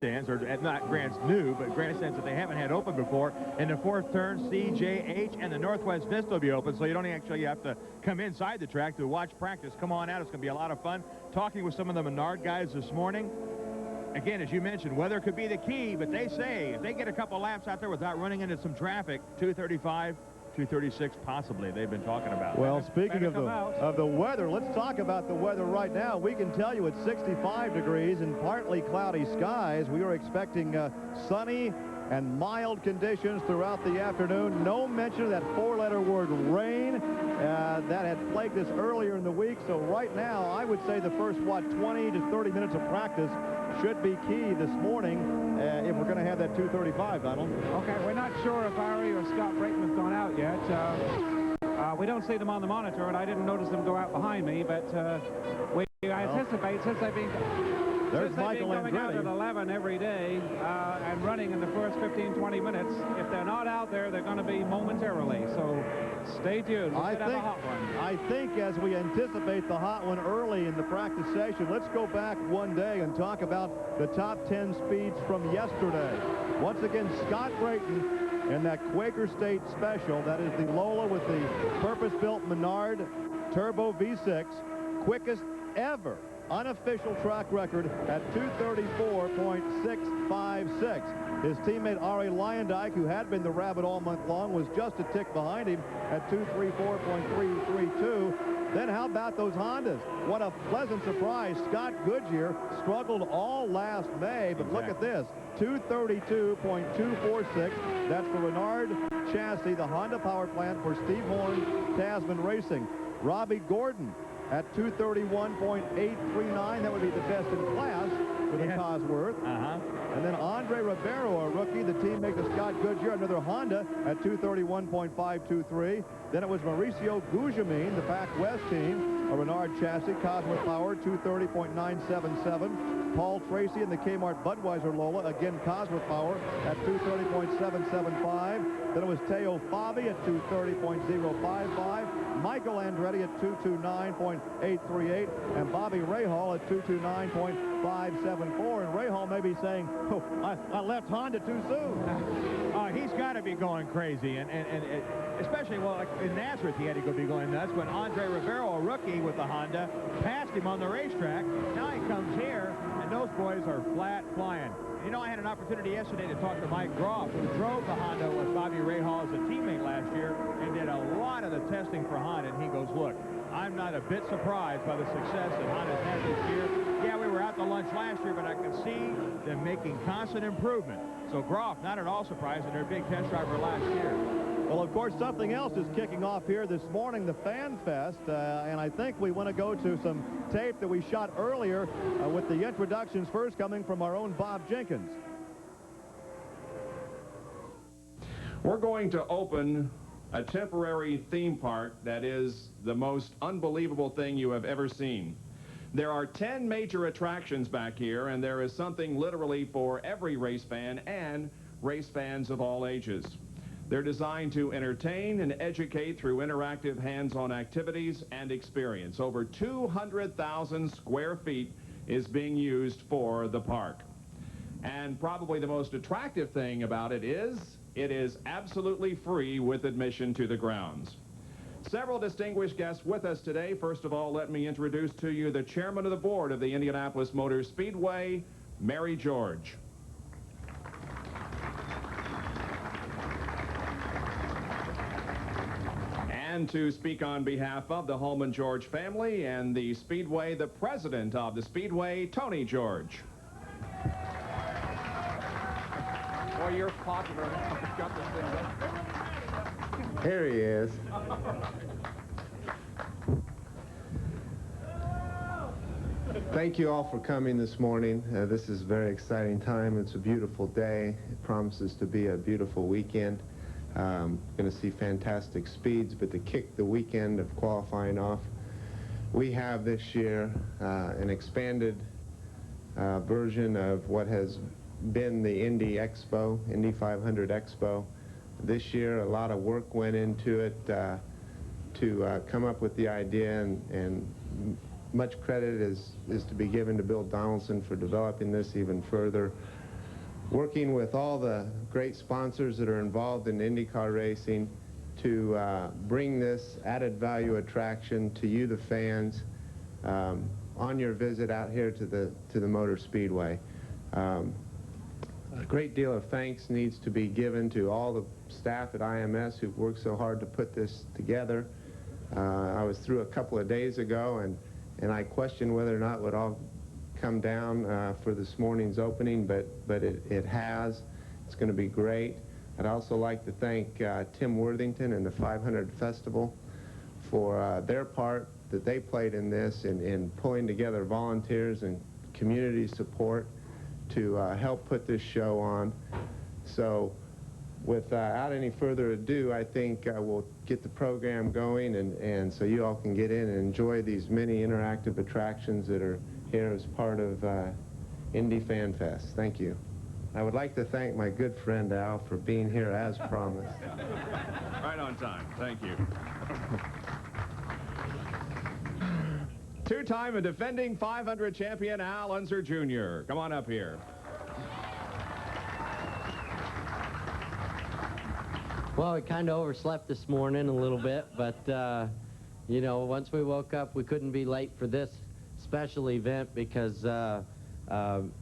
grandstands, or not grants new, but grandstands that they haven't had open before. In the fourth turn, C, J, H, and the Northwest Vista will be open, so you don't actually have to come inside the track to watch practice. Come on out. It's going to be a lot of fun. Talking with some of the Menard guys this morning. Again, as you mentioned, weather could be the key, but they say if they get a couple laps out there without running into some traffic, 235, 236 possibly, they've been talking about. Well, speaking of the weather, let's talk about the weather right now. We can tell you it's 65 degrees and partly cloudy skies. We are expecting sunny and mild conditions throughout the afternoon. No mention of that four-letter word rain that had plagued us earlier in the week. So right now, I would say the first, 20 to 30 minutes of practice should be key this morning if we're going to have that 235, Donald. Okay, we're not sure if Ari or Scott Brakeman's gone out yet. We don't see them on the monitor, and I didn't notice them go out behind me, but we anticipate, since they've been going out at 11 every day and running in the first 15-20 minutes, if they're not out there, they're going to be momentarily. So stay tuned. We'll have a hot one. I think as we anticipate the hot one early in the practice session, let's go back one day and talk about the top 10 speeds from yesterday. Once again, Scott Brayton in that Quaker State Special. That is the Lola with the purpose-built Menard Turbo V6, quickest ever unofficial track record at 234.656. His teammate Ari Lyondike, who had been the Rabbit all month long, was just a tick behind him at 234.332. Then how about those Hondas? What a pleasant surprise. Scott Goodyear struggled all last May, but look at this, 232.246. That's the Renard chassis, the Honda power plant for Steve Horn, Tasman Racing. Robbie Gordon at 231.839. That would be the best in class with a Cosworth. And then Andre Ribeiro, a rookie, the teammate of Scott Goodyear, another Honda at 231.523. Then it was Mauricio Gujamin, the Pac West team, a Renard chassis, Cosworth power, 230.977. Paul Tracy in the Kmart Budweiser Lola, again Cosworth power at 230.775. Then it was Teo Fabi at 230.055. Michael Andretti at 229.838. And Bobby Rahal at 229.574. And Rahal may be saying, oh, I left Honda too soon. He's got to be going crazy. And especially, well, like in Nazareth, he had to be going nuts when Andre Rivero, a rookie with the Honda, passed him on the racetrack. Now he comes here, and those boys are flat flying. You know, I had an opportunity yesterday to talk to Mike Groff, who drove the Honda with Bobby Rahal as a teammate last year and did a lot of the testing for Honda. And he goes, look, I'm not a bit surprised by the success that Honda's had this year. Yeah, we were out to lunch last year, but I can see them making constant improvement. So Groff, not at all surprised, and their big test driver last year. Well, of course, something else is kicking off here this morning, the Fan Fest, and I think we want to go to some tape that we shot earlier with the introductions first coming from our own Bob Jenkins. We're going to open a temporary theme park that is the most unbelievable thing you have ever seen. There are 10 major attractions back here, and there is something literally for every race fan and race fans of all ages. They're designed to entertain and educate through interactive hands-on activities and experience. Over 200,000 square feet is being used for the park. And probably the most attractive thing about it is absolutely free with admission to the grounds. Several distinguished guests with us today. First of all, let me introduce to you the chairman of the board of the Indianapolis Motor Speedway, Mary George. And to speak on behalf of the Holman George family and the Speedway, the president of the Speedway, Tony George. Boy, you're popular. Got this thing done. Here he is. Thank you all for coming this morning. This is a very exciting time. It's a beautiful day. It promises to be a beautiful weekend. Going to see fantastic speeds, but to kick the weekend of qualifying off, we have this year an expanded version of what has been the Indy Expo, Indy 500 Expo. This year, a lot of work went into it to come up with the idea, and much credit is to be given to Bill Donaldson for developing this even further. working with all the great sponsors that are involved in IndyCar racing to bring this added value attraction to you, the fans, on your visit out here to the Motor Speedway. A great deal of thanks needs to be given to all the staff at IMS who've worked so hard to put this together. I was through a couple of days ago, and I questioned whether or not it would all come down for this morning's opening, but it has. It's going to be great. I'd also like to thank Tim Worthington and the 500 Festival for their part that they played in this in pulling together volunteers and community support to help put this show on. So without any further ado, I think we'll get the program going, and so you all can get in and enjoy these many interactive attractions that are here as part of Indy Fan Fest. Thank you. I would like to thank my good friend Al for being here as promised. Right on time. Thank you. Two-time and defending 500 champion Al Unser Jr. Come on up here. Well, we kind of overslept this morning a little bit, but, you know, once we woke up, we couldn't be late for this special event because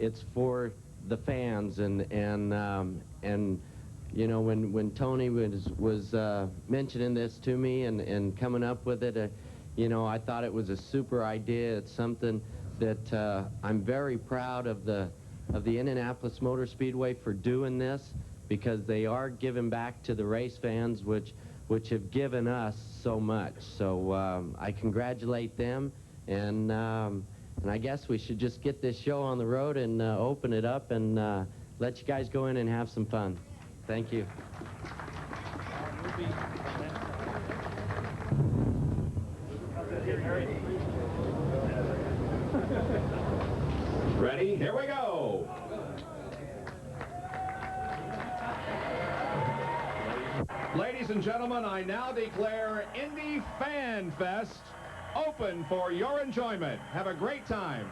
it's for the fans, and you know, when Tony was mentioning this to me and coming up with it, you know, I thought it was a super idea. It's something that I'm very proud of the Indianapolis Motor Speedway for doing this, because they are giving back to the race fans, which have given us so much. So I congratulate them, and I guess we should just get this show on the road and open it up and let you guys go in and have some fun. Thank you. Ready? Here we go. Ladies and gentlemen, I now declare Indy Fan Fest open for your enjoyment. Have a great time.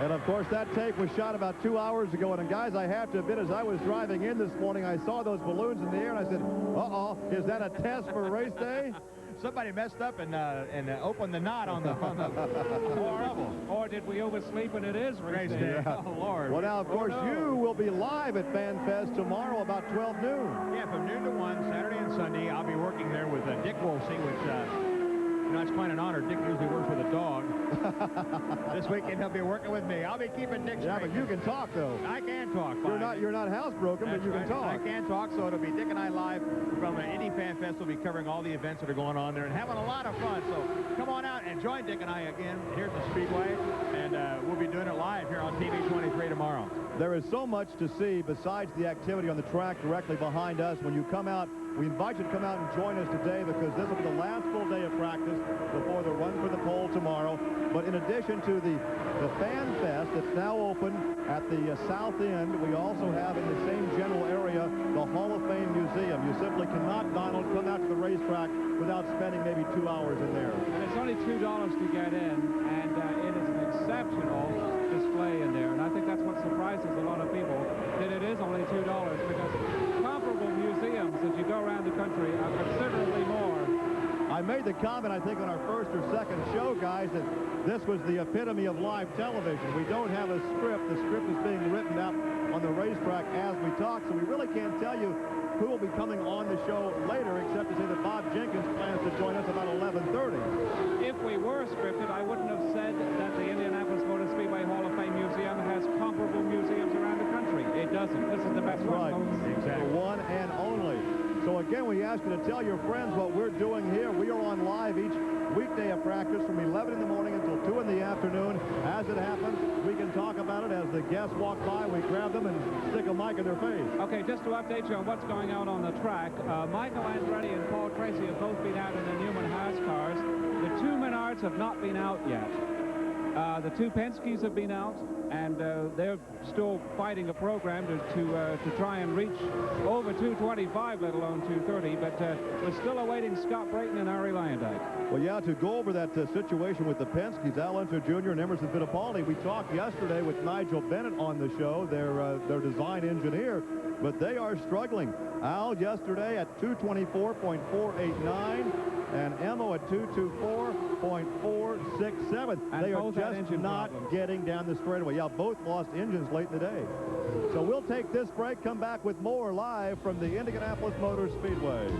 And of course, that tape was shot about 2 hours ago. And guys, I have to admit, as I was driving in this morning, I saw those balloons in the air, and I said, uh-oh, is that a test for race day? Somebody messed up and opened the knot on the trouble. Or did we oversleep and it is race day? Yeah. Oh, Lord. Well, now, of course, you will be live at Fan Fest tomorrow about 12 noon. Yeah, from noon to 1, Saturday and Sunday. I'll be working there with Dick Wolsey, which, you know, it's quite an honor. Dick usually works with a dog. This weekend he'll be working with me. I'll be keeping Dick straight. Yeah, but you can talk, though. I can talk. You're not housebroken, but you can talk. I can talk, so it'll be Dick and I live from the Indy Fan Fest. We'll be covering all the events that are going on there and having a lot of fun. So come on out and join Dick and I again here at the Speedway, and we'll be doing it live here on TV 23 tomorrow. There is so much to see besides the activity on the track directly behind us. When you come out, we invite you to come out and join us today, because this will be the last full day of practice before the run for the pole tomorrow. But in addition to the Fan Fest that's now open at the south end, we also have in the same general area the Hall of Fame Museum. You simply cannot, Donald, come out to the racetrack without spending maybe 2 hours in there. And it's only $2 to get in, and it is an exceptional display in there. And I think that's what surprises a lot of people, that it is only $2, because comparable museums as you go around the country are considerably more. I made the comment, I think, on our first or second show, guys, that this was the epitome of live television. We don't have a script. The script is being written out on the racetrack as we talk, so we really can't tell you who will be coming on the show later, except to say that Bob Jenkins plans to join us about 11:30. If we were scripted, I wouldn't have said that the Indianapolis Motor Speedway Hall of Fame Museum has comparable museums around the country. It doesn't. This is the best one. Right. Exactly. The one and only. So again, we ask you to tell your friends what we're doing here. We are on live each weekday of practice from 11 in the morning until 2 in the afternoon. As it happens, we can talk about it as the guests walk by. We grab them and stick a mic in their face. Okay, just to update you on what's going on the track, Michael Andretti and Paul Tracy have both been out in the Newman Haas cars. The two Menards have not been out yet. The two Penske's have been out, and they're still fighting a program to try and reach over 225, let alone 230, but we're still awaiting Scott Brayton and Ari Lyondike. Well, yeah, to go over that situation with the Penske's, Al Unser Jr. and Emerson Fittipaldi, we talked yesterday with Nigel Bennett on the show, their design engineer, but they are struggling. Al yesterday at 224.489 and Emmo at 224.467. They are just not getting down the straightaway. Yeah, both lost engines late in the day. So we'll take this break, come back with more live from the Indianapolis Motor Speedway.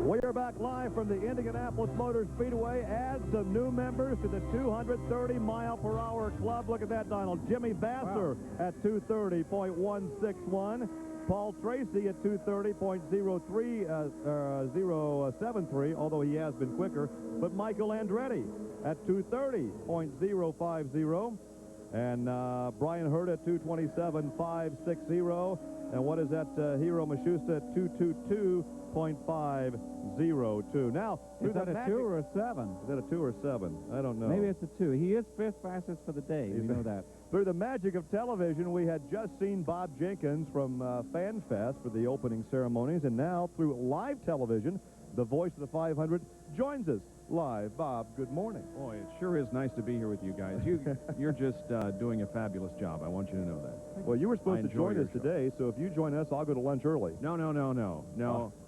We are back live from the Indianapolis Motor Speedway. Add some new members to the 230-mile-per-hour club. Look at that, Donald. Jimmy Vassar at 230.161. Paul Tracy at 230.073, although he has been quicker. But Michael Andretti at 230.050. And Brian Hurd at 227.560. And what is that? Hiro Mashusta at 222.502. Now, is that a 2 or a 7? Is that a 2 or 7? I don't know. Maybe it's a 2. He is 5th fastest for the day. You know that. Through the magic of television, we had just seen Bob Jenkins from Fan Fest for the opening ceremonies, and now through live television, the voice of the 500 joins us live. Bob, good morning. Boy, it sure is nice to be here with you guys. You're just doing a fabulous job. I want you to know that. Well, you were supposed to join us today, so if you join us, I'll go to lunch early. No.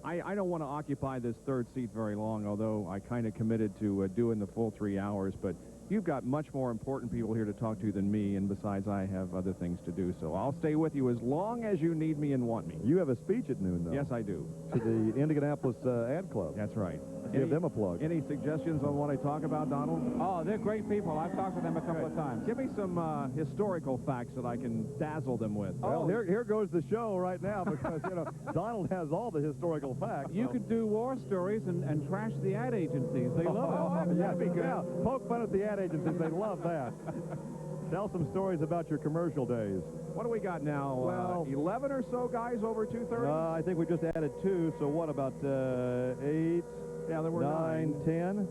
I don't want to occupy this third seat very long, although I kind of committed to doing the full 3 hours, but you've got much more important people here to talk to than me, and besides, I have other things to do, so I'll stay with you as long as you need me and want me. You have a speech at noon, though. Yes, I do. To the Indianapolis Ad Club. That's right. Give them a plug. Any suggestions on what I talk about, Donald? Oh, they're great people. I've talked to them a couple of times. Give me some historical facts that I can dazzle them with. Well, here goes the show right now because, you know, Donald has all the historical facts. You could do war stories and trash the ad agencies. They love it. That'd be good. Yeah, poke fun at the ad agencies. They love that. Tell some stories about your commercial days. What do we got now? Well, 11 or so guys over 230? I think we just added 2, so what, about 8? Yeah, there were 9, 10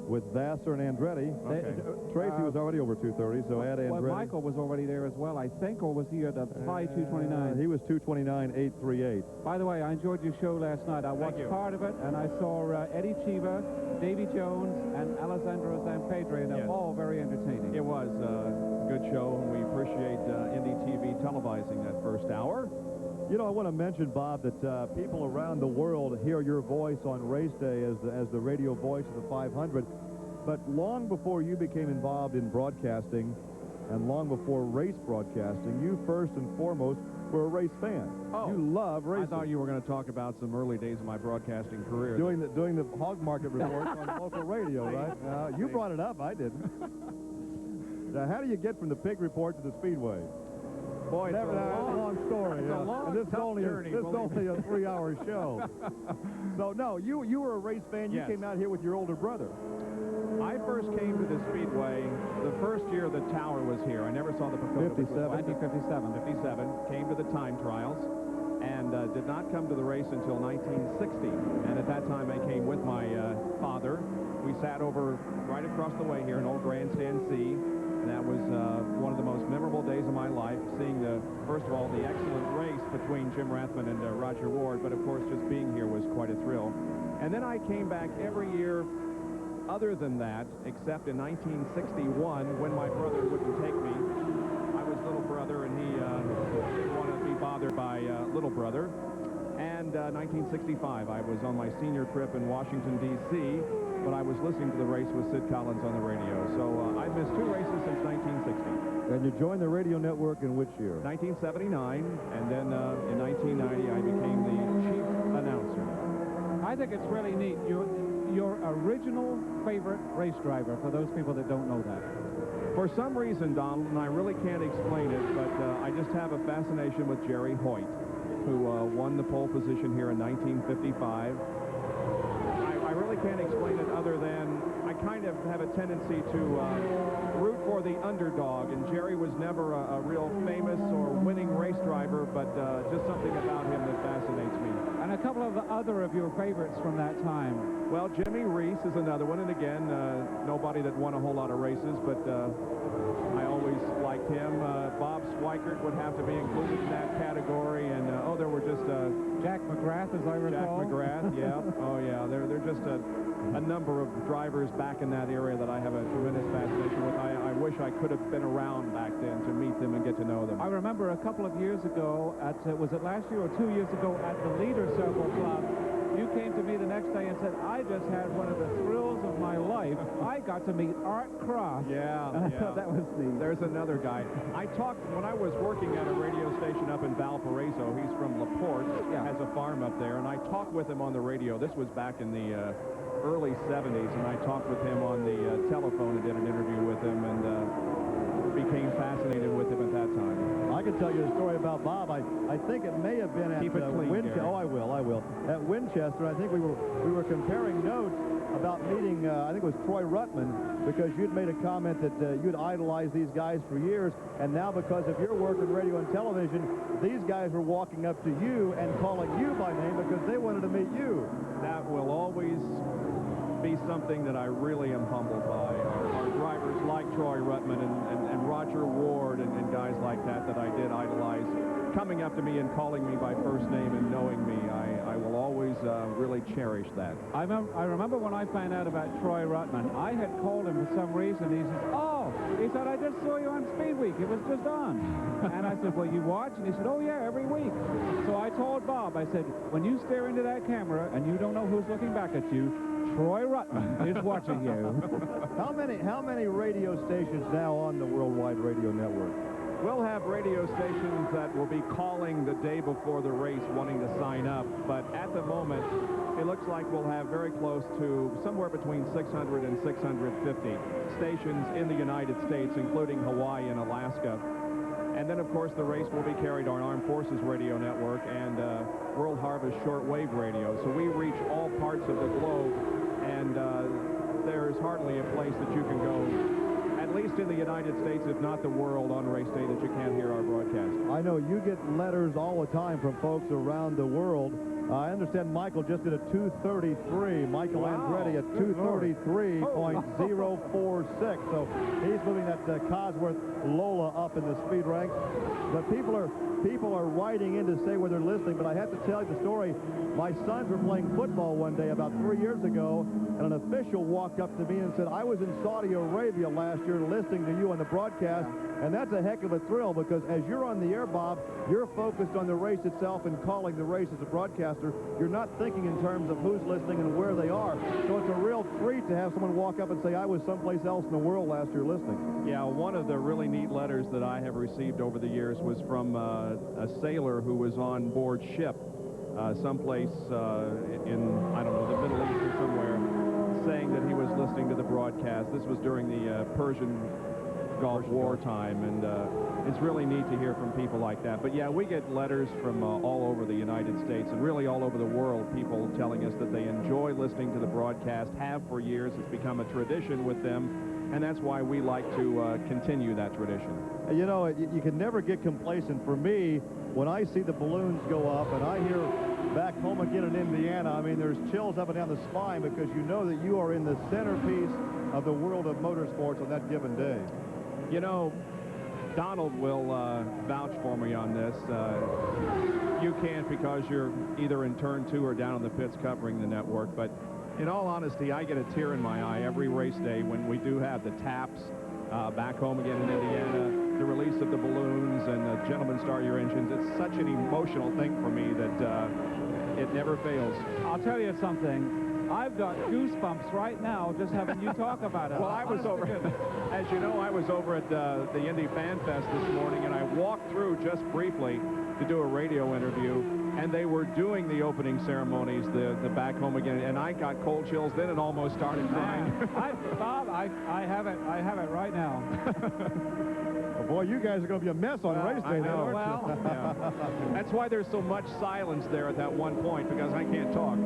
with Vassar and Andretti. Okay. Tracy was already over 230, so add Andretti. Well, Michael was already there as well, I think, or was he at a high 229? He was 229.838. By the way, I enjoyed your show last night. I watched part of it, and I saw Eddie Cheever, Davy Jones, and Alessandro Zampedri, and they're all very entertaining. It was a good show, and we appreciate Indy TV televising that first hour. You know, I want to mention, Bob, that people around the world hear your voice on race day as the radio voice of the 500. But long before you became involved in broadcasting and long before race broadcasting, you first and foremost were a race fan. Oh, you love racing. I thought you were going to talk about some early days of my broadcasting career. Doing the hog market reports on local radio, right? You brought it up. I didn't. Now, how do you get from the pig report to the Speedway? Boy, it's a long story. It's a long, and this is only journey. This is only a 3-hour show. So, no, you were a race fan. You came out here with your older brother. I first came to the Speedway the first year the tower was here. I never saw the Pacoda. 1957. 57. Came to the time trials and did not come to the race until 1960. And at that time, I came with my father. We sat over right across the way here in Old Grandstand C. And that was one of the most memorable days of my life, seeing first of all, the excellent race between Jim Rathman and Roger Ward, but of course just being here was quite a thrill. And then I came back every year other than that, except in 1961 when my brother wouldn't take me. I was little brother and he didn't want to be bothered by little brother. And 1965, I was on my senior trip in Washington, D.C., but I was listening to the race with Sid Collins on the radio. So I've missed 2 races since 1960. And you joined the radio network in which year? 1979, and then in 1990, I became the chief announcer. I think it's really neat. Your original favorite race driver, for those people that don't know that. For some reason, Donald, and I really can't explain it, but I just have a fascination with Jerry Hoyt, who won the pole position here in 1955. I really can't explain it other than I kind of have a tendency to root for the underdog, and Jerry was never a real famous or winning race driver, but just something about him that fascinates me. And a couple of the other of your favorites from that time. Well, Jimmy Reese is another one, and again, no nobody that won a whole lot of races, but I always liked him. Bob Schweikert would have to be included in that category, and there were just Jack McGrath, as I recall. Jack McGrath, yeah. Oh, yeah. They're just a number of drivers back in that area that I have a tremendous fascination with. I wish I could have been around back then to meet them and get to know them. I remember a couple of years ago was it last year or 2 years ago at the Leader Circle Club, you came to me the next day and said, I just had one of the thrills of my life. I got to meet Art Cross. Yeah, yeah. That was neat. There's another guy. I talked, when I was working at a radio station up in Valparaiso, he's from LaPorte, has a farm up there, and I talked with him on the radio. This was back in the early 70s, and I talked with him on the telephone and did an interview with him, and became fascinated with him at that time. I can tell you a story about Bob. I think it may have been at Winchester. Oh, I will. At Winchester, I think we were comparing notes about meeting, I think it was Troy Ruttman, because you'd made a comment that you'd idolized these guys for years, and now because of your work in radio and television, these guys were walking up to you and calling you by name because they wanted to meet you. That will always be something that I really am humbled by. Our drivers like Troy Ruttman and Roger Ward and guys like that I did idolize, coming up to me and calling me by first name and knowing me, I will always really cherish that. I remember when I found out about Troy Ruttman, I had called him for some reason. He said, I just saw you on Speed Week. It was just on. And I said, well, you watch? And he said, oh, yeah, every week. So I told Bob, I said, when you stare into that camera and you don't know who's looking back at you, Troy Ruttman is watching you. How many radio stations now on the Worldwide Radio Network? We'll have radio stations that will be calling the day before the race wanting to sign up, but at the moment, it looks like we'll have very close to somewhere between 600 and 650 stations in the United States, including Hawaii and Alaska. And then, of course, the race will be carried on Armed Forces Radio Network and World Harvest Shortwave Radio. So we reach all parts of the globe, and there's hardly a place that you can go, at least in the United States, if not the world, on race day that you can't hear our broadcast. I know you get letters all the time from folks around the world. I understand Michael just did a 2:33. Michael Andretti at 2:33.046. So he's moving that Cosworth Lola up in the speed ranks. But people are writing in to say where they're listening. But I have to tell you the story. My sons were playing football one day about 3 years ago, and an official walked up to me and said, I was in Saudi Arabia last year listening to you on the broadcast. And that's a heck of a thrill, because as you're on the air, Bob, you're focused on the race itself and calling the race as a broadcaster. You're not thinking in terms of who's listening and where they are. So it's a real treat to have someone walk up and say, I was someplace else in the world last year listening. Yeah, one of the really neat letters that I have received over the years was from a sailor who was on board ship someplace in, I don't know, the Middle East or somewhere, saying that he was listening to the broadcast. This was during the Persian Gulf War time, and it's really neat to hear from people like that. But yeah, we get letters from all over the United States and really all over the world, people telling us that they enjoy listening to the broadcast, have for years. It's become a tradition with them, and that's why we like to continue that tradition. You know, you can never get complacent. For me, when I see the balloons go up and I hear back home again in Indiana, I mean, there's chills up and down the spine, because you know that you are in the centerpiece of the world of motorsports on that given day. You know, Donald will vouch for me on this. You can't, because you're either in turn 2 or down in the pits covering the network. But in all honesty, I get a tear in my eye every race day when we do have the taps back home again in Indiana, the release of the balloons, and the Gentlemen Start Your Engines. It's such an emotional thing for me that it never fails. I'll tell you something. I've got goosebumps right now just having you talk about it. Well, I was over, as you know, I was over at the Indy Fan Fest this morning, and I walked through just briefly to do a radio interview, and they were doing the opening ceremonies, the back home again, and I got cold chills. Then it almost started crying. Bob, I have it right now. Well, boy, you guys are going to be a mess on race day now, aren't well, you? Yeah. That's why there's so much silence there at that one point, because I can't talk.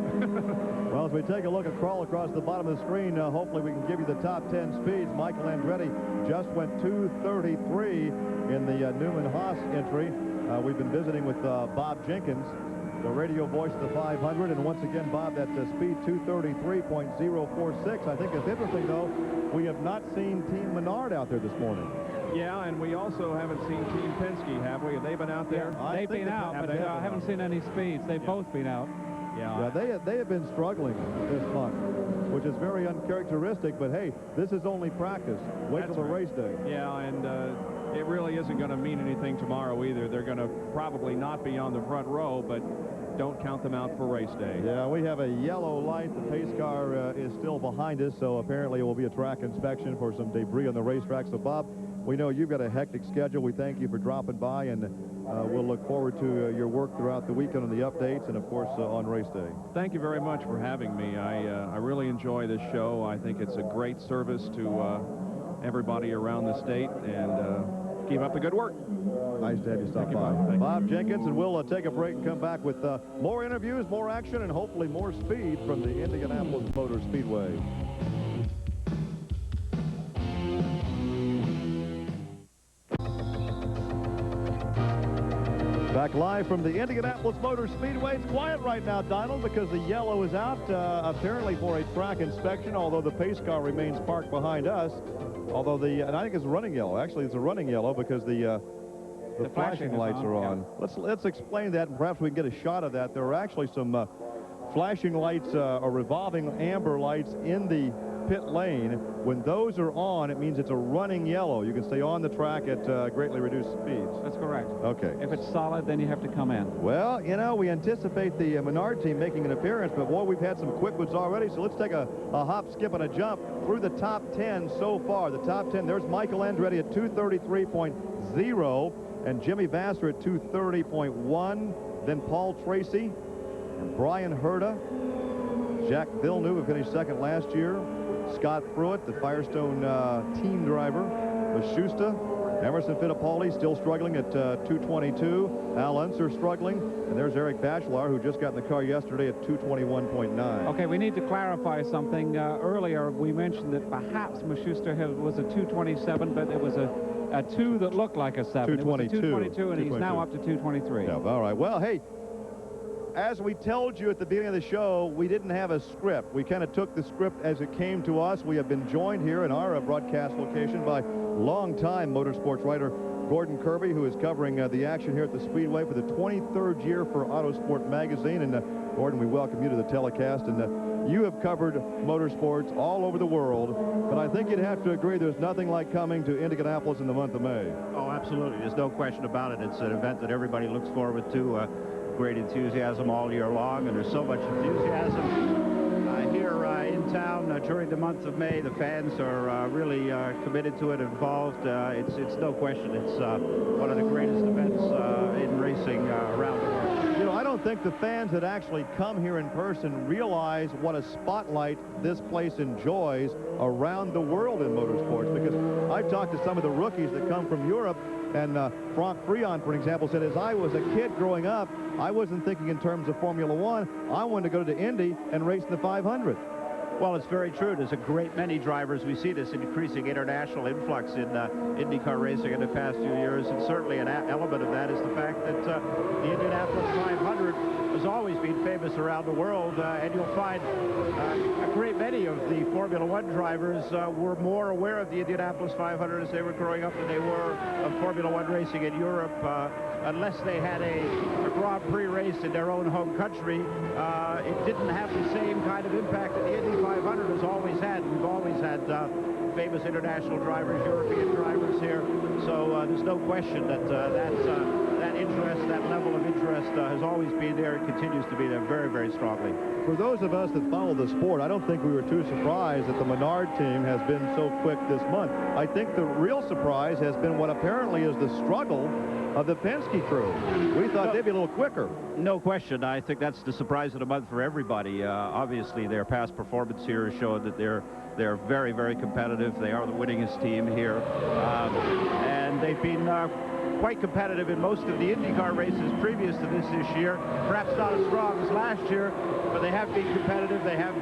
Well, as we take a look and crawl across the bottom of the screen, hopefully we can give you the top 10 speeds. Michael Andretti just went 2:33 in the Newman-Haas entry. We've been visiting with Bob Jenkins, the radio voice of the 500, and once again, Bob, that speed 2:33.046. I think it's interesting, though, we have not seen Team Menard out there this morning. Yeah, and we also haven't seen Team Penske, have we? Have they been out there? They've been out, but I haven't seen any speeds. They've both been out. Yeah, they have been struggling this month, which is very uncharacteristic, but hey, this is only practice. Wait till the race day. Yeah, and it really isn't going to mean anything tomorrow either. They're going to probably not be on the front row, but don't count them out for race day. Yeah, we have a yellow light. The pace car is still behind us, so apparently it will be a track inspection for some debris on the racetrack. So, Bob, we know you've got a hectic schedule. We thank you for dropping by, and we'll look forward to your work throughout the weekend on the updates and, of course, on race day. Thank you very much for having me. I really enjoy this show. I think it's a great service to everybody around the state, and keep up the good work. Nice to have you stop by. Bob Jenkins, and we'll take a break and come back with more interviews, more action, and hopefully more speed from the Indianapolis Motor Speedway. Back live from the Indianapolis Motor Speedway. It's quiet right now, Donald, because the yellow is out, apparently for a track inspection, although the pace car remains parked behind us. Although and I think it's running yellow. Actually, it's a running yellow because the flashing lights are on. Yeah. Let's explain that, and perhaps we can get a shot of that. There are actually some flashing lights or revolving amber lights in the pit lane. When those are on, it means it's a running yellow. You can stay on the track at greatly reduced speeds. That's correct. Okay. If it's solid, then you have to come in. Well, you know, we anticipate the Menard team making an appearance, but boy, we've had some quick ones already, so let's take a hop, skip, and a jump through the top 10 so far. The top 10, there's Michael Andretti at 233.0, and Jimmy Vassar at 230.1, then Paul Tracy, and Brian Herta, Jack Villeneuve, who finished second last year, Scott Pruitt, the Firestone team driver, Maschusta, Emerson Fittipaldi still struggling at 222, Al Unser struggling, and there's Eric Bachelard, who just got in the car yesterday at 221.9. Okay, we need to clarify something. Earlier, we mentioned that perhaps Maschusta was a 227, but it was a 2 that looked like a 7. 222. It was a 222, and he's now up to 223. Yeah, all right. Well, hey, as we told you at the beginning of the show, we didn't have a script. We kind of took the script as it came to us. We have been joined here in our broadcast location by longtime motorsports writer Gordon Kirby, who is covering the action here at the Speedway for the 23rd year for Autosport magazine. And Gordon, we welcome you to the telecast. And you have covered motorsports all over the world, but I think you'd have to agree there's nothing like coming to Indianapolis in the month of May. Oh, absolutely. There's no question about it. It's an event that everybody looks forward to. Great enthusiasm all year long, and there's so much enthusiasm here in town during the month of May. The fans are really committed to it, involved. It's no question. It's one of the greatest events in racing around the world. You know, I don't think the fans that actually come here in person realize what a spotlight this place enjoys around the world in motorsports, because I've talked to some of the rookies that come from Europe, and Franck Frion, for example, said, as I was a kid growing up, I wasn't thinking in terms of Formula One. I wanted to go to Indy and race in the 500. Well, it's very true. There's a great many drivers. We see this increasing international influx in IndyCar racing in the past few years, and certainly an element of that is the fact that the Indianapolis 500 has always been famous around the world, and you'll find a great many of the Formula One drivers were more aware of the Indianapolis 500 as they were growing up than they were of Formula One racing in Europe. Unless they had a Grand Prix race in their own home country, it didn't have the same kind of impact that the Indy 500 has always had. We've always had famous international drivers, European drivers here, so there's no question that that interest, that level of interest has always been there and continues to be there very, very strongly. For those of us that follow the sport, I don't think we were too surprised that the Menard team has been so quick this month. I think the real surprise has been what apparently is the struggle of the Penske crew. We thought they'd be a little quicker. No question. I think that's the surprise of the month for everybody. Obviously, their past performance here showed that they're very, very competitive. They are the winningest team here. And they've been quite competitive in most of the IndyCar races previous to this year. Perhaps not as strong as last year, but they have been competitive. They have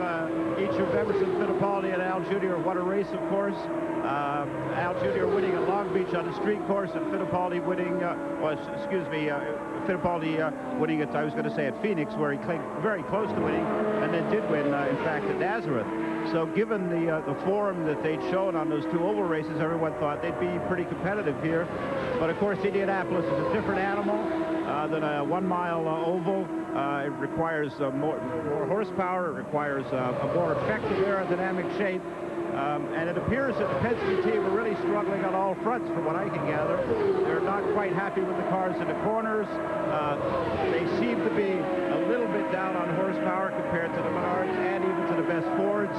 each of Emerson Fittipaldi and Al Jr. won a race, of course. Al Jr. winning at Long Beach on the street course, and Fittipaldi winning, Fittipaldi winning at, I was going to say, at Phoenix, where he came very close to winning, and then did win, in fact, at Nazareth. So given the form that they'd shown on those two oval races, everyone thought they'd be pretty competitive here. But of course, Indianapolis is a different animal than a 1 mile oval. It requires more horsepower. It requires a more effective aerodynamic shape. And it appears that the Penske team are really struggling on all fronts, from what I can gather. They're not quite happy with the cars in the corners. They seem to be a little bit down on horsepower compared to the Menards and even to the best Fords.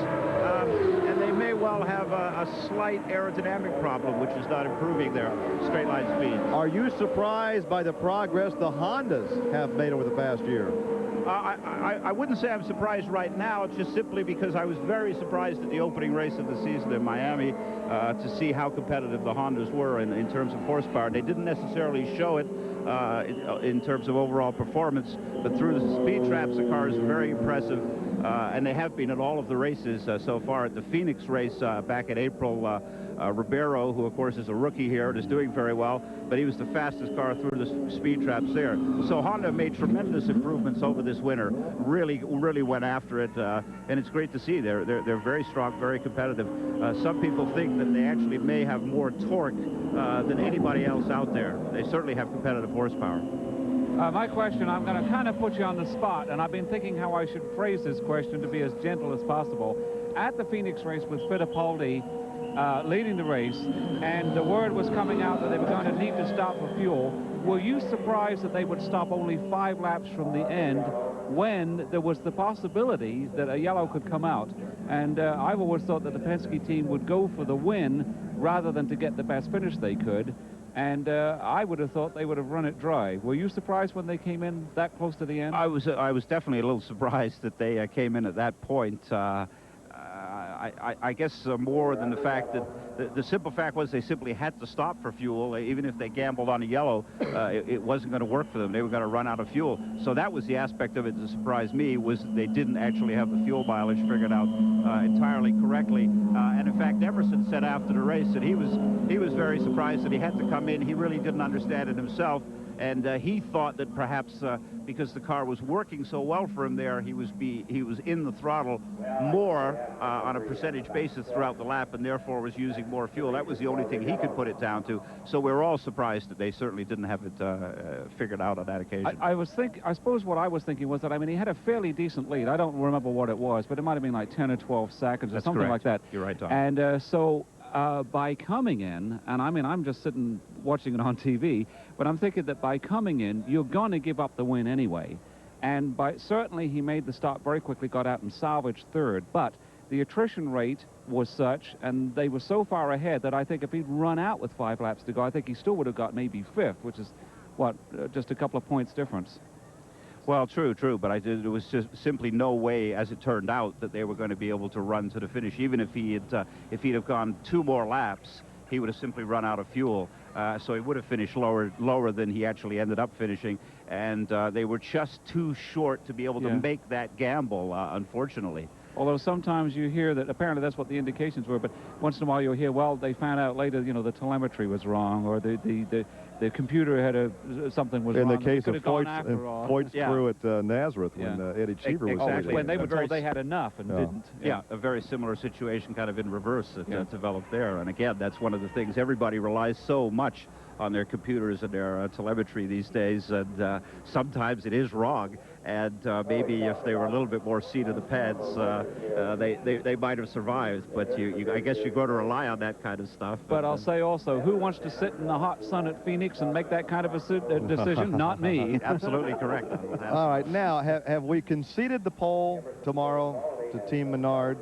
And they may well have a slight aerodynamic problem, which is not improving their straight line speed. Are you surprised by the progress the Hondas have made over the past year? I wouldn't say I'm surprised right now. It's just simply because I was very surprised at the opening race of the season in Miami to see how competitive the Hondas were in terms of horsepower. They didn't necessarily show it in terms of overall performance, but through the speed traps, the cars are very impressive, and they have been at all of the races so far. At the Phoenix race back in April, Ribeiro, who of course is a rookie here, is doing very well, but he was the fastest car through the speed traps there. So Honda made tremendous improvements over this winter, really went after it, and it's great to see. They're very strong, very competitive. Some people think that they actually may have more torque than anybody else out there. They certainly have competitive horsepower. My question, I'm going to kind of put you on the spot, and I've been thinking how I should phrase this question to be as gentle as possible. At the Phoenix race with Fittipaldi leading the race, and the word was coming out that they were going to need to stop for fuel, were you surprised that they would stop only 5 laps from the end when there was the possibility that a yellow could come out? And I've always thought that the Penske team would go for the win rather than to get the best finish they could. And I would have thought they would have run it dry. Were you surprised when they came in that close to the end? I was definitely a little surprised that they came in at that point. I guess more than the fact that the simple fact was they simply had to stop for fuel. Even if they gambled on a yellow, it wasn't going to work for them. They were going to run out of fuel. So that was the aspect of it that surprised me, was they didn't actually have the fuel mileage figured out entirely correctly. And in fact, Emerson said after the race that he was very surprised that he had to come in. He really didn't understand it himself. And he thought that perhaps because the car was working so well for him there, he was in the throttle more on a percentage basis throughout the lap, and therefore was using more fuel. That was the only thing he could put it down to. So we're all surprised that they certainly didn't have it figured out on that occasion. I suppose what I was thinking was that, I mean, he had a fairly decent lead. I don't remember what it was, but it might have been like 10 or 12 seconds or something like that. You're right, Tom. And so by coming in, and I mean, I'm just sitting watching it on TV, but I'm thinking that by coming in, you're going to give up the win anyway. And certainly he made the stop very quickly, got out and salvaged third, but the attrition rate was such, and they were so far ahead that I think if he'd run out with 5 laps to go, I think he still would have got maybe 5th, which is, what, just a couple of points difference. Well, true, but there was just simply no way, as it turned out, that they were going to be able to run to the finish. Even if he'd have gone 2 more laps, he would have simply run out of fuel. So he would have finished lower than he actually ended up finishing. And they were just too short to be able to make that gamble, unfortunately. Although sometimes you hear that apparently that's what the indications were, but once in a while you'll hear, well, they found out later, you know, the telemetry was wrong, or the computer had something was wrong. In the case of Foyt's crew at Nazareth, when Eddie Cheever was exactly. When they were told they had enough and didn't. Yeah, a very similar situation kind of in reverse that developed there. And again, that's one of the things. Everybody relies so much on their computers and their telemetry these days, and sometimes it is wrong. And maybe if they were a little bit more seat of the pants, they might have survived. But I guess you're going to rely on that kind of stuff. But I'll say also, who wants to sit in the hot sun at Phoenix and make that kind of a decision? Not me. Absolutely correct. All right, now, have we conceded the pole tomorrow to Team Menard?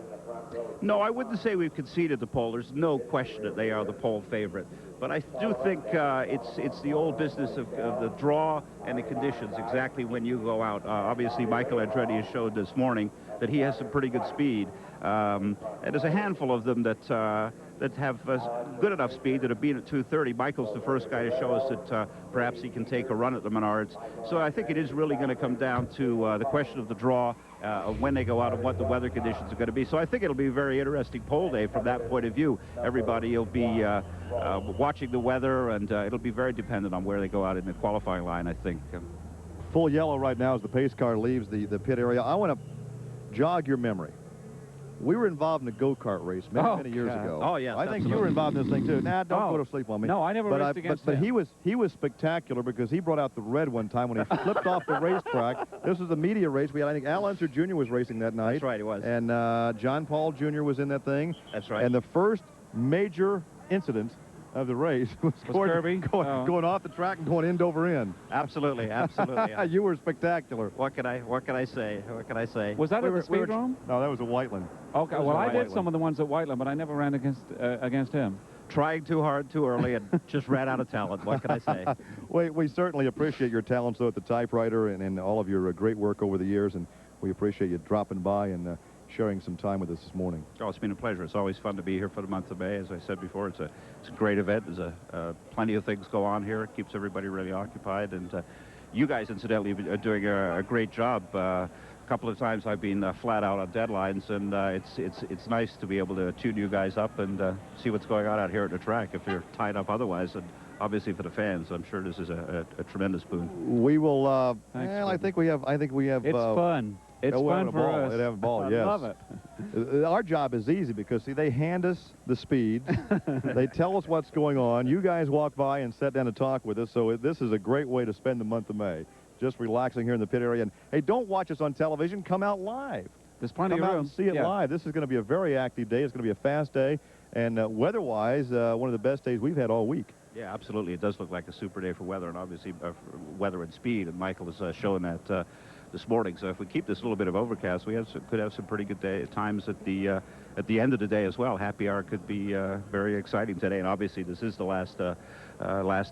No, I wouldn't say we've conceded the pole. There's no question that they are the pole favorite. But I do think it's the old business of the draw and the conditions, exactly when you go out. Obviously, Michael Andretti has showed this morning that he has some pretty good speed. And there's a handful of them that have good enough speed that have been at 230. Michael's the first guy to show us that perhaps he can take a run at the Menards. So I think it is really going to come down to the question of the draw, of when they go out and what the weather conditions are going to be. So I think it'll be a very interesting pole day from that point of view. Everybody will be watching the weather, and it'll be very dependent on where they go out in the qualifying line, I think. Full yellow right now as the pace car leaves the pit area. I want to jog your memory. We were involved in a go-kart race many years ago. Oh, yes, I think you were involved in this thing, too. Nah, don't go to sleep on me. No, I never raced against him. But he was spectacular because he brought out the red one time when he flipped off the racetrack. This was the media race. We had, I think, Al Unser Jr. was racing that night. That's right, he was. And John Paul Jr. was in that thing. That's right. And the first major incident of the race was Kirby? going off the track and going end over end. Absolutely, absolutely. You were spectacular. What can I say? What can I say? Was that at the Speedrome? No, that was at Whiteland. Okay, well, I did some of the ones at Whiteland, but I never ran against him. Trying too hard too early and just ran out of talent. What can I say? We certainly appreciate your talents, though, at the typewriter and all of your great work over the years, and we appreciate you dropping by and sharing some time with us this morning. Oh, it's been a pleasure. It's always fun to be here for the month of May. As I said before, it's a great event. There's plenty of things go on here. It keeps everybody really occupied, and you guys, incidentally, are doing a great job. A couple of times I've been flat out on deadlines, and it's nice to be able to tune you guys up and see what's going on out here at the track if you're tied up otherwise. And obviously for the fans, I'm sure this is a tremendous boon. We will. Thanks, I think we have. It's fun. It's fun for us. They'd have a ball, I yes. love it. Our job is easy because, see, they hand us the speeds. They tell us what's going on. You guys walk by and sit down and talk with us. So this is a great way to spend the month of May. Just relaxing here in the pit area. And, hey, don't watch us on television. Come out live. There's plenty Come of out room. and see it live. This is going to be a very active day. It's going to be a fast day. And weather-wise, one of the best days we've had all week. Yeah, absolutely. It does look like a super day for weather, and obviously for weather and speed. And Michael has shown that this morning. So if we keep this little bit of overcast, we could have some pretty good times at the end of the day as well. Happy hour could be very exciting today, and obviously this is the last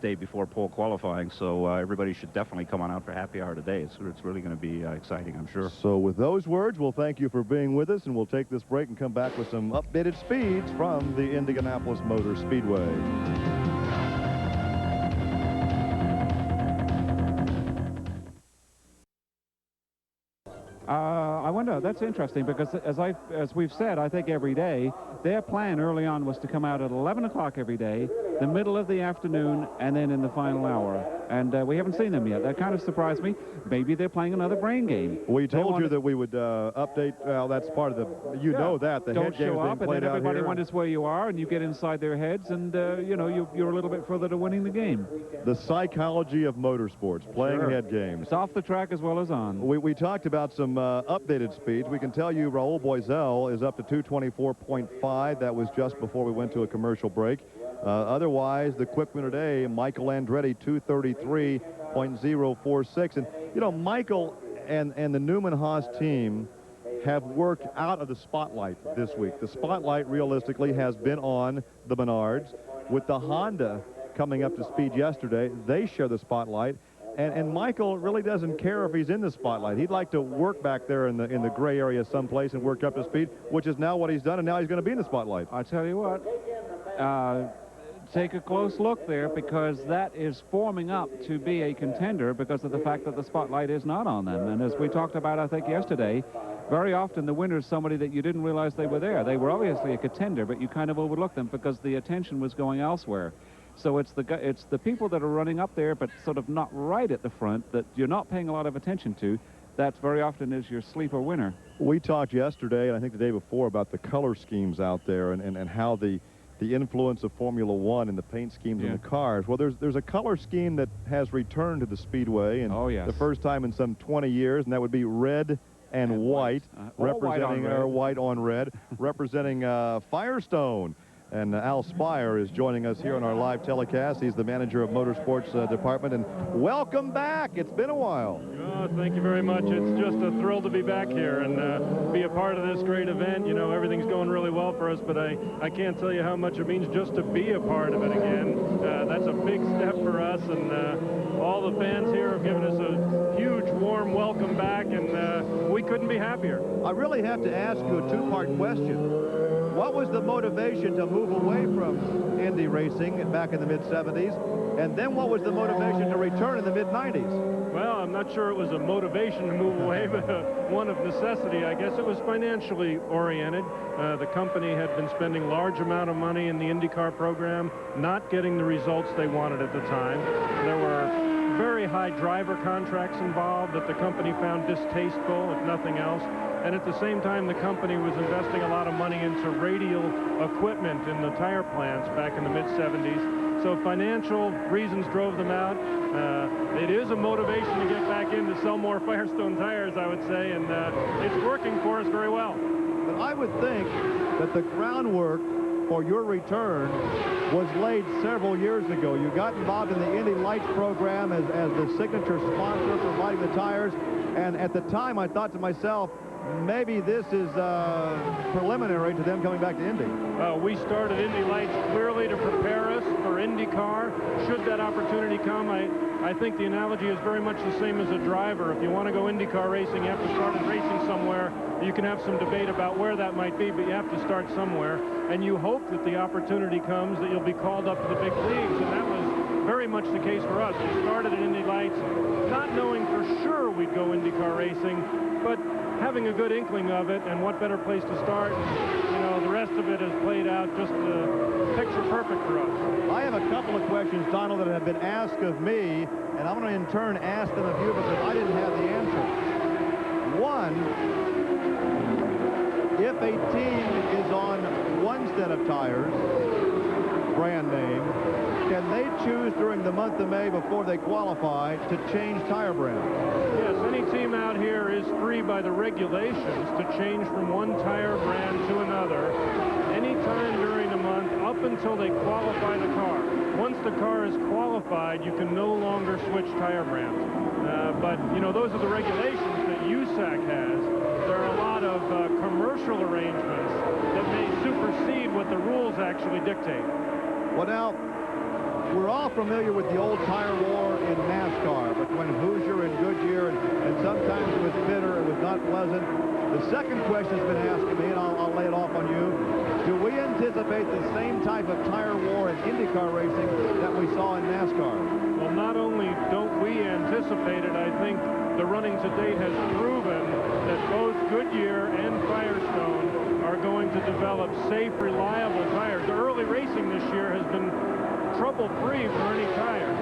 day before pole qualifying. So everybody should definitely come on out for happy hour today. It's really going to be exciting, I'm sure. So with those words, we'll thank you for being with us, and we'll take this break and come back with some updated speeds from the Indianapolis Motor Speedway. I wonder, that's interesting, because as we've said, I think every day, their plan early on was to come out at 11 o'clock every day, the middle of the afternoon, and then in the final hour. And we haven't seen them yet. That kind of surprised me. Maybe they're playing another brain game. We told you that we would update. Well, that's part of the, you know that. The Don't head game's show up, being and then played out everybody here. wonders where you are, and you get inside their heads, and, you know, you're a little bit further to winning the game. The psychology of motorsports, playing head games. It's off the track as well as on. We talked about some updated speeds. We can tell you Raul Boisel is up to 224.5. That was just before we went to a commercial break. Otherwise, the quick winner today, Michael Andretti, 233.046. And, you know, Michael and the Newman-Haas team have worked out of the spotlight this week. The spotlight, realistically, has been on the Menards. With the Honda coming up to speed yesterday, they share the spotlight. And Michael really doesn't care if he's in the spotlight. He'd like to work back there in the gray area someplace and work up to speed, which is now what he's done, and now he's going to be in the spotlight. I tell you what, take a close look there, because that is forming up to be a contender because of the fact that the spotlight is not on them. And as we talked about, I think, yesterday, very often the winner is somebody that you didn't realize they were there. They were obviously a contender, but you kind of overlooked them because the attention was going elsewhere. So it's the people that are running up there but sort of not right at the front that you're not paying a lot of attention to. That very often is your sleeper winner. We talked yesterday, and I think the day before, about the color schemes out there and how the influence of Formula One and the paint schemes in the cars. Well, there's a color scheme that has returned to the Speedway, and the first time in some 20 years, and that would be red and white, representing white on red, representing Firestone. And Al Spire is joining us here on our live telecast. He's the manager of Motorsports Department. And welcome back. It's been a while. Oh, thank you very much. It's just a thrill to be back here and be a part of this great event. You know, everything's going really well for us, but I can't tell you how much it means just to be a part of it again. That's a big step for us, and all the fans here have given us a huge, warm welcome back, and we couldn't be happier. I really have to ask you a two-part question. What was the motivation to move away from Indy racing back in the mid-70s? And then what was the motivation to return in the mid-90s? Well, I'm not sure it was a motivation to move away, but one of necessity. I guess it was financially oriented. The company had been spending large amount of money in the IndyCar program, not getting the results they wanted at the time. There were very high driver contracts involved that the company found distasteful, if nothing else. and at the same time the company was investing a lot of money into radial equipment in the tire plants back in the mid-70s. So financial reasons drove them out. It is a motivation to get back in to sell more Firestone tires, I would say, and it's working for us very well. But I would think that the groundwork for your return was laid several years ago. You got involved in the Indy Lights program as the signature sponsor providing the tires, and at the time I thought to myself, maybe this is preliminary to them coming back to Indy. We started Indy Lights clearly to prepare us for IndyCar. Should that opportunity come, I think the analogy is very much the same as a driver. If you want to go IndyCar racing, you have to start in racing somewhere. You can have some debate about where that might be, but you have to start somewhere. And you hope that the opportunity comes that you'll be called up to the big leagues, and that was very much the case for us. We started at Indy Lights not knowing for sure we'd go IndyCar racing, but having a good inkling of it, and what better place to start. You know, the rest of it has played out just picture perfect for us. I have a couple of questions, Donald, that have been asked of me, and I'm going to in turn ask them of you because I didn't have the answer. One, if a team is on one set of tires, brand name, can they choose during the month of May before they qualify to change tire brand? Yes, any team out here is free by the regulations to change from one tire brand to another anytime during the month up until they qualify the car. Once the car is qualified, you can no longer switch tire brands. But, you know, those are the regulations that USAC has. There are a lot of commercial arrangements that may supersede what the rules actually dictate. Well, now, we're all familiar with the old tire war in NASCAR between Hoosier and Goodyear, and sometimes it was bitter, it was not pleasant. The second question's been asked to me, and I'll lay it off on you. Do we anticipate the same type of tire war in IndyCar racing that we saw in NASCAR? Well, not only don't we anticipate it, I think the running to date has proven that both Goodyear and Firestone are going to develop safe, reliable tires. Early racing this year has been trouble-free for any tire.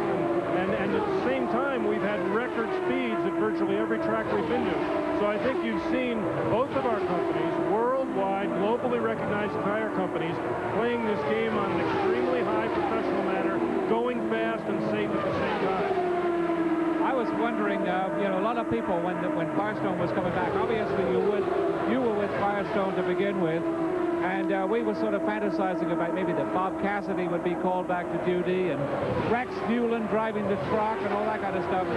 And at the same time, we've had record speeds at virtually every track we've been to. So I think you've seen both of our companies, worldwide, globally recognized tire companies, playing this game on an extremely high professional manner, going fast and safe at the same time. I was wondering, you know, a lot of people, when Firestone was coming back, obviously you were with Firestone to begin with, and we were sort of fantasizing about maybe that Bob Cassidy would be called back to duty, and Rex Newland driving the truck and all that kind of stuff.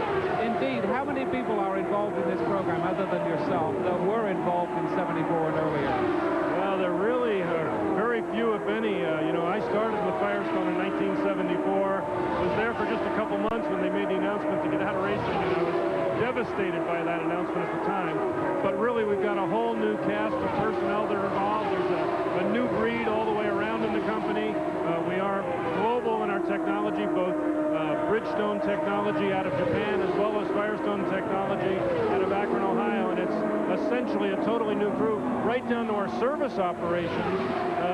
Indeed, how many people are involved in this program other than yourself that were involved in 74 and earlier? Well, there really are very few, if any. You know, I started with Firestone in 1974, was there for just a couple months when they made the announcement to get out of racing, and I was devastated by that announcement at the time. But really, we've got a whole new cast of personnel that are involved. There's a new breed all the way around in the company. We are global in our technology, both Bridgestone technology out of Japan as well as Firestone technology out of Akron, Ohio, and it's essentially a totally new crew, right down to our service operations,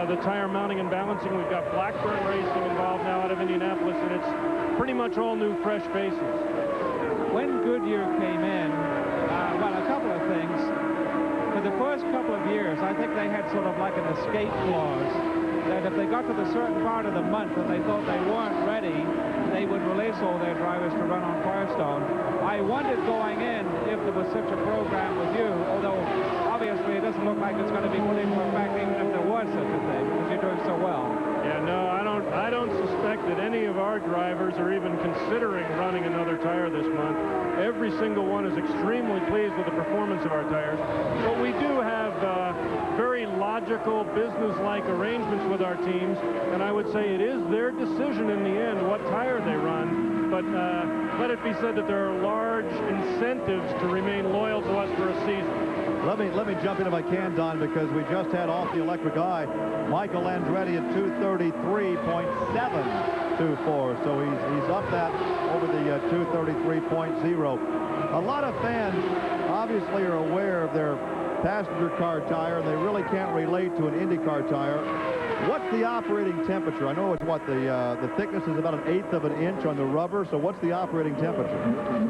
the tire mounting and balancing. We've got Blackburn Racing involved now out of Indianapolis, and it's pretty much all new, fresh faces. When Goodyear came in, well, a couple of things. For the first couple of years, I think they had sort of like an escape clause that if they got to the certain part of the month and they thought they weren't ready, they would release all their drivers to run on Firestone. I wondered going in if there was such a program with you, although obviously it doesn't look like it's going to be put into effect even if there was such a thing, because you're doing so well. Yeah, no, I don't suspect that any of our drivers are even considering running another tire this month. Every single one is extremely pleased with the performance of our tires. But we do have very logical, business-like arrangements with our teams, and I would say it is their decision in the end what tire they run. But let it be said that there are large incentives to remain loyal to us for a season. Let me jump in if I can, Don, because we just had off the electric eye Michael Andretti at 233.724, so he's up that over the 233.0. A lot of fans obviously are aware of their passenger car tire, and they really can't relate to an IndyCar tire. What's the operating temperature? I know it's what the thickness is about 1/8 of an inch on the rubber. So what's the operating temperature?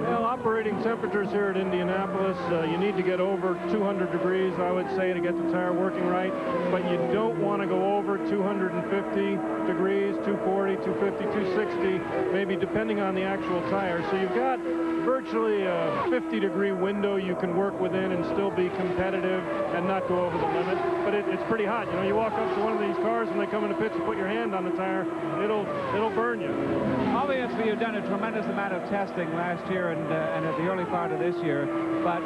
Well, operating temperatures here at Indianapolis, you need to get over 200 degrees, I would say, to get the tire working right. But you don't want to go over 250 degrees, 240, 250, 260, maybe depending on the actual tire. So you've got virtually a 50-degree window you can work within and still be competitive and not go over the limit. But it's pretty hot. You know, you walk up to one of these cars when they come in the pits and put your hand on the tire, it'll burn you. Obviously, you've done a tremendous amount of testing last year and at the early part of this year. But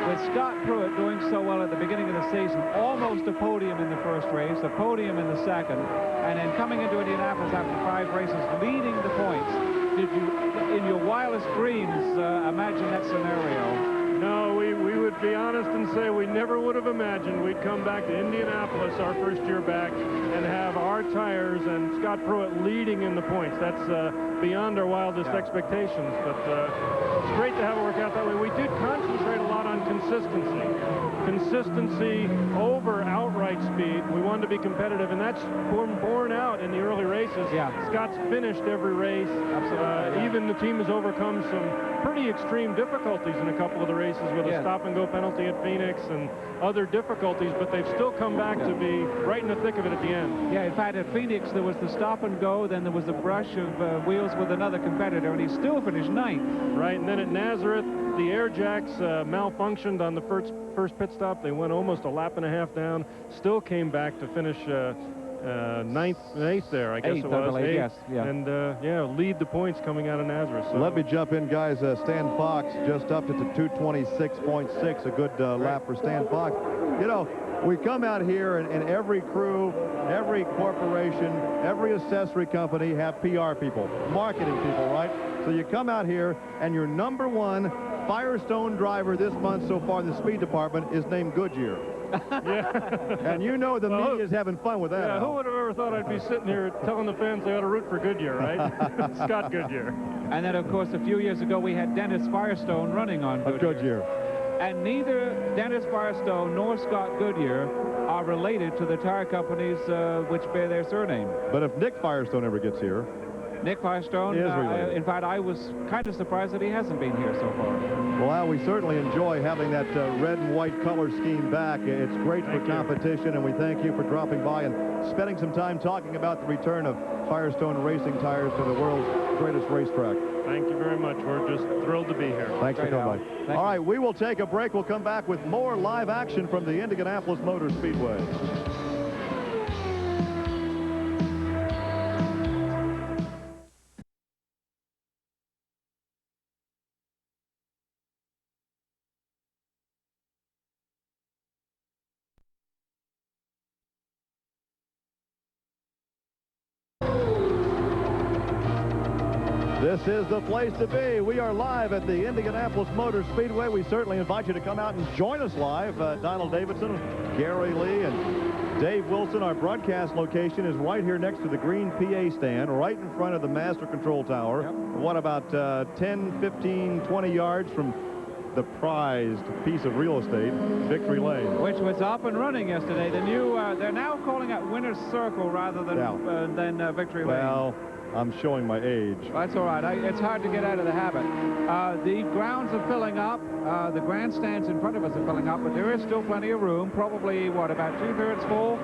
with Scott Pruitt doing so well at the beginning of the season, almost a podium in the first race, a podium in the second, and then coming into Indianapolis after 5 races, leading the points, did you, in your wildest dreams, imagine that scenario? No, we would be honest and say we never would have imagined we'd come back to Indianapolis our first year back and have our tires and Scott Pruitt leading in the points. That's beyond our wildest expectations, but it's great to have it work out that way. We did concentrate a lot on consistency. Consistency over outright speed. We wanted to be competitive, and that's borne out in the early races. Yeah. Scott's finished every race. Absolutely. Even the team has overcome some pretty extreme difficulties in a couple of the races with a stop-and-go penalty at Phoenix and other difficulties, but they've still come back to be right in the thick of it at the end. Yeah, in fact, at Phoenix, there was the stop-and-go, then there was a brush of wheels with another competitor, and he still finished 9th. Right, and then at Nazareth, the air jacks malfunctioned on the first pit stop. They went almost a lap and a half down, still came back to finish 9th and 8th there, I guess it was. I believe, yes, yeah. And lead the points coming out of Nazareth. So. Let me jump in, guys. Stan Fox just up to 226.6, a good lap for Stan Fox. You know, we come out here and every crew, every corporation, every accessory company have PR people, marketing people, right? So you come out here and your #1 Firestone driver this month so far in the speed department is named Goodyear. And you know the media's having fun with that. Yeah, who would have ever thought I'd be sitting here telling the fans they ought to root for Goodyear, right? Scott Goodyear. And then, of course, a few years ago, we had Dennis Firestone running on Goodyear. And neither Dennis Firestone nor Scott Goodyear are related to the tire companies which bear their surname. But if Nick Firestone ever gets here... Nick Firestone, in fact, I was kind of surprised that he hasn't been here so far. Well, Al, we certainly enjoy having that red and white color scheme back. It's great for competition, and we thank you for dropping by and spending some time talking about the return of Firestone racing tires to the world's greatest racetrack. Thank you very much. We're just thrilled to be here. Thanks for coming by. All right, we will take a break. We'll come back with more live action from the Indianapolis Motor Speedway. This is the place to be. We are live at the Indianapolis Motor Speedway. We certainly invite you to come out and join us live. Donald Davidson, Gary Lee, and Dave Wilson. Our broadcast location is right here next to the green PA stand, right in front of the master control tower. Yep. What, about 10, 15, 20 yards from the prized piece of real estate, Victory Lane. Which was up and running yesterday. The new, they're now calling it Winner's Circle rather than Victory Lane. Well, I'm showing my age. That's all right. It's hard to get out of the habit. The grounds are filling up. The grandstands in front of us are filling up, but there is still plenty of room. Probably, what, about 2/3 full?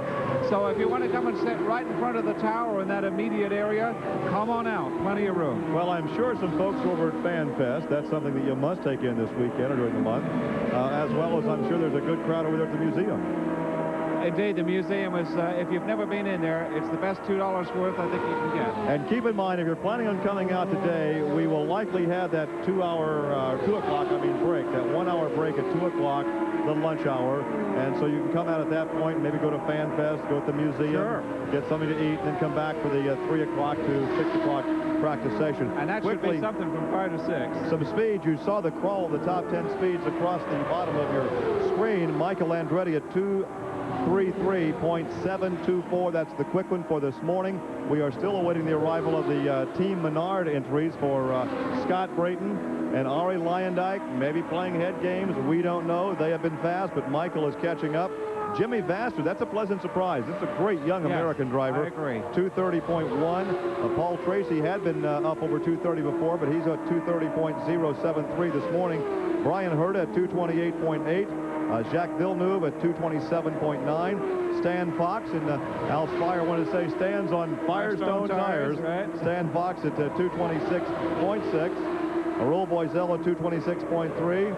So if you want to come and sit right in front of the tower in that immediate area, come on out. Plenty of room. Well, I'm sure some folks over at Fan Fest, that's something that you must take in this weekend or during the month, as well as I'm sure there's a good crowd over there at the museum. Indeed, the museum is, if you've never been in there, it's the best $2 worth I think you can get. And keep in mind, if you're planning on coming out today, we will likely have that 2 o'clock break, that 1 hour break at 2 o'clock, the lunch hour. And so you can come out at that point, maybe go to Fan Fest, go to the museum, get something to eat, and then come back for the 3 o'clock to 6 o'clock practice session. And that should be something from 5 to 6. Some speed. You saw the crawl of the top 10 speeds across the bottom of your screen. Michael Andretti at 2:33.724. That's the quick one for this morning. We are still awaiting the arrival of the Team Menard entries for Scott Brayton and Ari Leyendyke. Maybe playing head games. We don't know. They have been fast, but Michael is catching up. Jimmy Vassar, that's a pleasant surprise. This is a great young American driver. I agree. 230.1. Paul Tracy had been up over 230 before, but he's at 230.073 this morning. Brian Herta at 228.8. Jacques Villeneuve at 227.9. Stan Fox, and Al Spire wanted to say Stan's on Firestone tires. Right. Stan Fox at 226.6. Raul Boisella 226.3.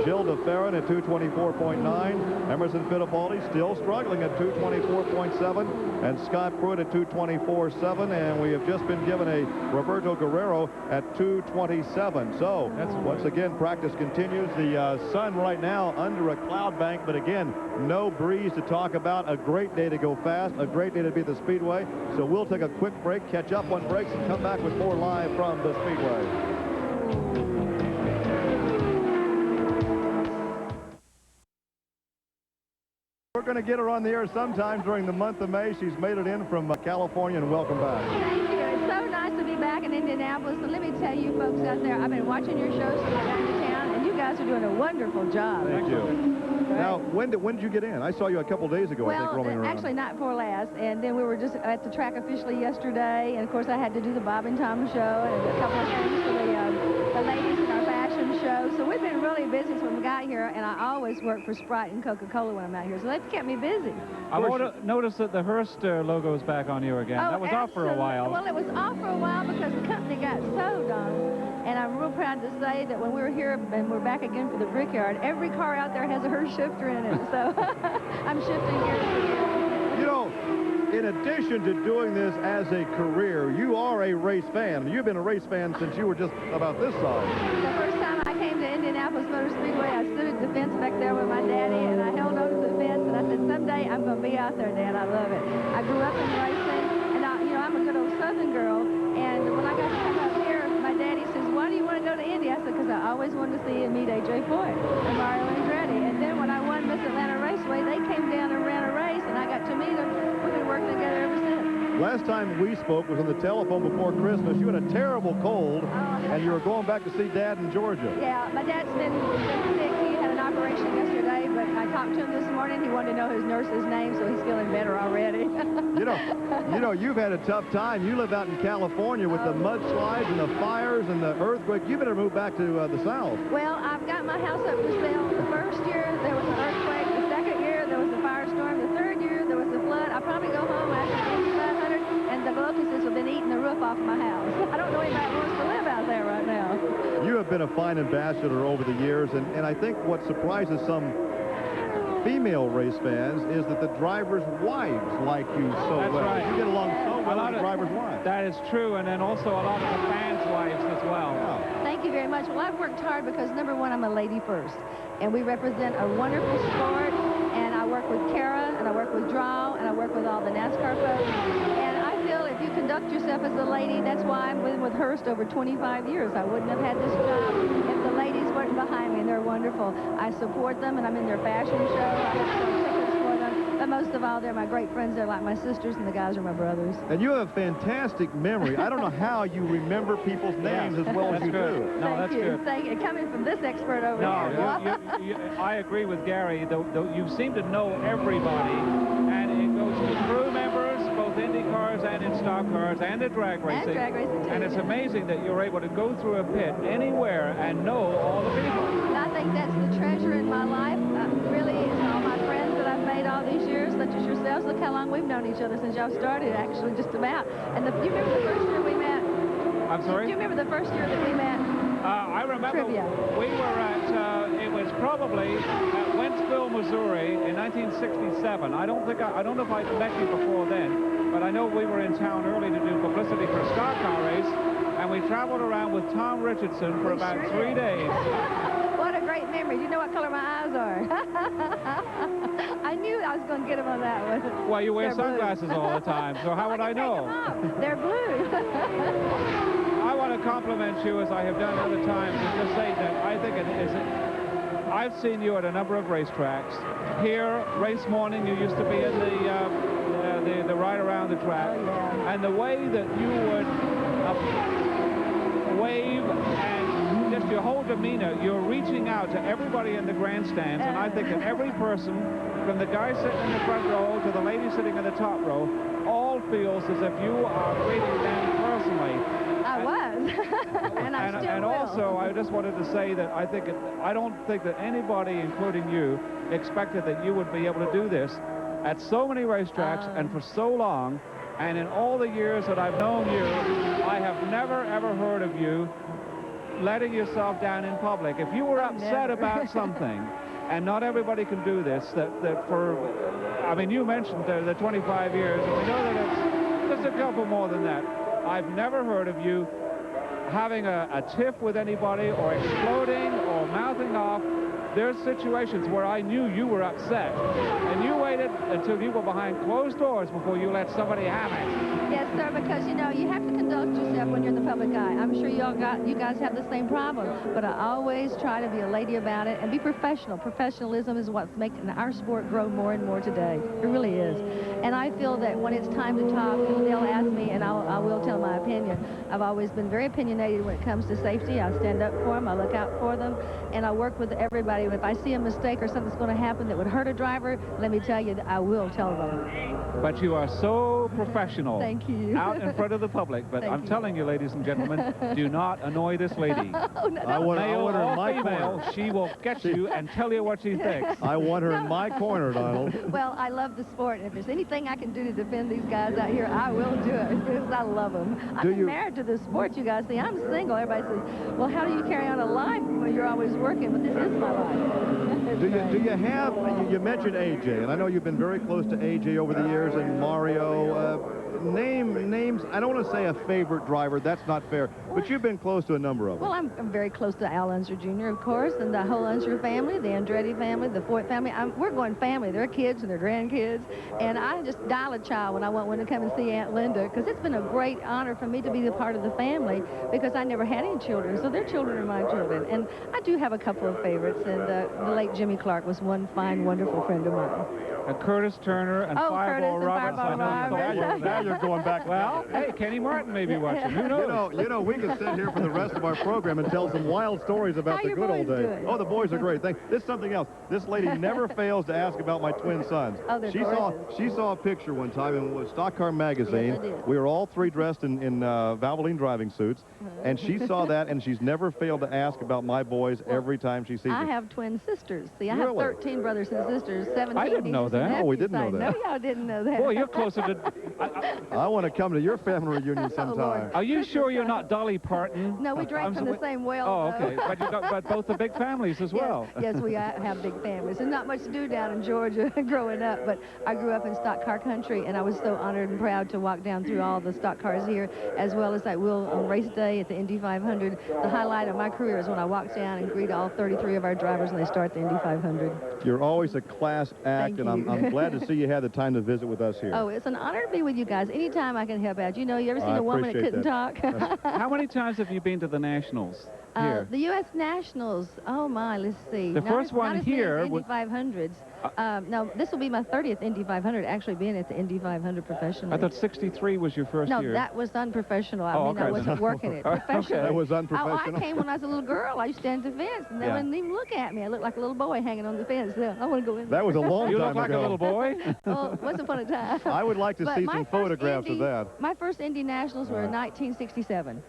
Gilles de Ferran at 224.9. Emerson Fittipaldi still struggling at 224.7. And Scott Pruitt at 224.7. And we have just been given a Roberto Guerrero at 227. So once again, practice continues. The sun right now under a cloud bank, but again, no breeze to talk about. A great day to go fast, a great day to be at the Speedway. So we'll take a quick break, catch up on breaks, and come back with more live from the Speedway. We're going to get her on the air sometime during the month of May. She's made it in from California, and welcome back. Thank you. It's so nice to be back in Indianapolis. And let me tell you folks out there, I've been watching your shows from down to town, and you guys are doing a wonderful job. Thank you. Right. Now, when did you get in? I saw you a couple days ago, I think, roaming around. Actually, night before last. And then we were just at the track officially yesterday. And, of course, I had to do the Bob and Tom show and a couple of things for the ladies in our fashion show. So we've been really busy since we got here. And I always work for Sprite and Coca-Cola when I'm out here. So that's kept me busy. I noticed that the Hearst logo is back on you again. Oh, that was off for a while. Well, it was off for a while because the company got sold on it. And I'm real proud to say that when we were here and we're back again for the Brickyard, every car out there has a Hearst shifter in it. So I'm shifting gears again. You know, in addition to doing this as a career, you are a race fan. You've been a race fan since you were just about this size. The first time I came to Indianapolis Motor Speedway, I stood at the fence back there with my daddy, and I held on to the fence, and I said, someday I'm going to be out there, Dad. I love it. I grew up in racing, and I'm a good old Southern girl, and when I got to come up here, my daddy says, why do you want to go to Indy? I said, because I always wanted to see and meet A.J. Foyt and Mario Andretti. And then when I won Miss Atlanta Raceway, they came down and ran a race, and I got to meet them. We've been working together ever since. Last time we spoke was on the telephone before Christmas. You had a terrible cold, and you were going back to see Dad in Georgia. Yeah, my dad's been sick. He had an operation yesterday, but I talked to him this morning. He wanted to know his nurse's name, so he's feeling better already. You know, you've had a tough time. You live out in California with the mudslides and the fires and the earthquake. You better move back to the South. Well, I've got my house up for sale. The first year, there was an earthquake. The second year, there was a firestorm. The third year, there was a flood. I'll probably go home after 500, and the locusts have been eating the roof off my house. I don't know anybody who wants to live out there right now. You have been a fine ambassador over the years, and I think what surprises some female race fans is that the drivers' wives like you so That's well. right. You get along so well with the drivers' wives. That is true, and then also a lot of the fans' wives as well. Yeah. Thank you very much. Well, I've worked hard because, number one, I'm a lady first, and we represent a wonderful sport, and I work with Kara, and I work with Draw, and I work with all the NASCAR folks, and I feel if you conduct yourself as a lady, that's why I've been with Hearst over 25 years. I wouldn't have had this job if the ladies weren't behind me, and they're wonderful. I support them, and I'm in their fashion show. I have some tickets for them, but most of all, they're my great friends. They're like my sisters, and the guys are my brothers. And you have a fantastic memory. I don't know how you remember people's names as well as you do. No, that's good. Thank you. Coming from this expert over here. I agree with Gary. You seem to know everybody, and it goes to crew members, both Indy cars and in stock cars, and the drag racing. And drag racing, too. And it's amazing that you're able to go through a pit anywhere and know all the people. I think that's the treasure in my life. Really, it's all my friends that I've made all these years, such as yourselves. Look how long we've known each other since y'all started, actually, just about. And you remember the first year we met? I'm sorry? Do you remember the first year that we met? I remember Trivia. We were at, it was probably at Wentzville, Missouri in 1967. I don't know if I'd met you before then, but I know we were in town early to do publicity for a stock car race, and we traveled around with Tom Richardson for about 3 days. What a great memory. Do you know what color my eyes are? I knew I was going to get them on that one. Well, you wear They're sunglasses blue. all the time, so how would I know? They're blue. I want to compliment you, as I have done other times, and just say that I think it is... I've seen you at a number of racetracks. Here, race morning, you used to be in the ride around the track. Oh, yeah. And the way that you would wave and just your whole demeanor, you're reaching out to everybody in the grandstands, and I think that every person from the guy sitting in the front row to the lady sitting in the top row, all feels as if you are greeting them personally. I was, and I still And will. also, I just wanted to say that I don't think that anybody, including you, expected that you would be able to do this at so many racetracks and for so long. And in all the years that I've known you, I have never, ever heard of you letting yourself down in public. If you were upset about something, and not everybody can do this, I mean, you mentioned the 25 years, and we know that it's just a couple more than that. I've never heard of you having a tiff with anybody or exploding or mouthing off. There's situations where I knew you were upset, and you waited until you were behind closed doors before you let somebody have it. Yes, sir, because, you know, you have to conduct yourself when you're in the public eye. I'm sure you guys have the same problem, but I always try to be a lady about it and be professional. Professionalism is what's making our sport grow more and more today. It really is. And I feel that when it's time to talk, they'll ask me, and I will tell my opinion. I've always been very opinionated when it comes to safety. I stand up for them, I look out for them, and I work with everybody. If I see a mistake or something's going to happen that would hurt a driver, let me tell you that I will tell them. But you are so professional. Thank you. Out in front of the public. But I'm telling you, ladies and gentlemen, do not annoy this lady. Oh, no, I want her in my female, corner. she will get you and tell you what she thinks. I want her in my corner, Donald. Well, I love the sport, and if there's anything I can do to defend these guys out here, I will do it, because I love them. I'm married to the sport, you guys. See, I'm single. Everybody says, well, how do you carry on a life when you're always working? But this is my life. Do you have, you mentioned AJ, and I know you've been very close to AJ over the years, and Mario. Names, I don't want to say a favorite driver, that's not fair, but you've been close to a number of them. Well, I'm very close to Al Unser Jr., of course, and the whole Unser family, the Andretti family, the Ford family. We're going family. Their kids and their grandkids. And I just dial a child when I want one to come and see Aunt Linda, because it's been a great honor for me to be a part of the family, because I never had any children, so their children are my children. And I do have a couple of favorites, and the late Jimmy Clark was one fine, wonderful friend of mine. Curtis Turner and Fireball Roberts. Now you're going back. Well, hey, Kenny Martin may be watching. Who knows? You know, we can sit here for the rest of our program and tell some wild stories about the good old days. Doing? Oh, the boys are great. This is something else. This lady never fails to ask about my twin sons. Oh, they're she saw a picture one time in Stock Car magazine. Yes, I did. We were all three dressed in Valvoline driving suits, and she saw that, and she's never failed to ask about my boys every time she sees them. I have twin sisters. See, I have 13 brothers and sisters, 17 I didn't know that. No, we didn't know that. No, y'all didn't know that. Boy, you're closer to... I want to come to your family reunion sometime. Are you sure you're not Dolly Parton? No, we drank from the same well. Oh, okay. But you got both the big families as well. Yes, we have big families. There's not much to do down in Georgia growing up, but I grew up in stock car country, and I was so honored and proud to walk down through all the stock cars here, as well as I will on race day at the Indy 500. The highlight of my career is when I walk down and greet all 33 of our drivers when they start the Indy 500. You're always a class act, and I'm glad to see you had the time to visit with us here. Oh, it's an honor to be with you guys. Anytime I can help out. You know, you ever seen a woman that couldn't talk? How many times have you been to the Nationals here? The U.S. Nationals. Oh, my, let's see. The first one here... Indy 500s. No, this will be my 30th Indy 500, actually being at the Indy 500 professionally. I thought 63 was your first year. No, that was unprofessional. I mean, I wasn't working it professionally. That was unprofessional. Oh, I came when I was a little girl. I used to stand at the fence, and they wouldn't even look at me. I looked like a little boy hanging on the fence. I want to go in there. That was a long time ago. You look like a little boy? Oh, once upon a time. I would like to see some photographs of that. My first Indy Nationals were in 1967.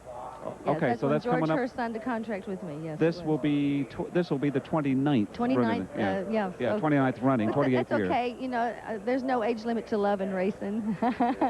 Yes, okay, so that's George coming up. Hurst signed a contract with me. Yes. This will be the 29th. 29th. Yeah, 29th running. 28th year. That's okay. You know, there's no age limit to love and racing.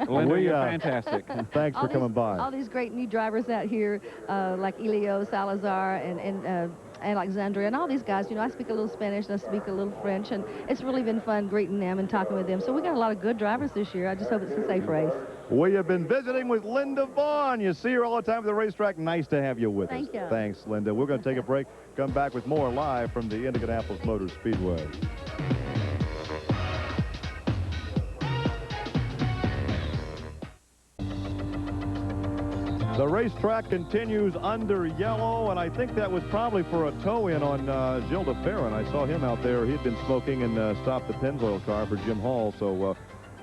Linda, you're fantastic. Thanks for coming by. All these great new drivers out here, like Elio Salazar and Alexandria and all these guys. You know, I speak a little Spanish and I speak a little French, and it's really been fun greeting them and talking with them. So we got a lot of good drivers this year. I just hope it's a safe race. We have been visiting with Linda Vaughn. You see her all the time at the racetrack. Nice to have you with us. Thank you. Thanks, Linda. We're going to take a break. Come back with more live from the Indianapolis Motor Speedway. The racetrack continues under yellow, and I think that was probably for a tow-in on Gilles de Ferran. I saw him out there. He'd been smoking and stopped the Pennzoil car for Jim Hall, so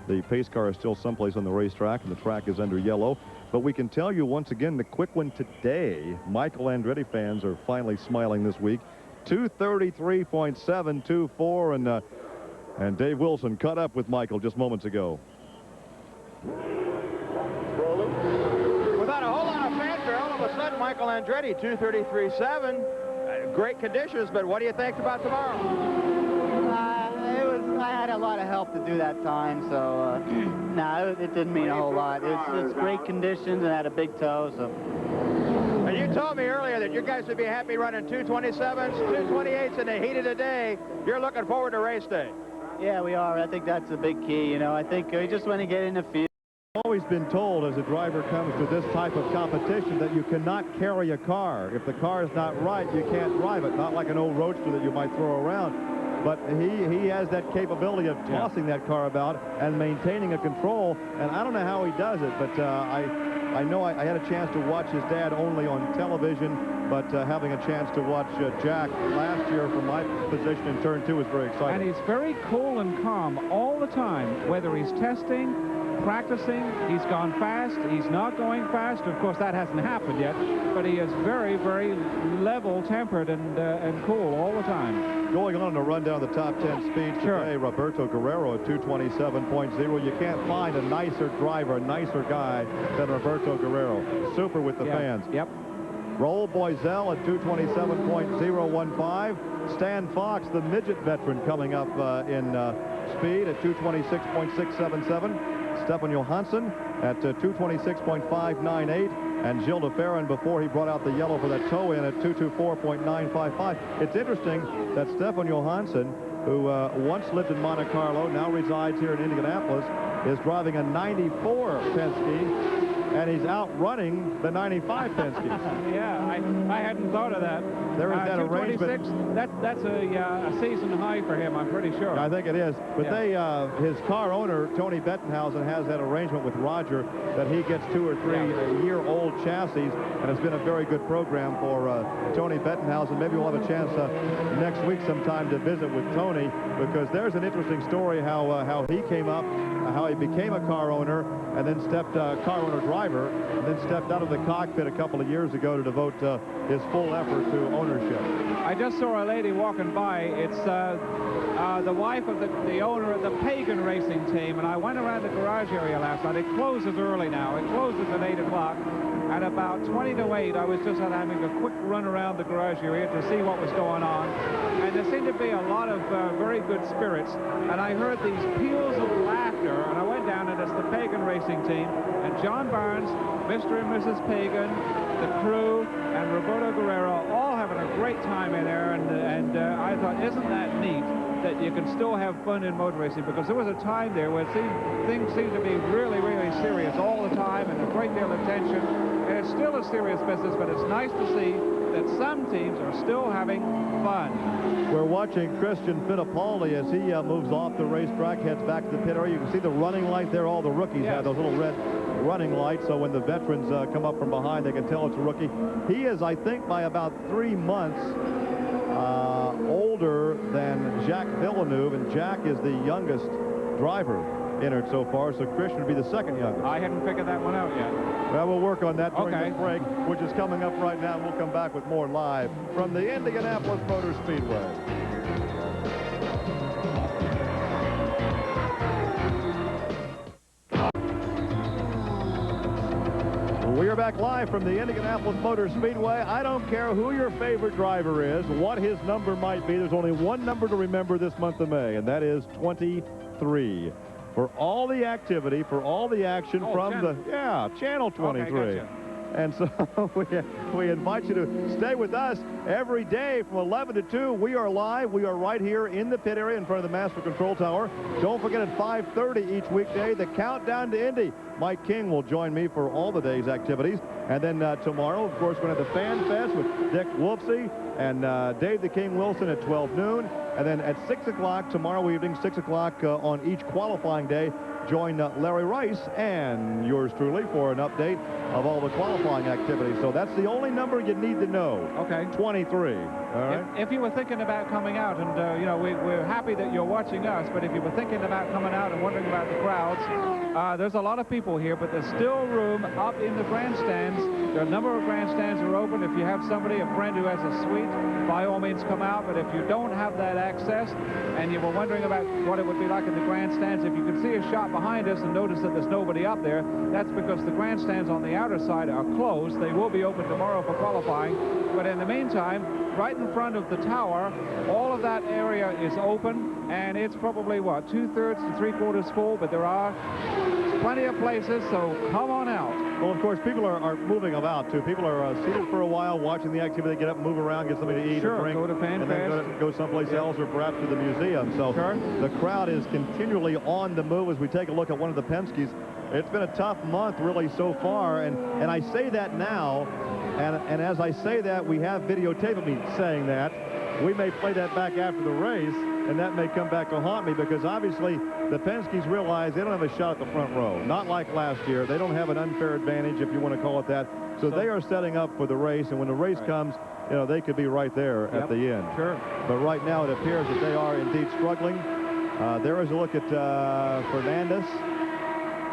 the pace car is still someplace on the racetrack, and the track is under yellow. But we can tell you once again, the quick one today, Michael Andretti fans are finally smiling this week. 233.724, and And Dave Wilson caught up with Michael just moments ago. Without a whole lot of fanfare, all of a sudden, Michael Andretti, 2:33.7. Great conditions, but what do you think about tomorrow? I had a lot of help to do that time, so no, it didn't mean a whole lot. It's great conditions and had a big toe, so. And you told me earlier that you guys would be happy running 227s, 228s in the heat of the day. You're looking forward to race day. Yeah, we are. I think that's a big key. You know, I think we just want to get in the field. Always been told as a driver comes to this type of competition that you cannot carry a car. If the car is not right, you can't drive it. Not like an old Roadster that you might throw around. But he has that capability of tossing that car about and maintaining a control. And I don't know how he does it, but I know I had a chance to watch his dad only on television, but having a chance to watch Jack last year from my position in turn 2 was very exciting. And he's very cool and calm all the time, whether he's testing, practicing, he's gone fast, he's not going fast. Of course, that hasn't happened yet, but he is very, very level-tempered and cool all the time. Going on to run down the top 10 speeds today, Roberto Guerrero at 227.0. You can't find a nicer driver, a nicer guy than Roberto Guerrero. Super with the fans. Yep. Raul Boisel at 227.015. Stan Fox, the midget veteran, coming up in speed at 226.677. Stefan Johansson at 226.598. And Gilles de Ferran, before he brought out the yellow for that toe in, at 224.955. It's interesting that Stefan Johansson, who once lived in Monte Carlo, now resides here in Indianapolis, is driving a 94 Penske, and he's outrunning the 95 Penske. Yeah, I hadn't thought of that. There is that arrangement. That's a season high for him, I'm pretty sure. I think it is. But his car owner, Tony Bettenhausen, has that arrangement with Roger that he gets 2 or 3 year-old chassis, and it's been a very good program for Tony Bettenhausen. Maybe we'll have a chance next week sometime to visit with Tony, because there's an interesting story how he came up, how he became a car owner, and then car owner driver, and then stepped out of the cockpit a couple of years ago to devote his full effort to ownership. I just saw a lady walking by. It's the wife of the owner of the Pagan Racing Team, and I went around the garage area last night. It closes early now. It closes at 8 o'clock. At about 20 to 8, I was just having a quick run around the garage area to see what was going on. And there seemed to be a lot of very good spirits. And I heard these peals of laughter, and I went down, and it's the Pagan Racing Team. And John Barnes, Mr. and Mrs. Pagan, the crew, and Roberto Guerrero, all having a great time in there. And I thought, isn't that neat that you can still have fun in motor racing? Because there was a time there where things seemed to be really, really serious all the time, and a great deal of tension. And it's still a serious business, but it's nice to see that some teams are still having fun. We're watching Christian Fittipaldi as he moves off the racetrack, heads back to the pit area. You can see the running light there. All the rookies have those little red running lights, so when the veterans come up from behind, they can tell it's a rookie. He is, I think, by about 3 months older than Jacques Villeneuve, and Jack is the youngest driver entered so far, so Christian would be the second youngest. I hadn't figured that one out yet. Well, we'll work on that during this break, which is coming up right now. We'll come back with more live from the Indianapolis Motor Speedway. We are back live from the Indianapolis Motor Speedway. I don't care who your favorite driver is, what his number might be. There's only one number to remember this month of May, and that is 23. For all the activity, for all the action Channel 23. Okay, gotcha. And so we invite you to stay with us every day from 11 to 2. We are live. We are right here in the pit area in front of the Master Control Tower. Don't forget at 5:30 each weekday, the countdown to Indy. Mike King will join me for all the day's activities. And then tomorrow, of course, we're going to have the Fan Fest with Dick Wolfsey and Dave the King Wilson at 12 noon. And then at 6 o'clock tomorrow evening, 6 o'clock on each qualifying day, join Larry Rice and yours truly for an update of all the qualifying activities. So that's the only number you need to know. Okay. 23. All right. If you were thinking about coming out, and you know, we're happy that you're watching us, but if you were thinking about coming out and wondering about the crowds, there's a lot of people here, but there's still room up in the grandstands. There are a number of grandstands that are open. If you have somebody, a friend who has a suite, by all means come out. But if you don't have that access and you were wondering about what it would be like in the grandstands, if you could see a shot behind us and notice that there's nobody up there, that's because the grandstands on the outer side are closed. They will be open tomorrow for qualifying. But in the meantime, right in front of the tower, all of that area is open, and it's probably, what, 2/3 to 3/4 full, but there are plenty of places, so come on out. Well, of course, people are moving about, too. People are seated for a while, watching the activity, get up, move around, get something to eat or drink, go to Fan and then go someplace else or perhaps to the museum. So the crowd is continually on the move as we take a look at one of the Penske's. It's been a tough month, really, so far, and I say that now, and as I say that, we have videotape of me saying that. We may play that back after the race, and that may come back to haunt me, because obviously the Penske's realize they don't have a shot at the front row. Not like last year. They don't have an unfair advantage, if you want to call it that. So they are setting up for the race, and when the race comes, you know, they could be right there at the end. Sure. But right now it appears that they are indeed struggling. There is a look at Fernandez.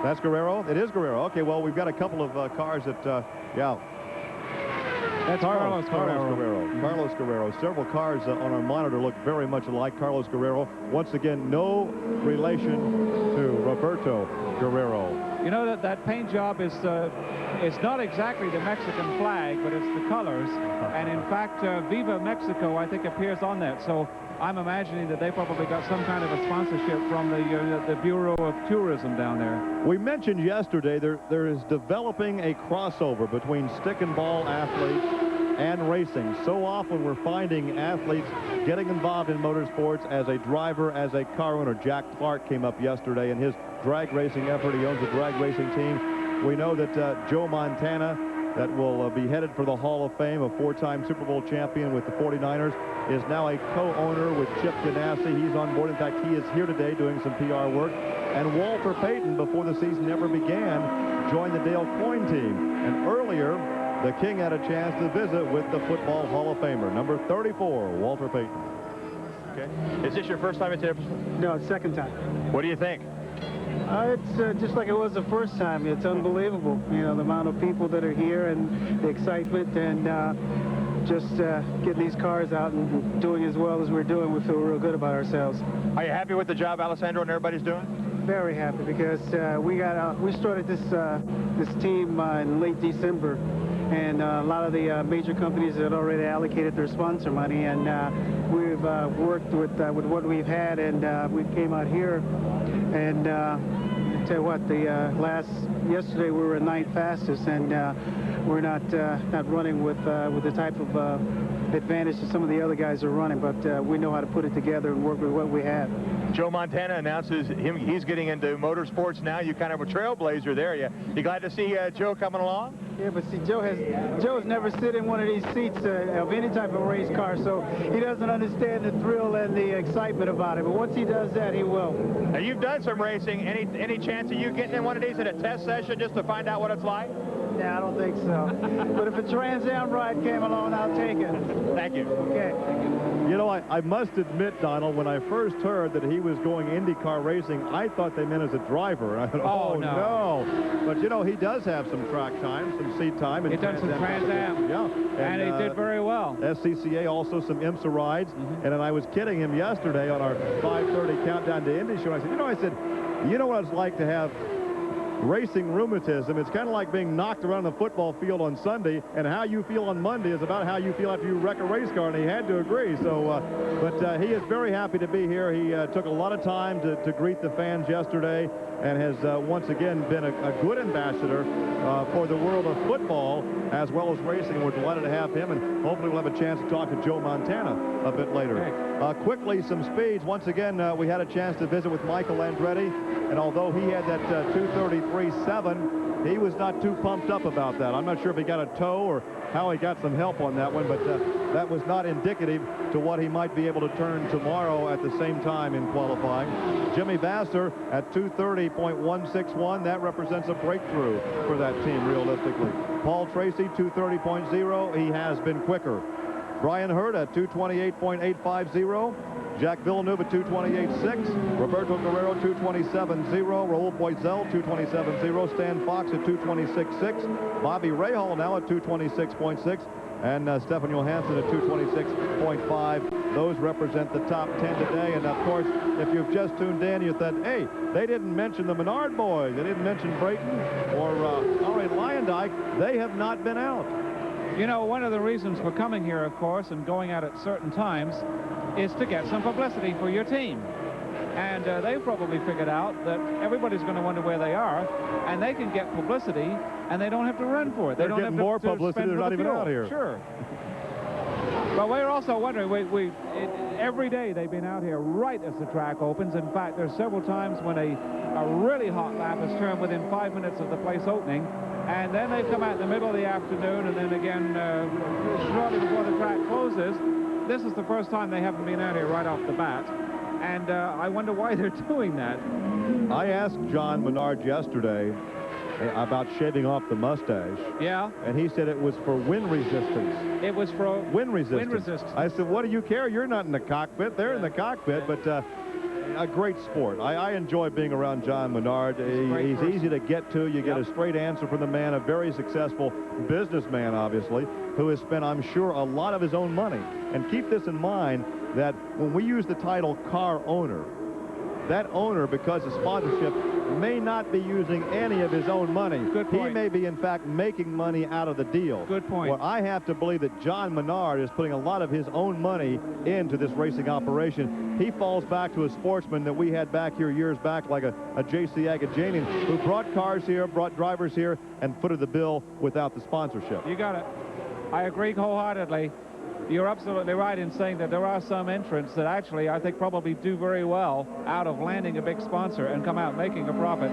That's Guerrero. It is Guerrero. Okay, well, we've got a couple of cars that, yeah. That's Carlos Guerrero. Carlos Guerrero. Several cars on our monitor look very much alike. Carlos Guerrero, once again, no relation to Roberto Guerrero. You know that paint job is not exactly the Mexican flag, but it's the colors. And in fact, Viva Mexico, I think, appears on that. So I'm imagining that they probably got some kind of a sponsorship from the Bureau of Tourism down there. We mentioned yesterday there is developing a crossover between stick and ball athletes and racing. So often we're finding athletes getting involved in motorsports as a driver, as a car owner. Jack Clark came up yesterday in his drag racing effort. He owns a drag racing team. We know that Joe Montana, that will be headed for the Hall of Fame, a 4-time Super Bowl champion with the 49ers, is now a co-owner with Chip Ganassi. He's on board. In fact, he is here today doing some PR work. And Walter Payton, before the season ever began, joined the Dale Coyne team. And earlier, the King had a chance to visit with the Football Hall of Famer, number 34, Walter Payton. Okay. Is this your first time at Indianapolis? No, it's second time. What do you think? It's just like it was the first time. It's unbelievable, you know, the amount of people that are here and the excitement, and just getting these cars out and doing as well as we're doing. We feel real good about ourselves. Are you happy with the job Alessandro and everybody's doing? Very happy, because we started this team in late December, and a lot of the major companies had already allocated their sponsor money, and we've worked with what we've had, and we came out here, and tell you what, yesterday we were 9th fastest, and we're not running with the type of advantage that some of the other guys are running, but we know how to put it together and work with what we have. Joe Montana announces he's getting into motorsports now. You kind of a trailblazer there. You glad to see Joe coming along? Yeah, but see, Joe has never sit in one of these seats of any type of race car, so he doesn't understand the thrill and the excitement about it. But once he does that, he will. Now, you've done some racing. Any chance of you getting in one of these at a test session just to find out what it's like? Yeah, I don't think so. But if a Trans Am ride came along, I'll take it. Thank you. Okay. You know, I must admit, Donald, when I first heard that he was going IndyCar racing, I thought they meant as a driver. I thought, oh no. But, you know, he does have some track time, some seat time. He's done some Trans Am. Yeah. And he did very well. SCCA, also some IMSA rides. And then I was kidding him yesterday on our 5:30 Countdown to Indy show. I said, you know what it's like to have racing rheumatism. It's kind of like being knocked around the football field on Sunday, and how you feel on Monday is about how you feel after you wreck a race car, and he had to agree. So, but he is very happy to be here. He took a lot of time to greet the fans yesterday, and has once again been a good ambassador for the world of football as well as racing. We're delighted to have him, and hopefully we'll have a chance to talk to Joe Montana a bit later. Quickly, some speeds. Once again, we had a chance to visit with Michael Andretti, and although he had that 2:33.7, he was not too pumped up about that. I'm not sure if he got a tow or how he got some help on that one, but that was not indicative to what he might be able to turn tomorrow at the same time in qualifying. Jimmy Vasser at 2:30.161. That represents a breakthrough for that team, realistically. Paul Tracy, 2:30.0. He has been quicker. Brian Hurd at 2:28.850. Jack Villeneuve at 2:28.6. Roberto Guerrero, 2:27.0. Raul Boisel, 2:27.0. Stan Fox at 2:26.6. Bobby Rahal now at 2:26.6. And Stefan Johansson at 2:26.5. Those represent the top 10 today. And, of course, if you've just tuned in, you thought, hey, they didn't mention the Menard boys. They didn't mention Brayton or Ari Lyondike. They have not been out. You know, one of the reasons for coming here, of course, and going out at certain times is to get some publicity for your team. And they've probably figured out that everybody's going to wonder where they are, and they can get publicity, and they don't have to run for it. They They're don't getting have to, more publicity. They're not even out here. Sure. But we're also wondering, every day they've been out here right as the track opens. In fact, there's several times when a really hot lap is turned within 5 minutes of the place opening, and then they come out in the middle of the afternoon, and then again shortly before the track closes. This is the first time they haven't been out here right off the bat, and I wonder why they're doing that. I asked John Menard yesterday about shaving off the mustache. Yeah. And he said it was for wind resistance. It was for wind resistance. Wind resistance. I said, what do you care? You're not in the cockpit. They're in the cockpit, but a great sport. I enjoy being around John Menard. He's easy to get to. You get a straight answer from the man, a very successful businessman, obviously, who has spent, I'm sure, a lot of his own money. And keep this in mind, that when we use the title car owner, that owner, because of sponsorship, may not be using any of his own money. Good point. He may be, in fact, making money out of the deal. Good point. Well, I have to believe that John Menard is putting a lot of his own money into this racing operation. He falls back to a sportsman that we had back here years back, like a J.C. Agajanian, who brought cars here, brought drivers here, and footed the bill without the sponsorship. You got it. I agree wholeheartedly. You're absolutely right in saying that there are some entrants that actually, I think, probably do very well out of landing a big sponsor and come out making a profit.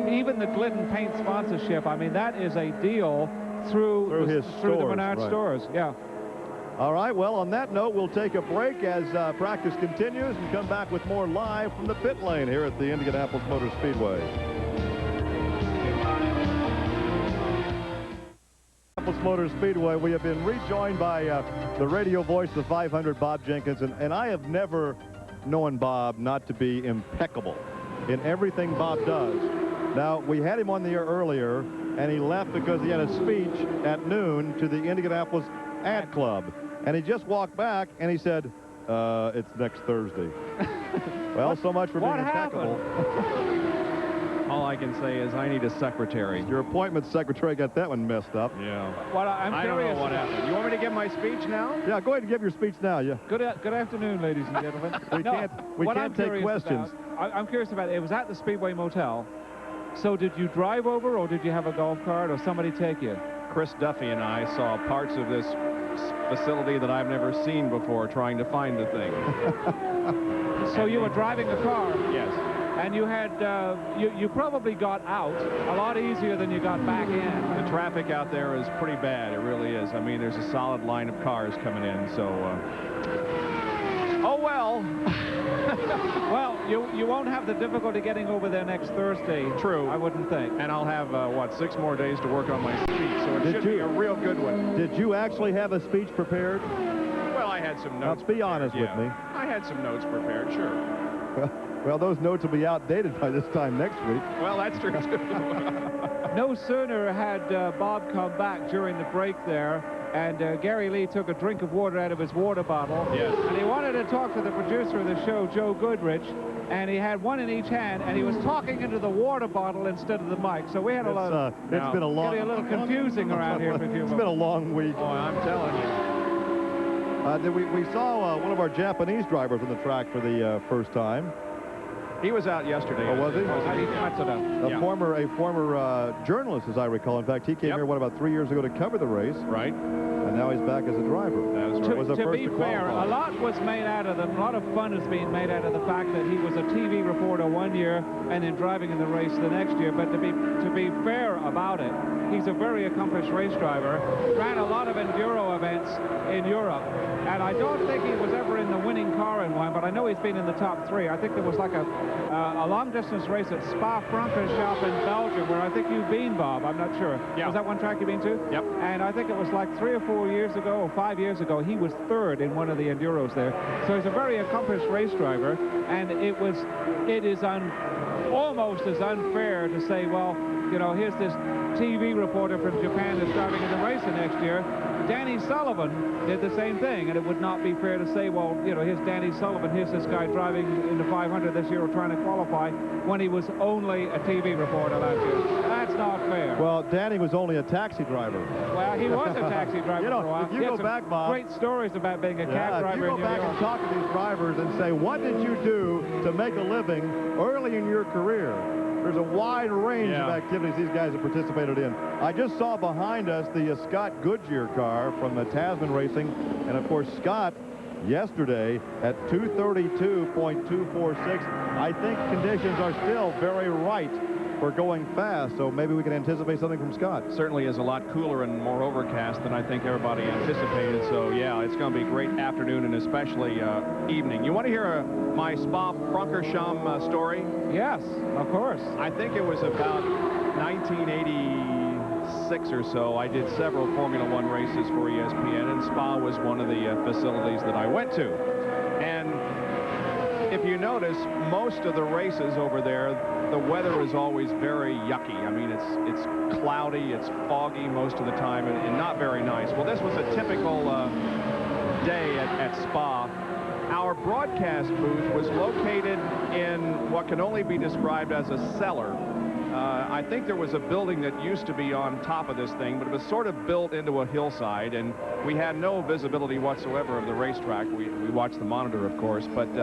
Even the Glidden Paint sponsorship, I mean, that is a deal through the Menard stores. Yeah. All right, well, on that note, we'll take a break as practice continues and come back with more live from the pit lane here at the Indianapolis Motor Speedway. Motor Speedway, we have been rejoined by the radio voice of 500, Bob Jenkins, and I have never known Bob not to be impeccable in everything Bob does. Now, we had him on the air earlier, and he left because he had a speech at noon to the Indianapolis Ad Club, and he just walked back, and he said, it's next Thursday. Well, so much for being impeccable. All I can say is I need a secretary. Your appointment secretary got that one messed up. Yeah. Well, I'm curious. I don't know what happened. You want me to give my speech now? Yeah, go ahead and give your speech now. Yeah. Good afternoon, ladies and gentlemen. We can't take questions. I'm curious about it. It was at the Speedway Motel. So did you drive over, or did you have a golf cart, or somebody take you? Chris Duffy and I saw parts of this facility that I've never seen before, trying to find the thing. So you were driving a car? Yes. And you had, you probably got out a lot easier than you got back in. The traffic out there is pretty bad. It really is. I mean, there's a solid line of cars coming in, so... Oh, well. Well, you won't have the difficulty getting over there next Thursday. True. I wouldn't think. And I'll have, what, 6 more days to work on my speech, so it should be a real good one. Did you actually have a speech prepared? Well, I had some notes. Now, be honest with me. I had some notes prepared, sure. Well, those notes will be outdated by this time next week. Well, that's true, too. No sooner had Bob come back during the break there, and Gary Lee took a drink of water out of his water bottle. Yes. And he wanted to talk to the producer of the show, Joe Goodrich, and he had one in each hand, and he was talking into the water bottle instead of the mic. So we had a lot of... It's been a long... Getting a little confusing around here for a few It's been a long week. Oh, I'm telling you. We saw one of our Japanese drivers on the track for the first time. He was out yesterday. Oh, was he? Yeah. A former journalist, as I recall. In fact, he came here, what, about 3 years ago to cover the race. Right. And now he's back as a driver. That is right. To be fair, a lot was made out of them. A lot of fun is being made out of the fact that he was a TV reporter one year and then driving in the race the next year. But to be fair about it, he's a very accomplished race driver. Ran a lot of enduro events in Europe. And I don't think he was ever in the winning car in one, but I know he's been in the top 3. I think there was like a long-distance race at Spa-Francorchamps in Belgium, where I think you've been, Bob. I'm not sure. Yeah. Was that one track you've been to? Yep. And I think it was like 3 or 4 years ago, or 5 years ago, he was 3rd in one of the enduros there. So he's a very accomplished race driver, and it is almost as unfair to say, well, you know, here's this TV reporter from Japan that's driving in the race the next year. Danny Sullivan did the same thing, and it would not be fair to say, well, you know, here's Danny Sullivan, here's this guy driving in the 500 this year or trying to qualify when he was only a TV reporter last year. That's not fair. Well, Danny was only a taxi driver. Well, he was a taxi driver You know, for a while. if you go back, Bob, great stories about being a cab driver if you go back and talk to these drivers and say, what did you do to make a living early in your career? There's a wide range of activities these guys have participated in. I just saw behind us the Scott Goodyear car from Tasman Racing, and of course Scott yesterday at 232.246. I think conditions are still very right for going fast, so maybe we can anticipate something from Scott. Certainly is a lot cooler and more overcast than I think everybody anticipated, so yeah, it's going to be a great afternoon and especially evening. You want to hear my Spa-Francorchamps story? Yes, of course. I think it was about 1986 or so. I did several Formula One races for ESPN, and Spa was one of the facilities that I went to. And if you notice, most of the races over there, the weather is always very yucky. I mean, it's cloudy, it's foggy most of the time, and not very nice. Well, this was a typical day at Spa. Our broadcast booth was located in what can only be described as a cellar. I think there was a building that used to be on top of this thing, but it was sort of built into a hillside, and we had no visibility whatsoever of the racetrack. We watched the monitor, of course, but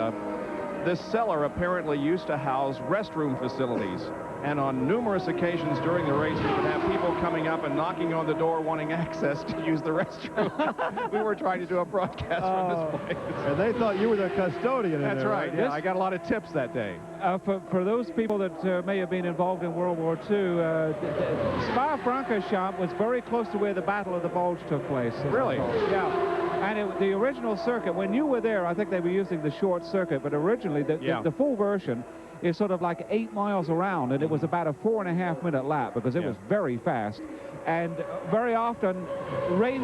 this cellar apparently used to house restroom facilities. And on numerous occasions during the race, we would have people coming up and knocking on the door wanting access to use the restroom. We were trying to do a broadcast from this place. And they thought you were the custodian. That's right. Yeah, I got a lot of tips that day. For those people that may have been involved in World War II, Spa-Francorchamps was very close to where the Battle of the Bulge took place. Really? Yeah. And the original circuit, when you were there, I think they were using the short circuit, but originally the full version is sort of like 8 miles around, and it was about a 4.5-minute lap because it was very fast. And very often rain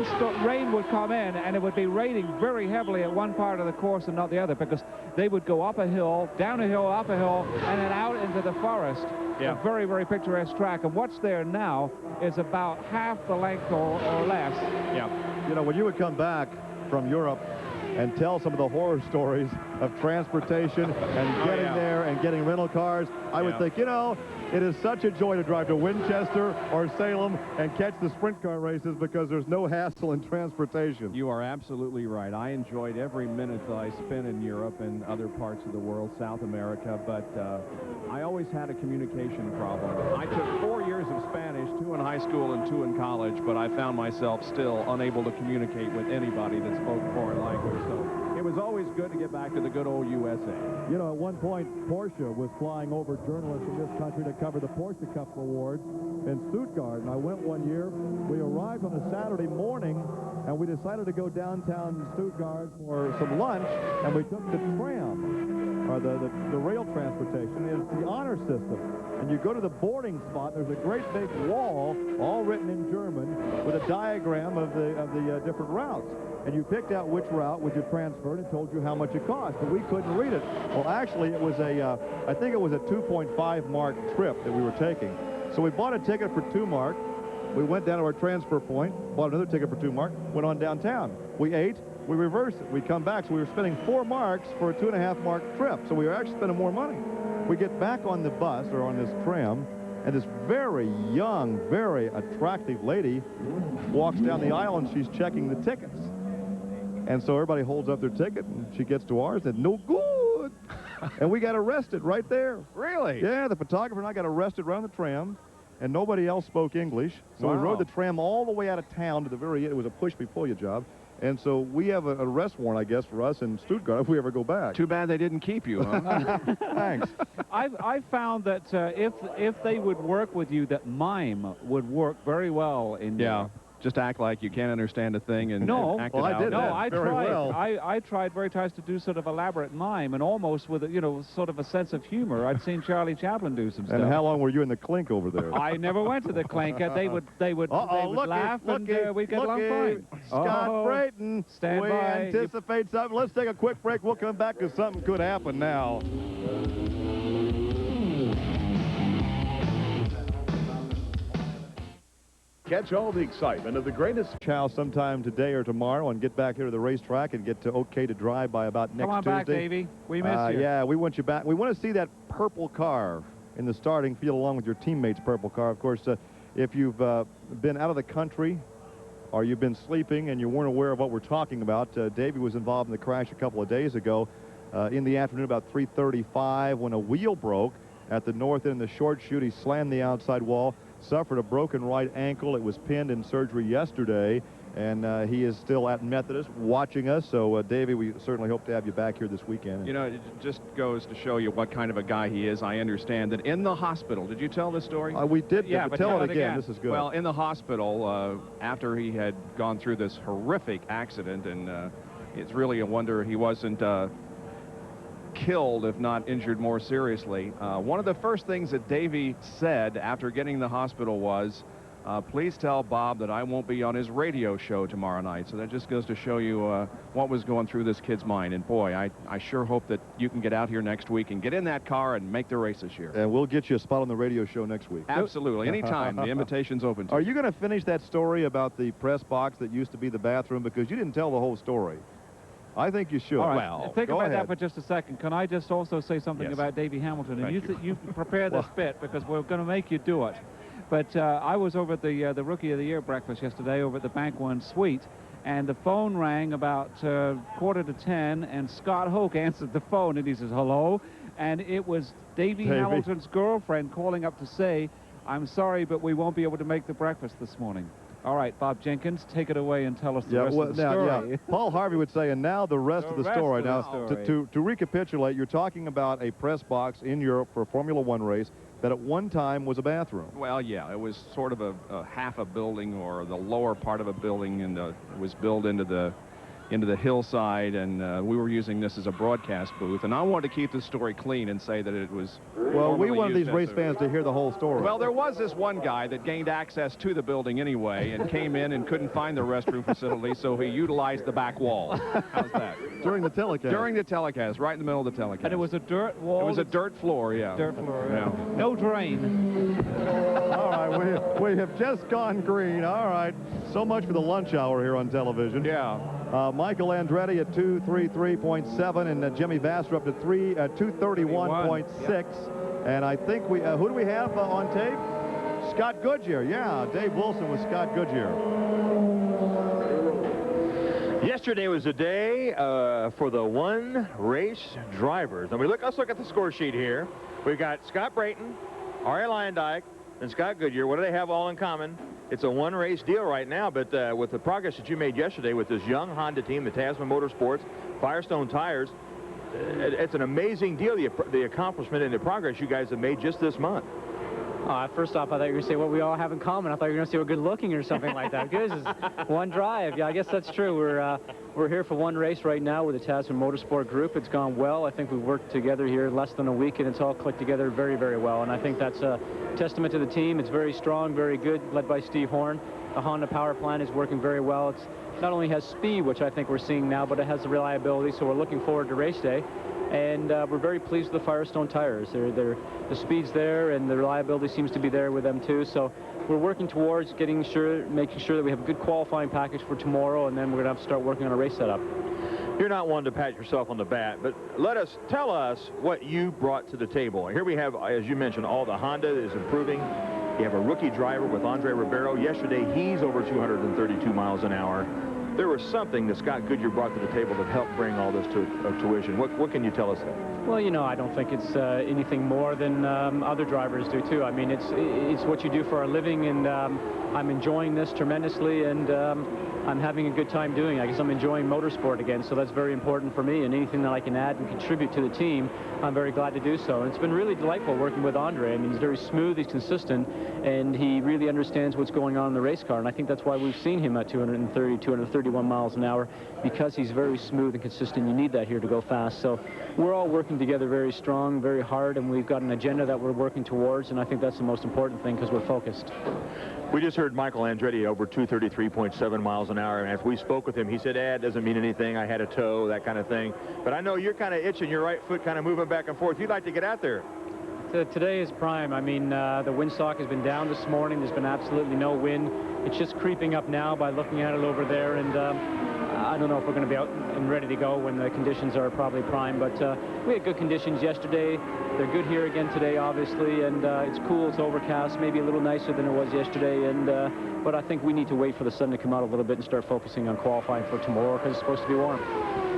would come in, and it would be raining very heavily at one part of the course and not the other, because they would go up a hill, down a hill, up a hill, and then out into the forest. A very, very picturesque track. And what's there now is about half the length or less. Yeah. You know, when you would come back from Europe and tell some of the horror stories of transportation and getting there and getting rental cars, I would think, you know, it is such a joy to drive to Winchester or Salem and catch the sprint car races because there's no hassle in transportation. You are absolutely right. I enjoyed every minute that I spent in Europe and other parts of the world, South America, but I always had a communication problem. I took 4 years of Spanish, 2 in high school and 2 in college, but I found myself still unable to communicate with anybody that spoke foreign language. So it was always good to get back to the good old USA. You know, at one point, Porsche was flying over journalists in this country to cover the Porsche Cup Awards in Stuttgart. And I went one year. We arrived on a Saturday morning, and we decided to go downtown Stuttgart for some lunch, and we took the tram, or the rail transportation. It's the honor system. And you go to the boarding spot, there's a great big wall, all written in German, with a diagram of the different routes. And you picked out which route would you transfer, and it told you how much it cost, but we couldn't read it. Well, actually, it was I think it was a 2.5 mark trip that we were taking. So we bought a ticket for 2 mark. We went down to our transfer point, bought another ticket for 2 mark, went on downtown. We ate, we reversed it. We come back, so we were spending 4 marks for a 2.5 mark trip. So we were actually spending more money. We get back on the bus, or on this tram, and this very young, very attractive lady walks down the aisle, and she's checking the tickets. And so everybody holds up their ticket, and she gets to ours, and no good. And we got arrested right there. Really? Yeah, the photographer and I got arrested right on the tram, and nobody else spoke English. So we rode the tram all the way out of town to the very end. It was a push-me-pull-you job. And so we have an arrest warrant, I guess, for us in Stuttgart if we ever go back. Too bad they didn't keep you, huh? Thanks. I've found that if they would work with you, that mime would work very well in Yeah. Just act like you can't understand a thing and act it out. I did that I very tried. well. I tried very times to do sort of elaborate mime and almost with sort of a sense of humor. I'd seen Charlie Chaplin do some stuff. And how long were you in the clink over there? I never went to the clink. They would laugh and we'd get along fine. Scott Brayton, stand we by. anticipate something. Let's take a quick break. We'll come back because something could happen now. Catch all the excitement of the greatest. Chow sometime today or tomorrow and get back here to the racetrack and get to OK to drive by about next Tuesday. Come on back, Davey. We miss you. Yeah, we want you back. We want to see that purple car in the starting field along with your teammates' purple car. Of course, if you've been out of the country or you've been sleeping and you weren't aware of what we're talking about, Davey was involved in the crash a couple of days ago in the afternoon about 3:35 when a wheel broke at the north end of the short chute. He slammed the outside wall, suffered a broken right ankle. It was pinned in surgery yesterday, and he is still at Methodist watching us. So, Davey, we certainly hope to have you back here this weekend. You know, it just goes to show you what kind of a guy he is. I understand that in the hospital, did you tell this story? We did, yeah, but tell it again. This is good. Well, in the hospital, after he had gone through this horrific accident, and it's really a wonder he wasn't killed, if not injured more seriously. One of the first things that Davey said after getting to the hospital was, please tell Bob that I won't be on his radio show tomorrow night. So that just goes to show you what was going through this kid's mind. And boy, I sure hope that you can get out here next week and get in that car and make the race this year. And we'll get you a spot on the radio show next week. Absolutely. Anytime. The invitation's open to you. Are you going to finish that story about the press box that used to be the bathroom? Because you didn't tell the whole story. I think you should. All right. Well, think go about ahead. that for just a second. Can I just also say something about Davey Hamilton? And you prepare this bit because we're going to make you do it. But I was over at the Rookie of the Year breakfast yesterday over at the Bank One Suite, and the phone rang about 9:45, and Scott Hoke answered the phone, and he says, hello, and it was Davey Hamilton's girlfriend calling up to say, I'm sorry, but we won't be able to make the breakfast this morning. All right, Bob Jenkins, take it away and tell us the rest of the story. Yeah. Paul Harvey would say, and now the rest of the story. Now, to recapitulate, you're talking about a press box in Europe for a Formula One race that at one time was a bathroom. Well, yeah, it was sort of a half a building or the lower part of a building, and it was built into the hillside, and we were using this as a broadcast booth. And I wanted to keep the story clean and say that it was. Well, we wanted these race fans to hear the whole story. Well, there was this one guy that gained access to the building anyway and came in and couldn't find the restroom facility, so he utilized the back wall. How's that? During the telecast. During the telecast, right in the middle of the telecast. And it was a dirt wall? It was a dirt floor, yeah. Dirt floor, yeah. No drain. All right, we have just gone green. All right, so much for the lunch hour here on television. Yeah. Michael Andretti at 2:33.7, and Jimmy Vasser up to 2:31.6. Yep. And I think we, who do we have on tape? Scott Goodyear. Yeah, Dave Wilson with Scott Goodyear. Yesterday was a day for the one-race drivers. And let's look at the score sheet here. We've got Scott Brayton, Arie Luyendyk, and Scott Goodyear. What do they have all in common? It's a one-race deal right now, but with the progress that you made yesterday with this young Honda team, the Tasman Motorsports, Firestone Tires, it's an amazing deal, the accomplishment and the progress you guys have made just this month. First off, I thought you were going to say what we all have in common. I thought you were going to say we're good looking or something like that. Good, is one drive. Yeah, I guess that's true. We're here for one race right now with the Tasman Motorsport Group. It's gone well. I think we've worked together here less than a week, and it's all clicked together very, very well. And I think that's a testament to the team. It's very strong, very good, led by Steve Horn. The Honda power plant is working very well. It's not only has speed, which I think we're seeing now, but it has the reliability. So we're looking forward to race day. And we're very pleased with the Firestone tires. The speed's there, and the reliability seems to be there with them too. So we're working towards making sure that we have a good qualifying package for tomorrow, and then we're going to have to start working on a race setup. You're not one to pat yourself on the back, but tell us what you brought to the table. Here we have, as you mentioned, all the Honda is improving. You have a rookie driver with Andre Ribeiro. Yesterday, he's over 232 miles an hour. there was something that Scott Goodyear brought to the table that helped bring all this to tuition. What can you tell us there? Well, you know, I don't think it's anything more than other drivers do, too. I mean, it's what you do for a living, and I'm enjoying this tremendously, and I'm having a good time doing it. I guess I'm enjoying motorsport again, so that's very important for me, and anything that I can add and contribute to the team, I'm very glad to do so. And it's been really delightful working with Andre. I mean, he's very smooth, he's consistent, and he really understands what's going on in the race car, and I think that's why we've seen him at 230, 231 miles an hour, because he's very smooth and consistent. You need that here to go fast. So we're all working together very strong, very hard, and we've got an agenda that we're working towards, and I think that's the most important thing because we're focused. We just heard Michael Andretti over 233.7 miles an hour, and as we spoke with him, he said, it doesn't mean anything, I had a toe, that kind of thing. But I know you're kind of itching, your right foot kind of moving back and forth. You'd like to get out there. Today is prime. I mean, the windsock has been down this morning. There's been absolutely no wind. It's just creeping up now by looking at it over there, and I don't know if we're going to be out and ready to go when the conditions are probably prime, but we had good conditions yesterday. They're good here again today, obviously, and it's cool, it's overcast, maybe a little nicer than it was yesterday, and but I think we need to wait for the sun to come out a little bit and start focusing on qualifying for tomorrow because it's supposed to be warm.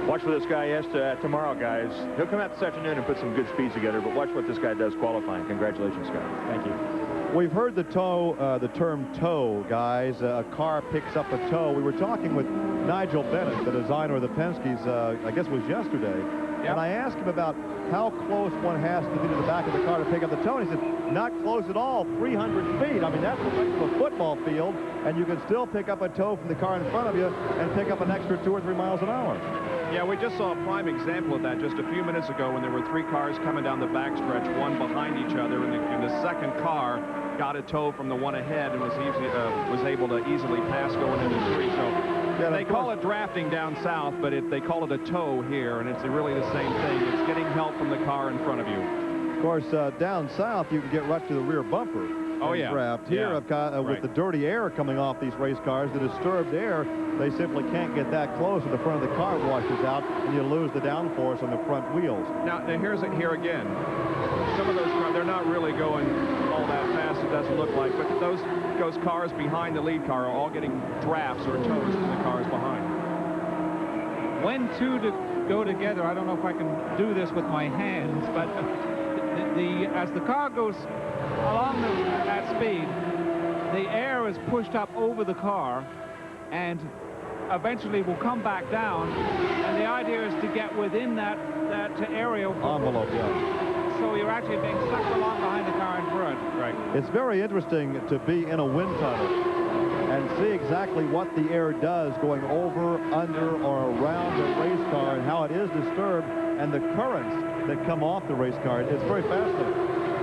Watch for this guy tomorrow, guys. He'll come out this afternoon and put some good speeds together, but watch what this guy does qualifying. Congratulations, Scott. Thank you. We've heard the term tow, guys. A car picks up a tow. We were talking with Nigel Bennett, the designer of the Penske's, I guess it was yesterday. Yep. And I asked him about how close one has to be to the back of the car to pick up the tow. And he said, not close at all, 300 feet. I mean, that's the length of a football field, and you can still pick up a tow from the car in front of you and pick up an extra 2 or 3 miles an hour. Yeah, we just saw a prime example of that just a few minutes ago when there were 3 cars coming down the backstretch, one behind each other, and the second car got a tow from the one ahead and was able to easily pass going into the street. So yeah, they call it drafting down south, but they call it a tow here, and it's really the same thing. It's getting help from the car in front of you. Of course, down south, you can get right to the rear bumper. Oh, yeah. Draft. Here, with the dirty air coming off these race cars, the disturbed air, they simply can't get that close, and the front of the car washes out, and you lose the downforce on the front wheels. Now here's it here again. Some of those cars, they're not really going all that fast, it doesn't look like, but those cars behind the lead car are all getting drafts or tows from the cars behind. When two go together, I don't know if I can do this with my hands, but as the car goes along at speed, the air is pushed up over the car and eventually will come back down, and the idea is to get within that area envelope, yeah. So you're actually being sucked along behind the car in front. Right. It's very interesting to be in a wind tunnel and see exactly what the air does going over, under, or around the race car and how it is disturbed and the currents that come off the race car. It's very fascinating.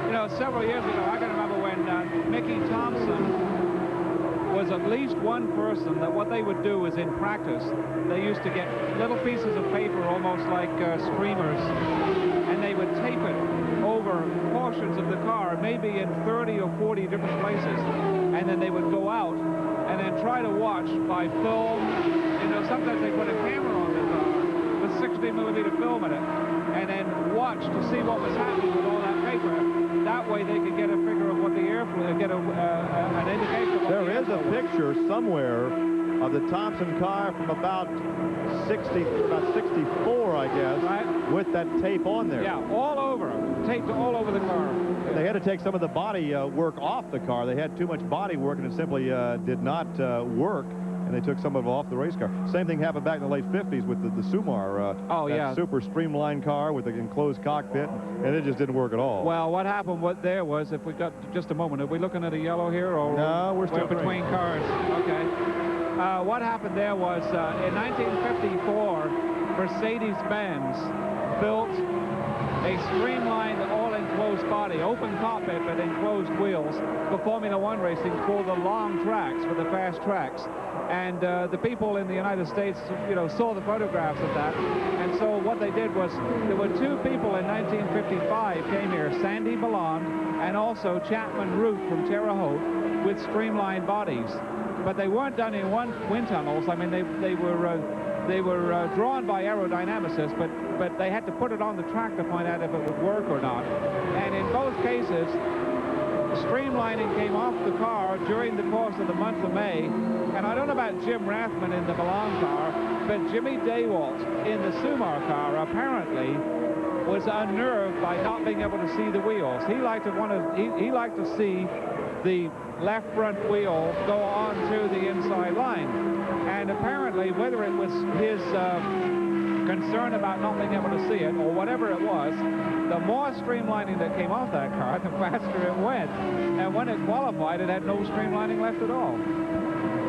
You know, several years ago, I can remember when Mickey Thompson was at least one person that what they would do is in practice, they used to get little pieces of paper almost like streamers, and they would tape it over portions of the car, maybe in 30 or 40 different places, and then they would go out and then try to watch by film. You know, sometimes they put a camera on the car with 60mm film in it, and then watch to see what was happening with all that paper. That way they could get a figure of what the airflow, get an indication of what there is a picture somewhere of the Thompson car from about 64, I guess, right, with that tape on there. Yeah, all over, taped all over the car. They had to take some of the body work off the car. They had too much body work, and it simply did not work. And they took some of it off the race car. Same thing happened back in the late 50s with the Sumar. That super streamlined car with the enclosed cockpit, and it just didn't work at all. Well, what happened there was, if we got just a moment, are we looking at a yellow here, or no, we're still between cars? Okay. What happened there was in 1954, Mercedes-Benz built a streamlined, all-enclosed body, open cockpit but enclosed wheels for Formula One racing for the long tracks, for the fast tracks. And the people in the United States, you know, saw the photographs of that. And so what they did was, there were 2 people in 1955 came here, Sandy Ballon and also Chapman Root from Terre Haute, with streamlined bodies. But they weren't done in wind tunnels. I mean, they were drawn by aerodynamicists, but they had to put it on the track to find out if it would work or not. And in both cases, streamlining came off the car during the course of the month of May. And I don't know about Jim Rathman in the Milan car, but Jimmy Daywalt in the Sumar car apparently was unnerved by not being able to see the wheels. He liked to see the left front wheel go on to the inside line. And apparently, whether it was his concern about not being able to see it or whatever it was, the more streamlining that came off that car, the faster it went. And when it qualified, it had no streamlining left at all.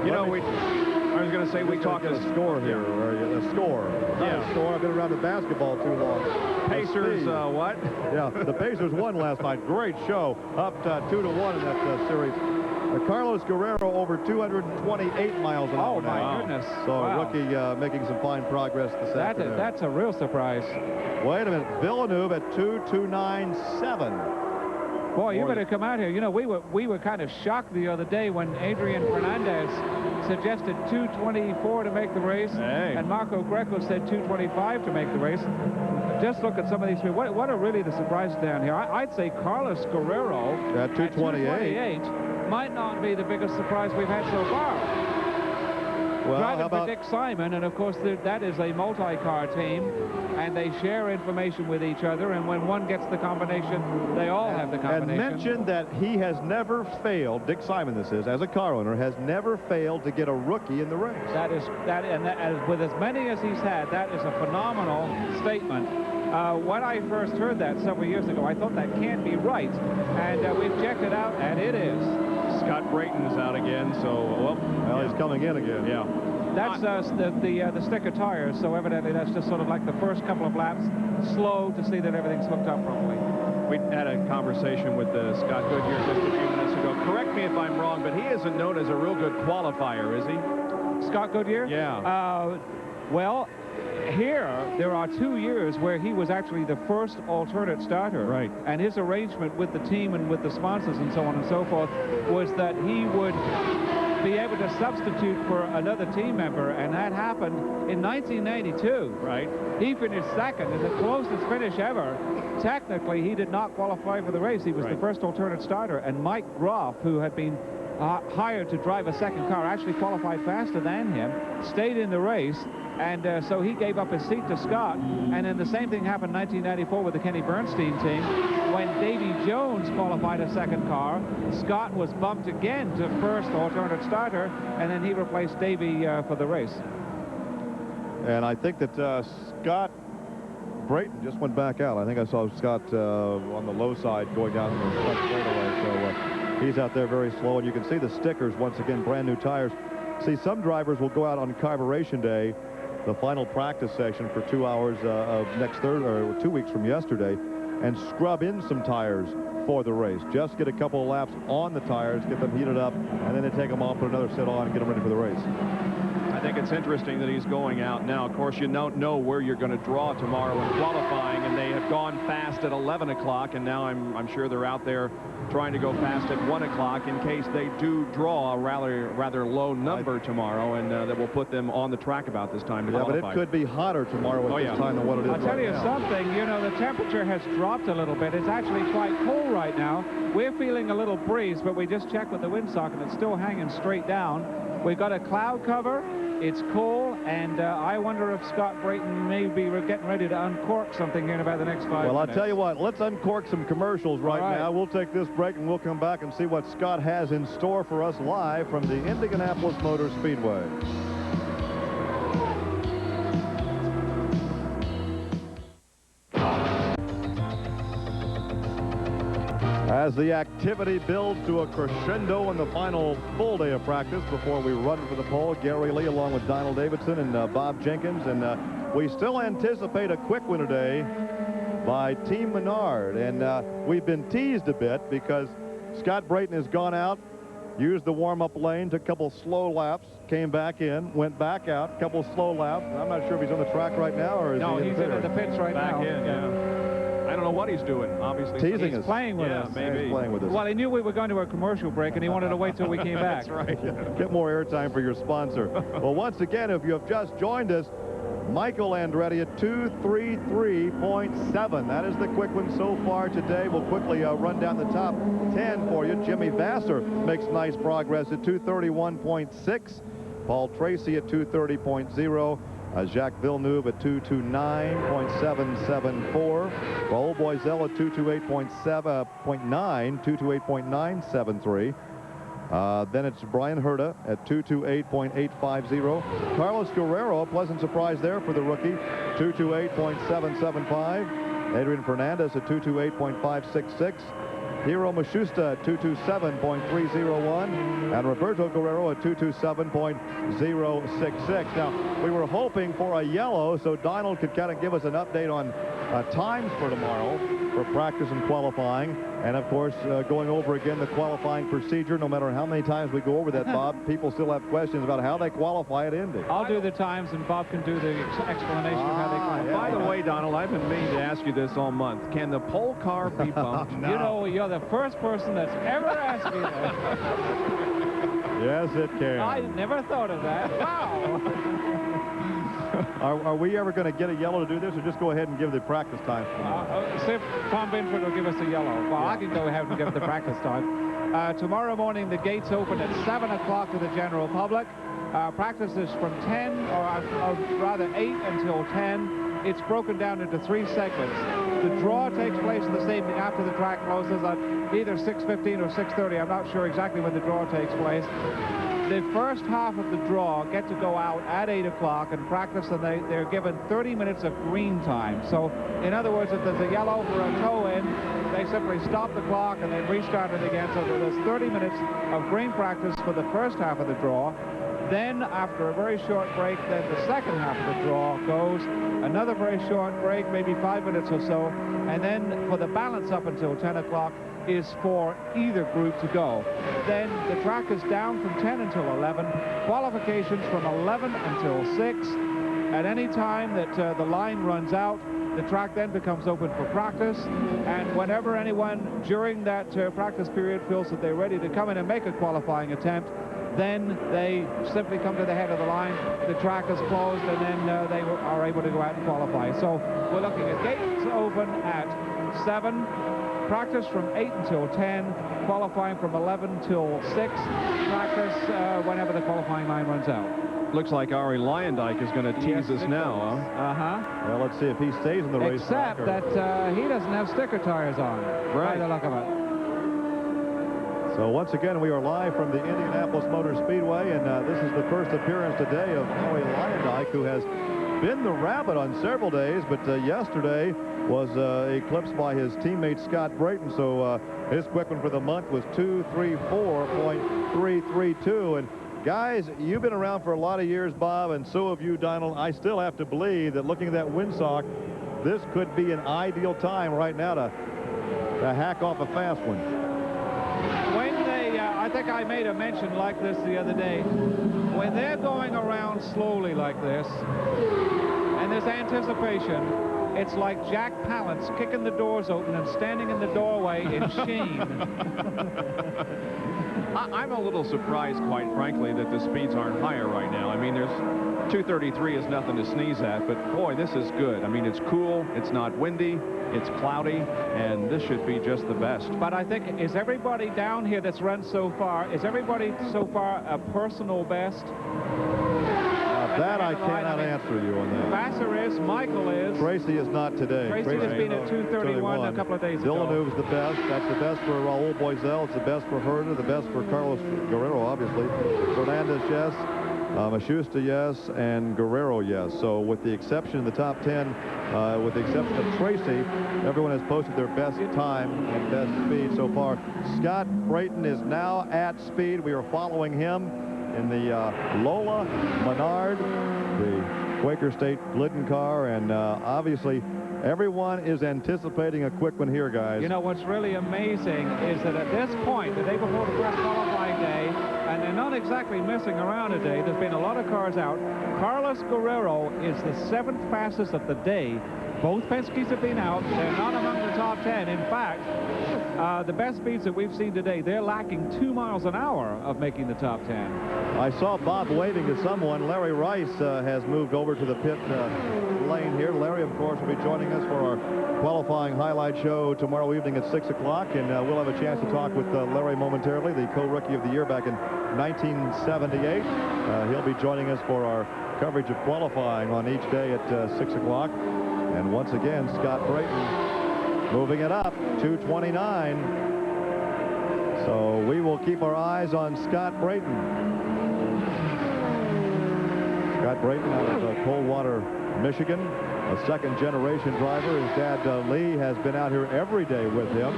You know, I was going to say we talked a score here, or a score. Not a score. I've been around the basketball too long. Pacers, what? Yeah, the Pacers won last night. Great show. Up 2-1 in that series. Carlos Guerrero over 228 miles an hour. Oh, my goodness. So wow. Rookie making some fine progress this afternoon. That's a real surprise. Wait a minute. Villeneuve at 2:297. Boy, you better come out here. You know, we were kind of shocked the other day when Adrian Fernandez suggested 2:24 to make the race, and Marco Greco said 2:25 to make the race. Just look at some of these people. What are really the surprises down here? I'd say Carlos Guerrero at 2:28 might not be the biggest surprise we've had so far. Well, driving for Dick Simon, and of course that is a multi-car team, and they share information with each other, and when one gets the combination, they all have the combination. And mentioned that he has never failed, Dick Simon this is, as a car owner, has never failed to get a rookie in the race. With as many as he's had, that is a phenomenal statement. When I first heard that several years ago, I thought that can't be right, and we've checked it out, and it is. Scott Brayton is out again, so well, he's coming in again. Yeah. That's the sticker tires, so evidently that's just sort of like the first couple of laps, slow to see that everything's hooked up properly. We had a conversation with Scott Goodyear just a few minutes ago. Correct me if I'm wrong, but he isn't known as a real good qualifier, is he? Scott Goodyear? Yeah. Well, here there are 2 years where he was actually the first alternate starter. Right. And his arrangement with the team and with the sponsors and so on and so forth was that he would be able to substitute for another team member, and that happened in 1992. Right. He finished second, and the closest finish ever. Technically, he did not qualify for the race. He was the first alternate starter, and Mike Groff, who had been hired to drive a second car, actually qualified faster than him, stayed in the race, and so he gave up his seat to Scott. And then the same thing happened in 1994 with the Kenny Bernstein team. When Davy Jones qualified a second car, Scott was bumped again to first alternate starter, and then he replaced Davy for the race. And I think that Scott Brayton just went back out. I think I saw Scott on the low side going down the front straightaway. So he's out there very slow, and you can see the stickers once again, brand new tires. See, some drivers will go out on carburation day, the final practice session for 2 hours of next Thursday, or 2 weeks from yesterday, and scrub in some tires for the race. Just get a couple of laps on the tires, get them heated up, and then they take them off, put another set on, and get them ready for the race. I think it's interesting that he's going out now. Of course, you don't know where you're going to draw tomorrow in qualifying, and they have gone fast at 11 o'clock, and now I'm sure they're out there trying to go fast at 1 o'clock in case they do draw a rather low number tomorrow, and that will put them on the track about this time to qualify. But it could be hotter tomorrow at this time than what it is I'll tell you now. something, you know, the temperature has dropped a little bit. It's actually quite cold right now. We're feeling a little breeze, but we just checked with the windsock, and it's still hanging straight down. We've got a cloud cover. It's cool, and I wonder if Scott Brayton may be getting ready to uncork something here in about the next 5 minutes. Well, I'll tell you what, let's uncork some commercials right now. We'll take this break, and we'll come back and see what Scott has in store for us live from the Indianapolis Motor Speedway. As the activity builds to a crescendo in the final full day of practice before we run for the pole, Gary Lee along with Donald Davidson and Bob Jenkins, and we still anticipate a quick one today by Team Menard, and we've been teased a bit because Scott Brayton has gone out, used the warm-up lane, took a couple slow laps, came back in, went back out, a couple slow laps. I'm not sure if he's on the track right now or is no, he he's in the pits right now. Back in, yeah. I don't know what he's doing, obviously. Teasing us. He's playing with us. Maybe. He's playing with us. Well, he knew we were going to a commercial break, and he wanted to wait till we came back. That's right. Get more airtime for your sponsor. Well, once again, if you have just joined us, Michael Andretti at 2:33.7. That is the quick one so far today. We'll quickly run down the top 10 for you. Jimmy Vasser makes nice progress at 2:31.6. Paul Tracy at 2:30.0. Jacques Villeneuve at 2:29.774. Raul Boisel at 2:28.9, 2:28.973. Then it's Brian Herta at 2:28.850. Carlos Guerrero, a pleasant surprise there for the rookie, 2:28.775. Adrian Fernandez at 2:28.566. Hiro Mashusta at 2:27.301, and Roberto Guerrero at 2:27.066. Now, we were hoping for a yellow so Donald could kind of give us an update on times for tomorrow for practice and qualifying. And, of course, going over again the qualifying procedure. No matter how many times we go over that, Bob, people still have questions about how they qualify at Indy. I'll do the times, and Bob can do the explanation of how they qualify. By the way, Donald, I've been meaning to ask you this all month. Can the pole car be bumped? No. You know, you're the first person that's ever asked me that. Yes, it can. I never thought of that. Wow. Are we ever going to get a yellow to do this, or just go ahead and give the practice time? See if Tom Binford will give us a yellow. Well, yeah. I can go ahead and give the practice time. Tomorrow morning, the gates open at 7 o'clock to the general public. Practice is from 10, or rather 8 until 10. It's broken down into 3 segments. The draw takes place this evening after the track closes at either 6:15 or 6:30. I'm not sure exactly when the draw takes place. The first half of the draw get to go out at 8 o'clock and practice, and they're given 30 minutes of green time. So, in other words, if there's a yellow for a toe-in, they simply stop the clock and then restart it again. So there's 30 minutes of green practice for the first half of the draw. Then, after a very short break, then the second half of the draw goes. Another very short break, maybe 5 minutes or so. And then for the balance up until 10 o'clock is for either group to go. Then the track is down from 10 until 11. Qualifications from 11 until 6. At any time that the line runs out, the track then becomes open for practice. And whenever anyone during that practice period feels that they're ready to come in and make a qualifying attempt, then they simply come to the head of the line, the track is closed, and then they are able to go out and qualify. So we're looking at gates open at 7, practice from 8 until 10, qualifying from 11 till 6, practice whenever the qualifying line runs out. Looks like Ari Leyendijk is going to tease us now, huh? Uh-huh. Well, let's see if he stays in the race. Except that he doesn't have sticker tires on, by the look of it. So once again, we are live from the Indianapolis Motor Speedway, and this is the first appearance today of Ari Leyendijk, who has been the rabbit on several days, but yesterday was eclipsed by his teammate Scott Brayton. So his quick one for the month was 2:34.332. And guys, you've been around for a lot of years, Bob, and so have you, Donald. I still have to believe that looking at that windsock, this could be an ideal time right now to hack off a fast one. I think I made a mention like this the other day. When they're going around slowly like this, and there's anticipation, it's like Jack Palance kicking the doors open and standing in the doorway in shame. I'm a little surprised, quite frankly, that the speeds aren't higher right now. I mean, 233 is nothing to sneeze at, but boy, this is good. I mean, it's cool, it's not windy, it's cloudy, and this should be just the best. But I think, is everybody down here that's run so far, is everybody so far a personal best? That I cannot answer you on that. Vasser is, Michael is. Tracy is not today. Tracy has been at 2:31 a couple of days ago. Villeneuve's the best. That's the best for Raul Boisel. It's the best for Herta. The best for Carlos Guerrero, obviously. Fernandez, yes. Mashusta, yes. And Guerrero, yes. So with the exception of the top 10, with the exception of Tracy, everyone has posted their best time and best speed so far. Scott Brayton is now at speed. We are following him in the Lola Menard, the Quaker State Glidden car, and obviously everyone is anticipating a quick one here, guys. You know, what's really amazing is that at this point, the day before the first qualifying day, and they're not exactly messing around today, there's been a lot of cars out. Carlos Guerrero is the 7th fastest of the day. Both Penske's have been out. They're not among the top 10. In fact, the best speeds that we've seen today, they're lacking 2 miles an hour of making the top 10. I saw Bob waving to someone. Larry Rice has moved over to the pit lane here. Larry, of course, will be joining us for our qualifying highlight show tomorrow evening at 6 o'clock, and we'll have a chance to talk with Larry momentarily, the co-rookie of the year back in 1978. He'll be joining us for our coverage of qualifying on each day at 6 o'clock. And once again, Scott Brayton moving it up, 2:29. So we will keep our eyes on Scott Brayton. Scott Brayton out of Coldwater, Michigan, a second-generation driver. His dad, Lee, has been out here every day with him.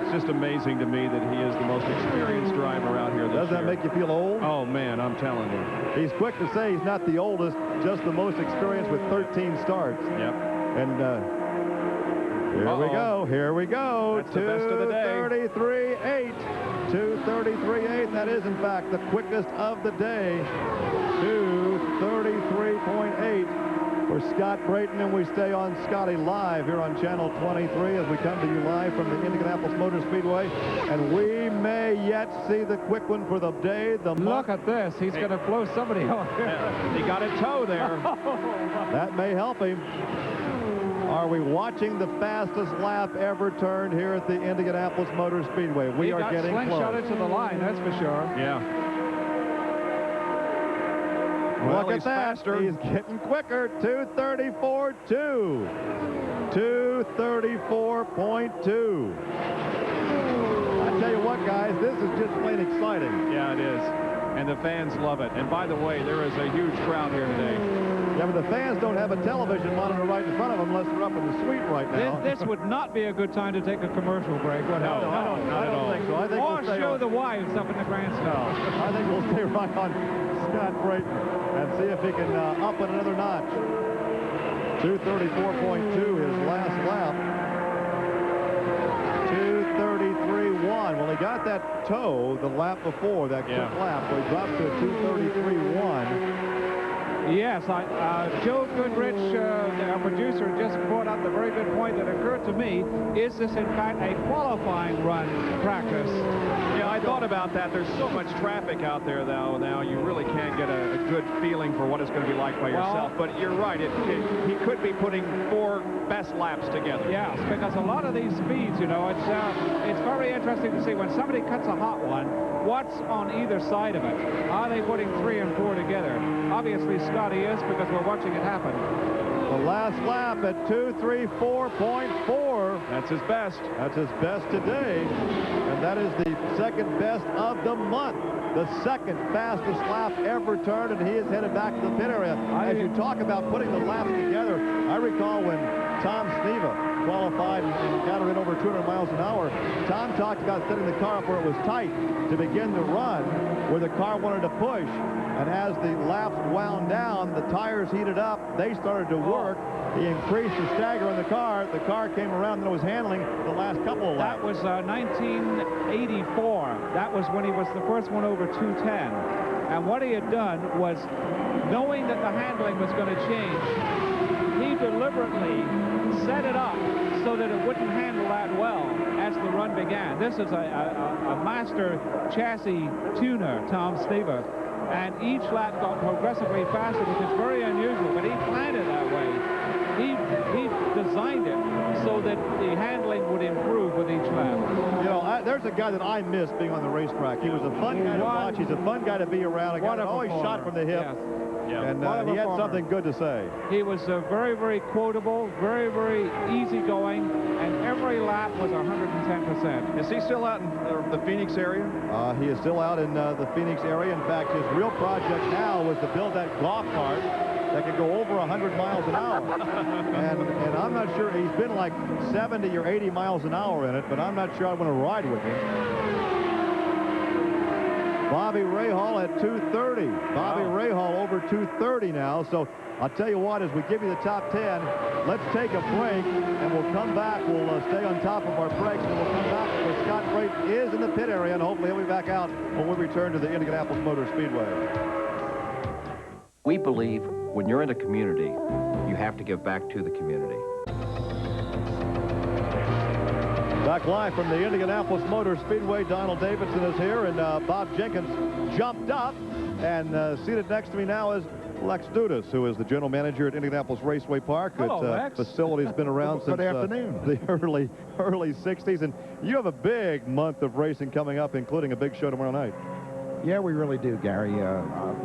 It's just amazing to me that he is the most experienced driver out here this year. Does that make you feel old? Oh, man, I'm telling you. He's quick to say he's not the oldest, just the most experienced with 13 starts. Yep. And here we go. That's the best of the day. 2:33.8. 2:33.8. That is, in fact, the quickest of the day. 2:33.8 for Scott Brayton, and we stay on Scotty live here on Channel 23 as we come to you live from the Indianapolis Motor Speedway, and we may yet see the quick one for the day, the month. Look at this. He's going to blow somebody off. He got a toe there. That may help him. Are we watching the fastest lap ever turned here at the Indianapolis Motor Speedway? We are getting close. He got slingshotted to the line, that's for sure. Yeah. Well, look he's at that. faster. He's getting quicker. 2:34.2. 2:34.2. I tell you what, guys, this is just plain exciting. Yeah, it is. And the fans love it. And by the way, there is a huge crowd here today. Yeah, but the fans don't have a television monitor right in front of them unless they're up in the suite right now. This would not be a good time to take a commercial break. No, I don't think so. I think or we'll stay show on. the wives up in the grandstand. No, I think we'll stay right on Scott Brayton and see if he can up it another notch. 2:34.2 his last lap. 2:33.1. Well, he got that toe the lap before, that quick lap. So he dropped to a 2:33.1. Yes, Joe Goodrich, our producer, just brought up the very good point that occurred to me. Is this, in fact, a qualifying run practice? Yeah, I thought about that. There's so much traffic out there, though, now you really can't get a good feeling for what it's going to be like by yourself. But you're right. He could be putting 4 best laps together. Yes, because a lot of these speeds, you know, it's very interesting to see when somebody cuts a hot one, what's on either side of it. Are they putting 3 and 4 together? Obviously, Scotty is, because we're watching it happen. The last lap at 2:34.4. That's his best. That's his best today. And that is the second best of the month. The second fastest lap ever turned, and he is headed back to the pit area. As you talk about putting the laps together, I recall when Tom Sneva qualified and got her in over 200 miles an hour, Tom talked about setting the car up where it was tight to begin the run, where the car wanted to push. And as the laps wound down, the tires heated up, they started to work. He increased the stagger in the car. The car came around and it was handling the last couple of laps. That was 1984. That was when he was the first one over 210. And what he had done was, knowing that the handling was going to change, he deliberately set it up so that it wouldn't handle that well as the run began. This is a master chassis tuner, Tom Sneva. And each lap got progressively faster, which is very unusual, but he planned it that way. He designed it so that the handling would improve with each lap. You know, there's a guy that I miss being on the racetrack. He was a fun guy to watch. He's a fun guy to be around. A guy that always shot from the hip. Yes. And he had something good to say. He was very, very quotable, very, very easygoing, and every lap was 110%. Is he still out in the Phoenix area? He is still out in the Phoenix area. In fact, his real project now was to build that golf cart that could go over 100 miles an hour. and I'm not sure, he's been like 70 or 80 miles an hour in it, but I'm not sure I want to ride with him. Bobby Rahal at 2:30. Bobby Rahal over 2:30 now. So I'll tell you what, as we give you the top 10, let's take a break, and we'll come back. We'll stay on top of our breaks, and we'll come back where Scott Brayton is in the pit area, and hopefully he'll be back out when we return to the Indianapolis Motor Speedway. We believe when you're in a community, you have to give back to the community. Back live from the Indianapolis Motor Speedway, Donald Davidson is here, and Bob Jenkins jumped up, and seated next to me now is Lex Dudas, who is the general manager at Indianapolis Raceway Park. Hello, Lex. Facility's been around since Good afternoon. The early 60s, and you have a big month of racing coming up, including a big show tomorrow night. Yeah, we really do, Gary.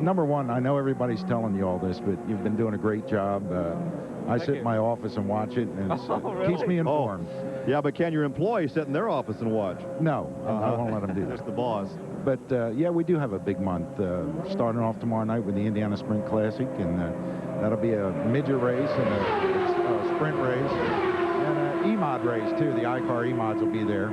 Number one, I know everybody's telling you all this, but you've been doing a great job. I sit in my office and watch it, and it really? keeps me informed. Yeah, but can your employees sit in their office and watch? No, I won't let them do that. That's the boss. But, yeah, we do have a big month, starting off tomorrow night with the Indiana Sprint Classic, and that'll be a midget race and a sprint race, and an E-Mod race, too. The iCar E-Mods will be there.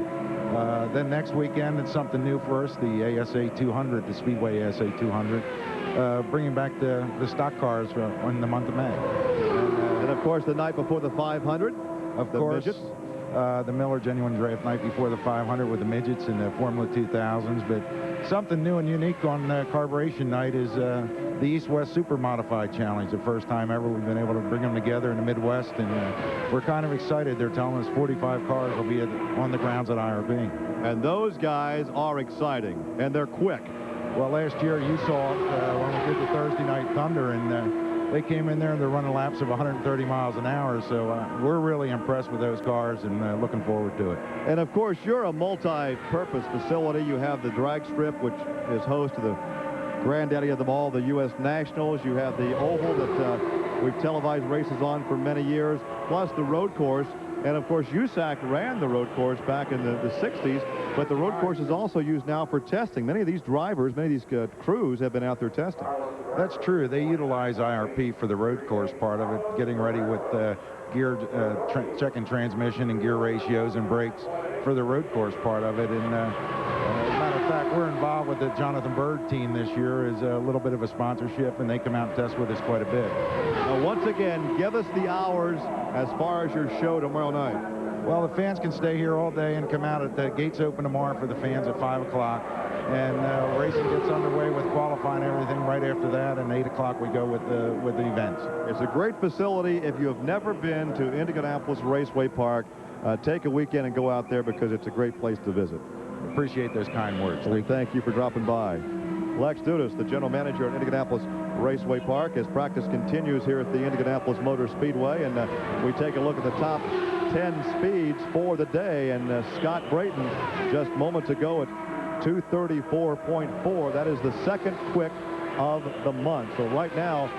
Then next weekend, it's something new for us, the ASA 200, the Speedway ASA 200, bringing back the stock cars in the month of May. And of course, the night before the 500, of course, midgets. The Miller Genuine Draft night before the 500 with the midgets and the Formula 2000s. But something new and unique on Carburation night is the East-West Super Modified Challenge. The first time ever we've been able to bring them together in the Midwest, and we're kind of excited. They're telling us 45 cars will be on the grounds at IRB. And those guys are exciting, and they're quick. Well, last year you saw when we did the Thursday Night Thunder, and they came in there and they're running laps of 130 miles an hour, so we're really impressed with those cars and looking forward to it. And of course, you're a multi-purpose facility. You have the drag strip, which is host to the granddaddy of them all, the U.S. Nationals. You have the oval that we've televised races on for many years, plus the road course. And of course, USAC ran the road course back in the 60s, but the road course is also used now for testing. Many of these drivers, many of these crews have been out there testing. That's true. They utilize IRP for the road course part of it, getting ready with gear checking transmission and gear ratios and brakes for the road course part of it. And as a matter of fact, we're involved with the Jonathan Bird team this year as a little bit of a sponsorship, and they come out and test with us quite a bit. Now, once again, give us the hours as far as your show tomorrow night. Well, the fans can stay here all day and come out. At the gates open tomorrow for the fans at 5 o'clock. And racing gets underway with qualifying and everything right after that, and 8 o'clock we go with the events. It's a great facility. If you have never been to Indianapolis Raceway Park, take a weekend and go out there because it's a great place to visit. Appreciate those kind words. We thank you for dropping by. Lex Dudas, the general manager at Indianapolis Raceway Park, as practice continues here at the Indianapolis Motor Speedway, and we take a look at the top 10 speeds for the day, and Scott Brayton just moments ago at 234.4. That is the second quick of the month. So right now,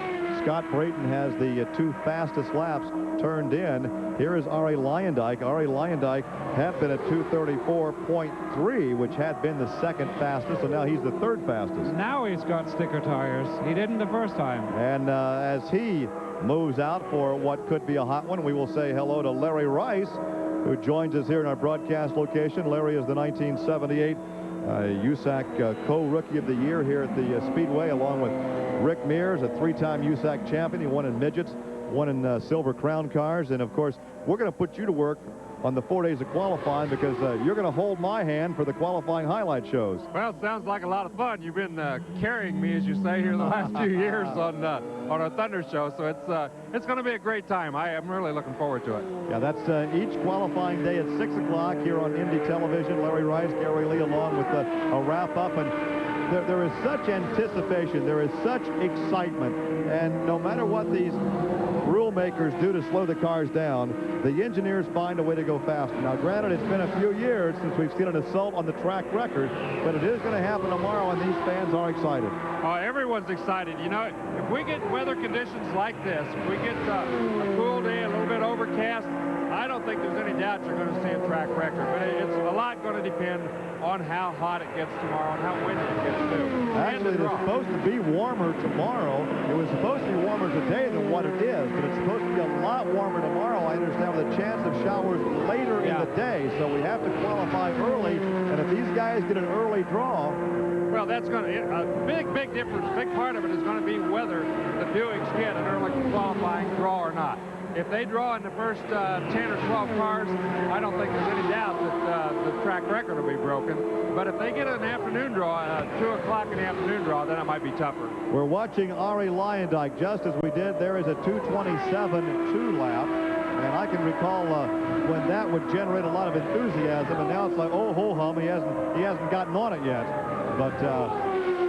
Scott Brayton has the two fastest laps turned in. Here is Arie Luyendyk. Arie Luyendyk had been at 234.3, which had been the second fastest, so now he's the third fastest. Now he's got sticker tires. He didn't the first time. And as he moves out for what could be a hot one, we will say hello to Larry Rice, who joins us here in our broadcast location. Larry is the 1978 USAC co-rookie of the year here at the Speedway, along with Rick Mears, a three-time USAC champion. He won in midgets, won in Silver Crown cars. And of course, we're going to put you to work on the 4 days of qualifying, because you're going to hold my hand for the qualifying highlight shows. Well, it sounds like a lot of fun. You've been carrying me, as you say, here the last few years on our Thunder show, so it's going to be a great time. I am really looking forward to it. Yeah, that's each qualifying day at 6 o'clock here on Indy Television. Larry Rice, Gary Lee, along with a wrap-up, and there is such anticipation, there is such excitement, and no matter what these rule makers do to slow the cars down, the engineers find a way to go faster. Now, granted, it's been a few years since we've seen an assault on the track record, but it is going to happen tomorrow, and these fans are excited. Everyone's excited. You know, if we get weather conditions like this, if we get a cool day, a little bit overcast, I don't think there's any doubt you're going to see a track record, but it's a lot going to depend on how hot it gets tomorrow and how windy it gets too. Actually, it's supposed to be warmer tomorrow. It was supposed to be warmer today than what it is, but it's supposed to be a lot warmer tomorrow, I understand, with a chance of showers later in the day. So we have to qualify early, and if these guys get an early draw... Well, that's going to... A big difference, big part of it is going to be whether the Buicks get an early qualifying draw or not. If they draw in the first 10 or 12 cars, I don't think there's any doubt that the track record will be broken. But if they get an afternoon draw, 2 o'clock in the afternoon draw, then it might be tougher. We're watching Arie Luyendyk just as we did. There is a 2:27 2 lap. And I can recall when that would generate a lot of enthusiasm, and now it's like, oh, ho-hum, he hasn't gotten on it yet. But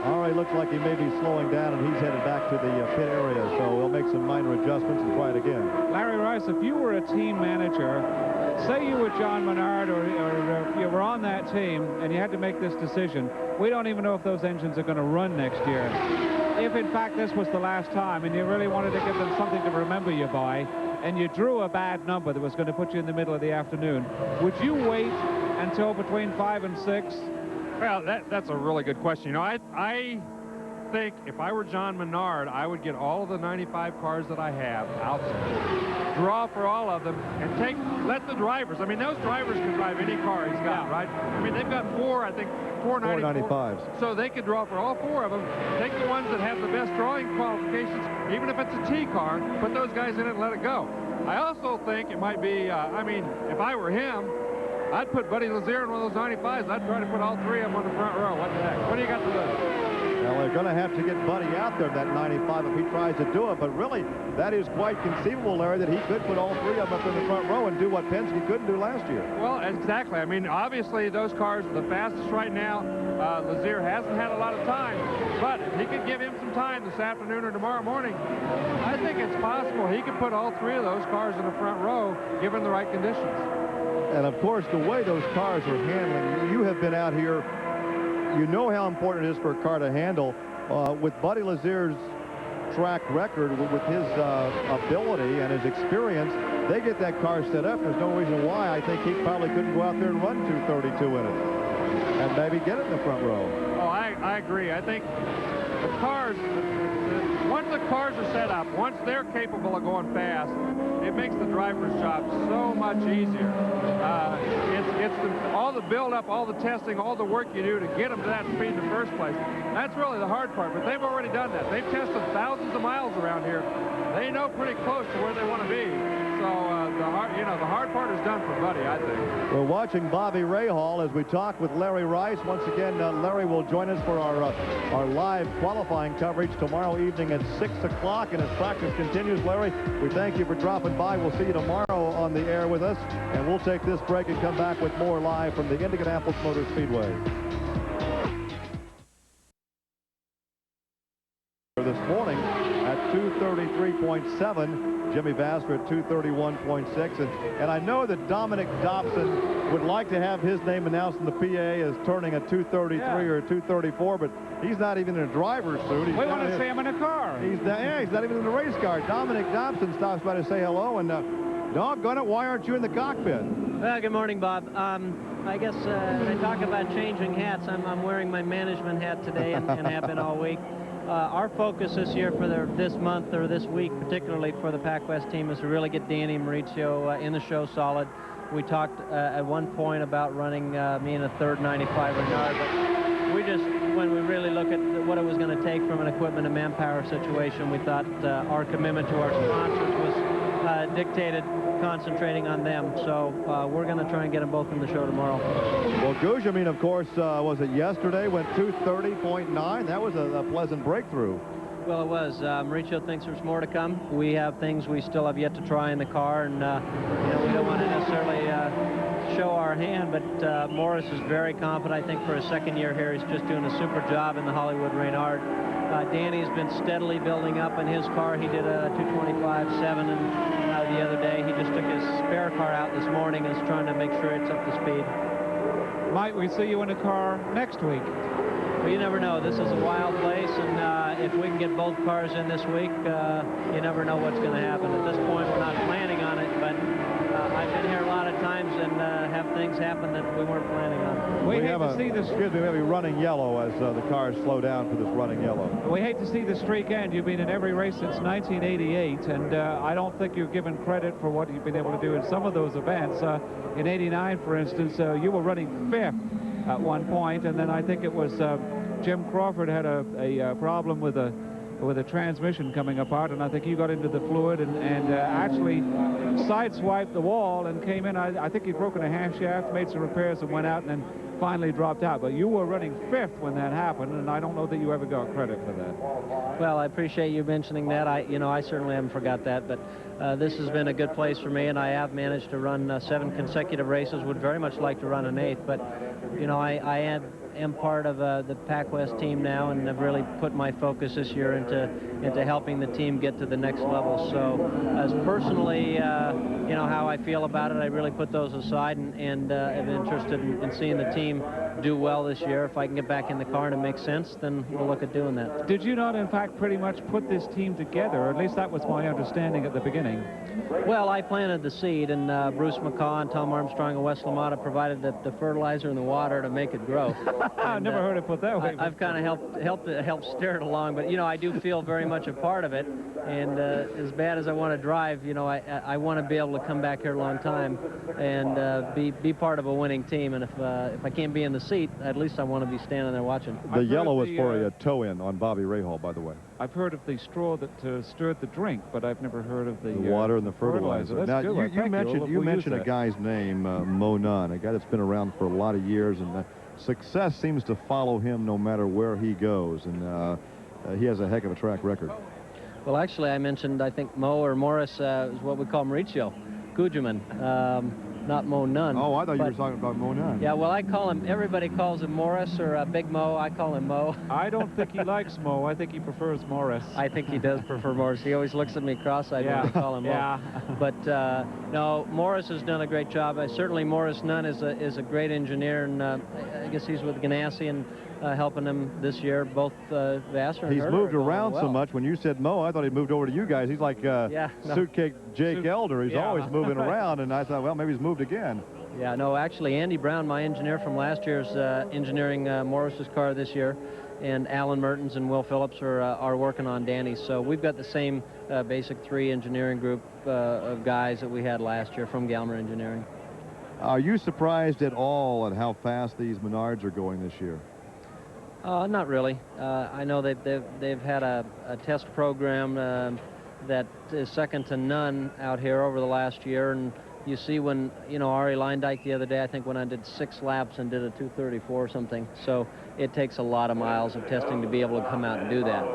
already looks like he may be slowing down, and he's headed back to the pit area, so we'll make some minor adjustments and try it again. Larry Rice, if you were a team manager, say you were John Menard or you were on that team and you had to make this decision, we don't even know if those engines are going to run next year. If, in fact, this was the last time and you really wanted to give them something to remember you by, and you drew a bad number that was going to put you in the middle of the afternoon, would you wait until between 5 and 6? Well, that's a really good question. You know, I think if I were John Menard, I would get all of the 95 cars that I have out there, draw for all of them, and let the drivers, I mean, those drivers can drive any car he's got, right? I mean, they've got four 495s. So they could draw for all four of them, take the ones that have the best drawing qualifications, even if it's a T car, put those guys in it and let it go. I also think it might be, I mean, if I were him, I'd put Buddy Lazier in one of those 95s. I'd try to put all three of them on the front row. What the heck? What do you got to lose? Well, they're going to have to get Buddy out there, that 95, if he tries to do it. But really, that is quite conceivable, Larry, that he could put all three of them up in the front row and do what Penske couldn't do last year. Well, exactly. I mean, obviously, those cars are the fastest right now. Lazier hasn't had a lot of time, but if he could give him some time this afternoon or tomorrow morning, I think it's possible he could put all three of those cars in the front row, given the right conditions. And, of course, the way those cars are handling, you have been out here, you know how important it is for a car to handle. With Buddy Lazier's track record, with his ability and his experience, they get that car set up. There's no reason why I think he probably couldn't go out there and run 232 in it and maybe get it in the front row. Oh, I agree. I think the cars, once the cars are set up, once they're capable of going fast, it makes the driver's job so much easier. All the build-up, all the testing, all the work you do to get them to that speed in the first place. That's really the hard part, but they've already done that. They've tested thousands of miles around here. They know pretty close to where they want to be. So the hard part is done for Buddy, I think. We're watching Bobby Rahal as we talk with Larry Rice. Once again, Larry will join us for our live qualifying coverage tomorrow evening at 6 o'clock. And as practice continues, Larry, we thank you for dropping by. We'll see you tomorrow on the air with us. And we'll take this break and come back with more live from the Indianapolis Motor Speedway. This morning at 233.7. Jimmy Vasser at 231.6. And I know that Dominic Dobson would like to have his name announced in the PA as turning a 233 or a 234, but he's not even in a driver's suit. We want to see him in a car. He's not even in the race car. Dominic Dobson stops by to say hello, and doggone it, why aren't you in the cockpit? Well, good morning, Bob. I guess they talk about changing hats. I'm wearing my management hat today and have been all week. Our focus this year for this month or this week, particularly for the Pac West team, is to really get Danny and Maurizio in the show solid. We talked at one point about running me in a third 95 Renard, but we just, when we really look at what it was going to take from an equipment and manpower situation, we thought our commitment to our sponsors was dictated concentrating on them. So we're going to try and get them both in the show tomorrow. Well, Gugelmin, of course, was it yesterday, went 230.9. That was a pleasant breakthrough. Well, it was. Maurizio thinks there's more to come. We have things we still have yet to try in the car, and we don't want to necessarily show our hand, but Morris is very confident. I think for his second year here, he's just doing a super job in the Hollywood Reynard. Danny's been steadily building up in his car. He did a 225.7, and the other day he just took his spare car out this morning and is trying to make sure it's up to speed. Might we see you in a car next week? Well, you never know. This is a wild place, and if we can get both cars in this week, you never know what's going to happen. At this point, we're not planning on it, but I've been here a lot of times and have things happen that we weren't planning on. We have a running yellow as the cars slow down for this running yellow. We hate to see the streak end. You've been in every race since 1988, and I don't think you're given credit for what you've been able to do in some of those events. In '89, for instance, you were running 5th at one point, and then I think it was Jim Crawford had a problem with a transmission coming apart, and I think you got into the fluid and actually sideswiped the wall and came in. I think he'd broken a half shaft, made some repairs, and went out, and then finally dropped out. But you were running 5th when that happened, and I don't know that you ever got credit for that. Well, I appreciate you mentioning that. I certainly haven't forgot that, but this has been a good place for me, and I have managed to run 7 consecutive races. Would very much like to run an 8th, but I am part of the PacWest team now, and have really put my focus this year into helping the team get to the next level. So, as personally, how I feel about it, I really put those aside, and am interested in seeing the team do well this year. If I can get back in the car and it makes sense, then we'll look at doing that. Did you not, in fact, pretty much put this team together? Or at least that was my understanding at the beginning. Well, I planted the seed, and Bruce McCaw and Tom Armstrong and Wes LaMotta provided the fertilizer and the water to make it grow. I've never heard it put that way. I've kind of helped steer it along, but I do feel very much a part of it. And as bad as I want to drive, I want to be able to come back here a long time and be part of a winning team. And if I can't be in the seat, at least I want to be standing there watching. The yellow was for a toe-in on Bobby Rahal, by the way. I've heard of the straw that stirred the drink, but I've never heard of the water and the fertilizer. That's now, good. you mentioned a guy's name, Mo Nunn, a guy that's been around for a lot of years, and success seems to follow him no matter where he goes, and he has a heck of a track record. Well, actually, I mentioned, I think Mo or Morris is what we call Mauricio Gugelmin. Not Mo Nunn. Oh, I thought you were talking about Mo Nunn. Yeah, well, I call him, everybody calls him Morris or Big Mo. I call him Mo. I don't think he likes Mo. I think he prefers Morris. I think he does prefer Morris. He always looks at me cross-eyed when I call him Mo. But, no, Morris has done a great job. Certainly, Morris Nunn is a great engineer, and I guess he's with Ganassi and helping him this year. Both Vassar and He's Herder moved are around well. so much. When you said Mo, I thought he'd moved over to you guys. He's like suitcase Jake Elder. He's always moving around, and I thought, well, maybe he's moved again. Yeah, no, actually, Andy Brown, my engineer from last year's engineering Morris's car this year, and Alan Mertens and Will Phillips are working on Danny's. So we've got the same basic 3 engineering group of guys that we had last year from Galmer Engineering. Are you surprised at all at how fast these Menards are going this year? Not really. I know they've had a test program that is second to none out here over the last year, and you see when, Ari Leindyke the other day, I think, went on did 6 laps and did a 2:34 or something. So it takes a lot of miles of testing to be able to come out and do that.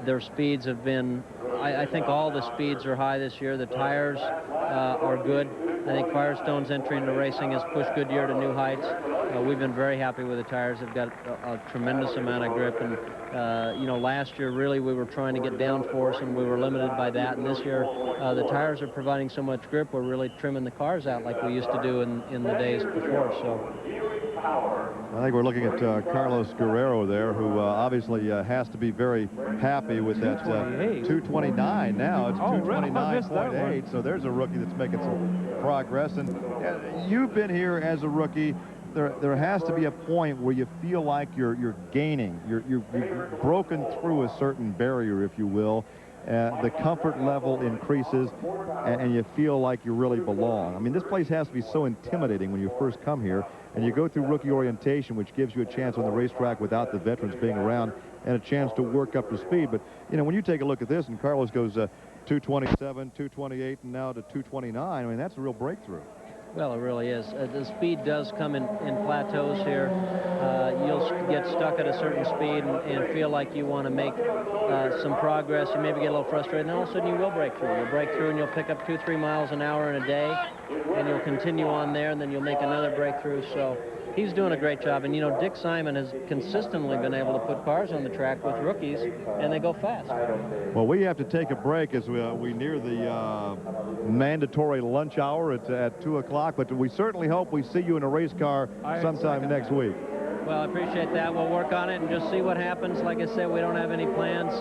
Their speeds have been, I think all the speeds are high this year. The tires are good. I think Firestone's entry into racing has pushed Goodyear to new heights. We've been very happy with the tires. They've got a tremendous amount of grip. And, last year, really, we were trying to get downforce, and we were limited by that. And this year, the tires are providing so much grip, we're really trimming the cars out like we used to do in the days before. So I think we're looking at Carlos Guerrero there, who obviously has to be very happy with that 229 now. It's 229.8, so there's a rookie that's making some progress. And you've been here as a rookie. There has to be a point where you feel like you're gaining. You've broken through a certain barrier, if you will. The comfort level increases, and you feel like you really belong. I mean, this place has to be so intimidating when you first come here, and you go through rookie orientation, which gives you a chance on the racetrack without the veterans being around, and a chance to work up to speed. But, when you take a look at this, and Carlos goes 227, 228, and now to 229, I mean, that's a real breakthrough. Well, it really is. The speed does come in plateaus here. You'll get stuck at a certain speed and feel like you want to make some progress. You maybe get a little frustrated, and then all of a sudden you will break through. You'll break through and you'll pick up 2-3 miles an hour in a day, and you'll continue on there, and then you'll make another breakthrough. So he's doing a great job. And, Dick Simon has consistently been able to put cars on the track with rookies, and they go fast. Well, we have to take a break as we near the mandatory lunch hour at 2 o'clock, but we certainly hope we see you in a race car sometime next week. Well, I appreciate that. We'll work on it and just see what happens. Like I said, we don't have any plans.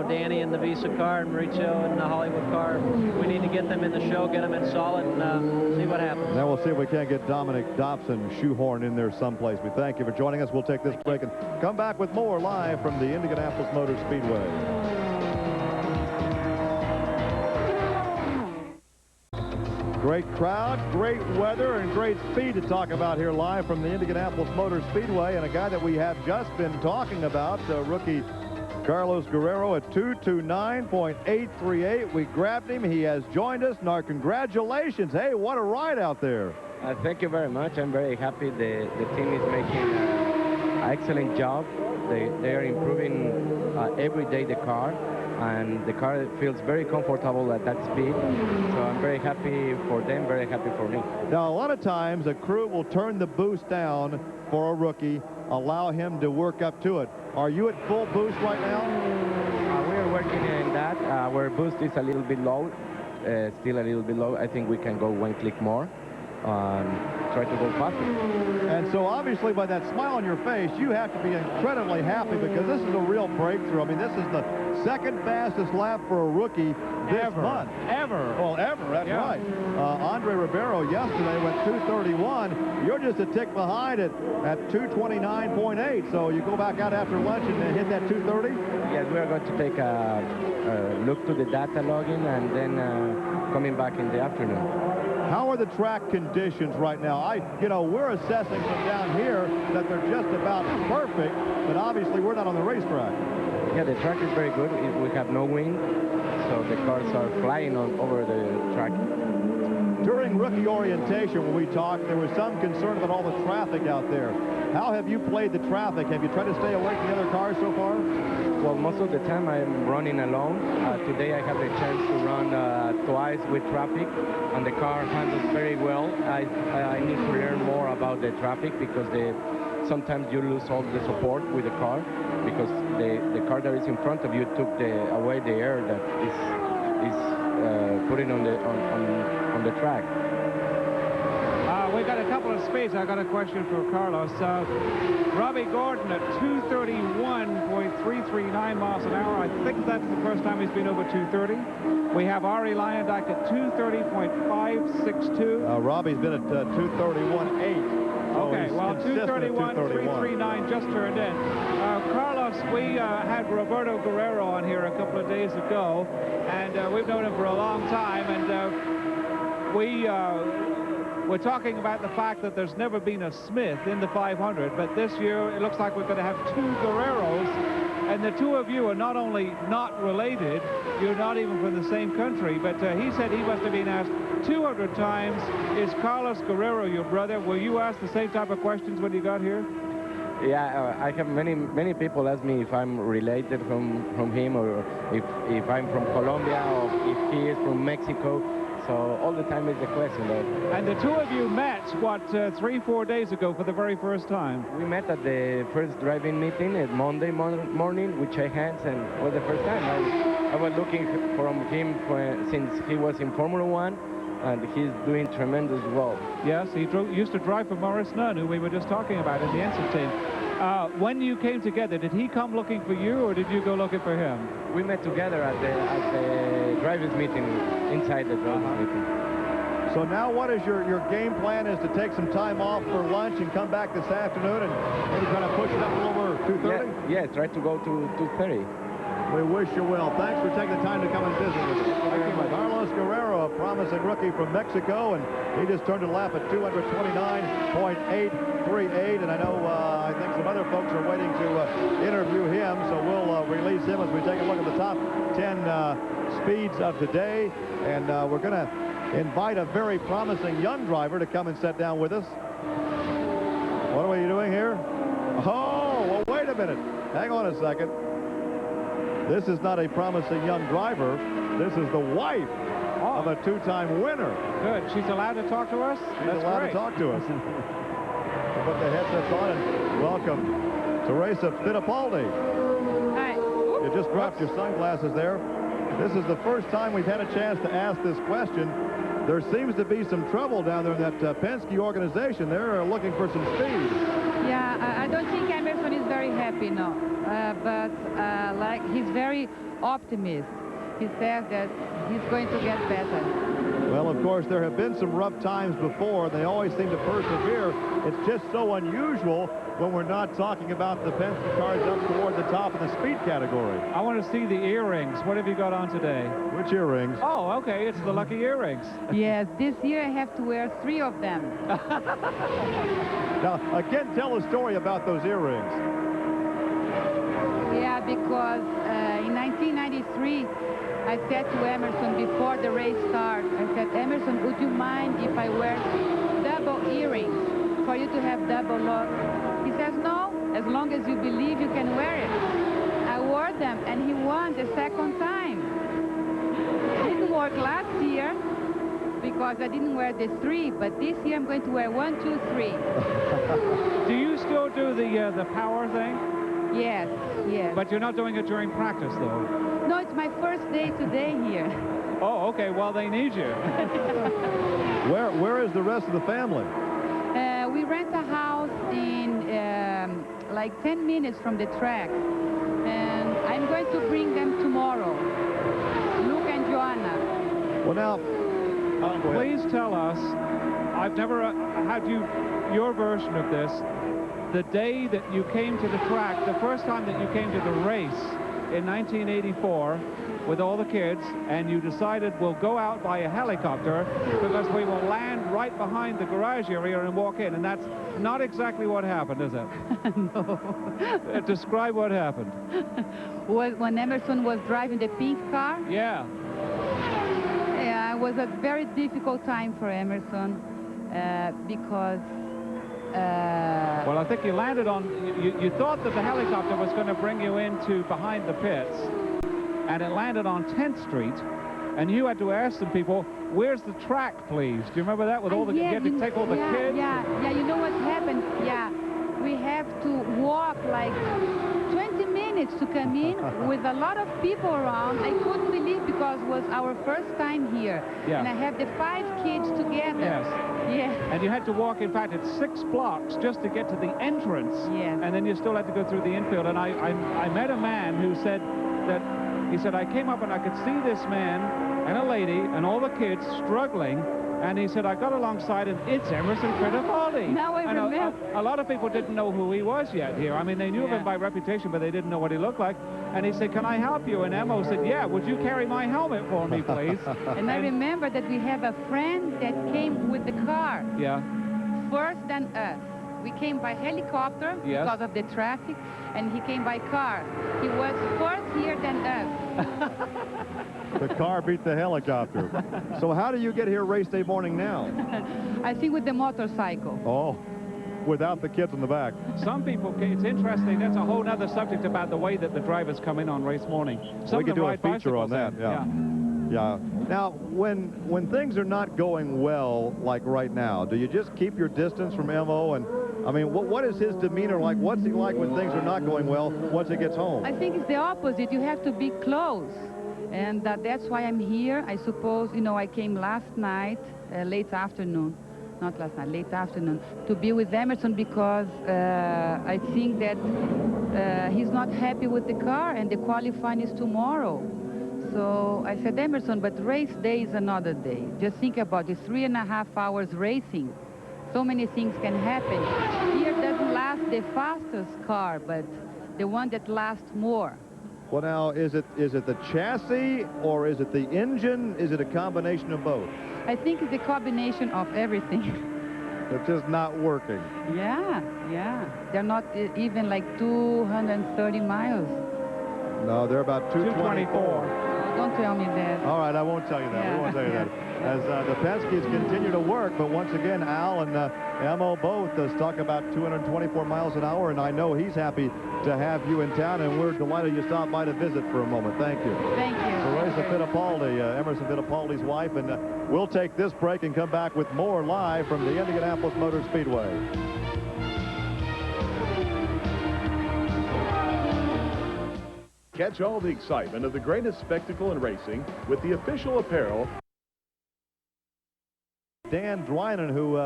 Danny in the Visa car and Mauricio in the Hollywood car. We need to get them in the show, get them in solid, and see what happens. Then we'll see if we can't get Dominic Dobson shoehorned in there someplace. We thank you for joining us. We'll take this break and come back with more live from the Indianapolis Motor Speedway. Great crowd, great weather, and great speed to talk about here live from the Indianapolis Motor Speedway. And a guy that we have just been talking about, rookie Carlos Guerrero at 229.838. We grabbed him. He has joined us, and our congratulations. Hey, what a ride out there. Thank you very much. I'm very happy. The team is making an excellent job. They are improving every day the car, and the car feels very comfortable at that speed. So I'm very happy for them, very happy for me. Now, a lot of times a crew will turn the boost down for a rookie, allow him to work up to it. Are you at full boost right now? We are working in that. Our boost is a little bit low, still a little bit low. I think we can go one click more. Try to go faster. And so obviously by that smile on your face, you have to be incredibly happy because this is a real breakthrough. I mean, this is the second fastest lap for a rookie this month. Ever. Well, ever, that's right. Andre Ribeiro yesterday went 2:31. You're just a tick behind it at 2:29.8. So you go back out after lunch and hit that 2:30? Yes, we are going to take a look to the data logging and then coming back in the afternoon. How are the track conditions right now? We're assessing from down here that they're just about perfect, but obviously we're not on the racetrack. Yeah, the track is very good. We have no wind, so the cars are flying over the track. During rookie orientation, when we talked, there was some concern about all the traffic out there. How have you played the traffic? Have you tried to stay away from the other cars so far? Well, most of the time I'm running alone. Today I have the chance to run twice with traffic, and the car handles very well. I need to learn more about the traffic because sometimes you lose all the support with the car because the car that is in front of you took away the air that is putting on the track. We got a couple of speeds. I got a question for Carlos. Robbie Gordon at 231.339 miles an hour. I think that's the first time he's been over 230. We have Arie Luyendyk at 230.562. Robbie's been at 231.8. Okay, well, 231.339 just turned in. Carlos, we had Roberto Guerrero on here a couple of days ago, and we've known him for a long time, and we're talking about the fact that there's never been a Smith in the 500, but this year it looks like we're going to have two Guerreros, and the two of you are not only not related, you're not even from the same country, but he said he must have been asked 200 times, is Carlos Guerrero your brother? Were you asked the same type of questions when you got here? Yeah, I have many people ask me if I'm related from him, or if I'm from Colombia, or if he is from Mexico. So all the time is the question. And the two of you met, what, 3-4 days ago for the very first time? We met at the first driving meeting at Monday morning. We shook hands, and it was the first time. I was looking from him since he was in Formula One, and he's doing tremendous well. Yes, he used to drive for Maurice Nunn, who we were just talking about in the Ensign team. When you came together, did he come looking for you, or did you go looking for him? We met together at the drivers' meeting, inside the drivers' meeting. So now what is your game plan? Is to take some time off for lunch and come back this afternoon and maybe try to push it up a little over 2:30? Yeah, try to go to 2:30. We wish you well. Thanks for taking the time to come and visit with us. Carlos Guerrero, a promising rookie from Mexico, and he just turned a lap at 229.838. And I know I think some other folks are waiting to interview him, so we'll release him as we take a look at the top 10 speeds of today. And we're going to invite a very promising young driver to come and sit down with us. What are we doing here? Oh, well, wait a minute. Hang on a second. This is not a promising young driver. This is the wife of a two-time winner. Good. She's allowed to talk to us? She's allowed to talk to us. We'll put the headsets on and welcome Teresa Fittipaldi. Hi. You just dropped your sunglasses there. This is the first time we've had a chance to ask this question. There seems to be some trouble down there in that Penske organization. They're looking for some speed. Yeah, I don't think Emerson is very happy now, but like he's very optimistic. He says that he's going to get better. Well, of course, there have been some rough times before. They always seem to persevere. It's just so unusual when we're not talking about the Penske cars up toward the top of the speed category. I want to see the earrings. What have you got on today? Which earrings? Oh, okay. It's the lucky earrings. Yes, this year I have to wear 3 of them. Now, again, tell a story about those earrings. Yeah, because in 1993, I said to Emerson before the race started, I said, Emerson, would you mind if I wear the double earrings for you to have double luck. He says, no, as long as you believe you can wear it. I wore them, and he won the second time. It didn't work last year because I didn't wear the 3, but this year I'm going to wear 1, 2, 3. Do you still do the power thing? Yes, yes. But you're not doing it during practice, though. No, it's my first day today here. Oh, okay. Well, they need you. Where is the rest of the family? We rent a house in like 10 minutes from the track, and I'm going to bring them tomorrow, Luke and Joanna. Well, now, please tell us, I've never had your version of this, the day that you came to the track, the first time that you came to the race in 1984 with all the kids, and you decided we'll go out by a helicopter because we will land right behind the garage area and walk in, and that's not exactly what happened, is it? No. Describe what happened. When Emerson was driving the pink car? Yeah. Yeah, it was a very difficult time for Emerson because... well, I think you landed on... You thought that the helicopter was going to bring you into behind the pits, and it landed on 10th Street, and you had to ask some people, where's the track, please? Do you remember that? With all the... you had to take all the kids? Yeah, you know what happened? Yeah, we have to walk like 20 minutes to come in with a lot of people around. I couldn't believe because it was our first time here. Yeah. And I have the 5 kids together. Yes. Yeah. And you had to walk, in fact, it's 6 blocks just to get to the entrance. Yes. And then you still had to go through the infield. And I met a man who said that, he said, I came up and I could see this man and a lady and all the kids struggling. And he said, I got alongside and it's Emerson Fittipaldi. Now I remember. A lot of people didn't know who he was yet here. I mean, they knew of him by reputation, but they didn't know what he looked like. And he said, can I help you? And Emo said, yeah, would you carry my helmet for me, please? And I remember that we have a friend that came with the car. Yeah. First than us. We came by helicopter because of the traffic, and he came by car. He was first here than us. The car beat the helicopter. So how do you get here race day morning now? I think with the motorcycle. Oh, without the kids in the back. Some people, it's interesting, that's a whole other subject about the way that the drivers come in on race morning. We could do a feature on that, yeah. Now, when things are not going well, like right now, do you just keep your distance from Mo? And I mean, what is his demeanor like? What's he like when things are not going well once he gets home? I think it's the opposite. You have to be close. And that's why I'm here. I suppose, you know, I came last night, late afternoon, not last night, late afternoon, to be with Emerson because I think that he's not happy with the car and the qualifying is tomorrow. So I said, Emerson, but race day is another day. Just think about it, 3.5 hours racing. So many things can happen. Here doesn't last the fastest car, but the one that lasts more. Well, now, is it the chassis or is it the engine? Is it a combination of both? I think it's a combination of everything. It's just not working. Yeah. They're not even like 230 miles. No, they're about 224. Don't tell me that. All right, I won't tell you that. We won't tell you that. As the Penske's continue to work, but once again, Al and Mo both talk about 224 miles an hour, and I know he's happy to have you in town, and we're delighted you stopped by to visit for a moment. Thank you. Thank you. Teresa Fittipaldi, Emerson Fittipaldi's wife, and we'll take this break and come back with more live from the Indianapolis Motor Speedway. Catch all the excitement of the greatest spectacle in racing with the official apparel. Dan Drynan, who,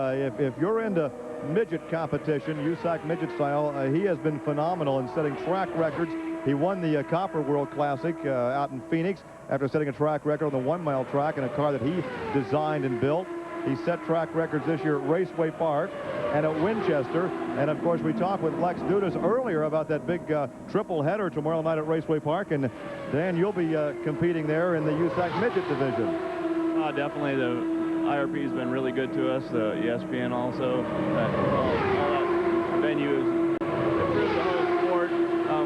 if you're into midget competition, USAC midget style, he has been phenomenal in setting track records. He won the Copper World Classic out in Phoenix after setting a track record on the 1-mile track in a car that he designed and built. He set track records this year at Raceway Park and at Winchester. And, of course, we talked with Lex Dudas earlier about that big triple header tomorrow night at Raceway Park. And, Dan, you'll be competing there in the USAC midget division. Definitely. The IRP has been really good to us. The ESPN also. All that venue has improved the whole sport.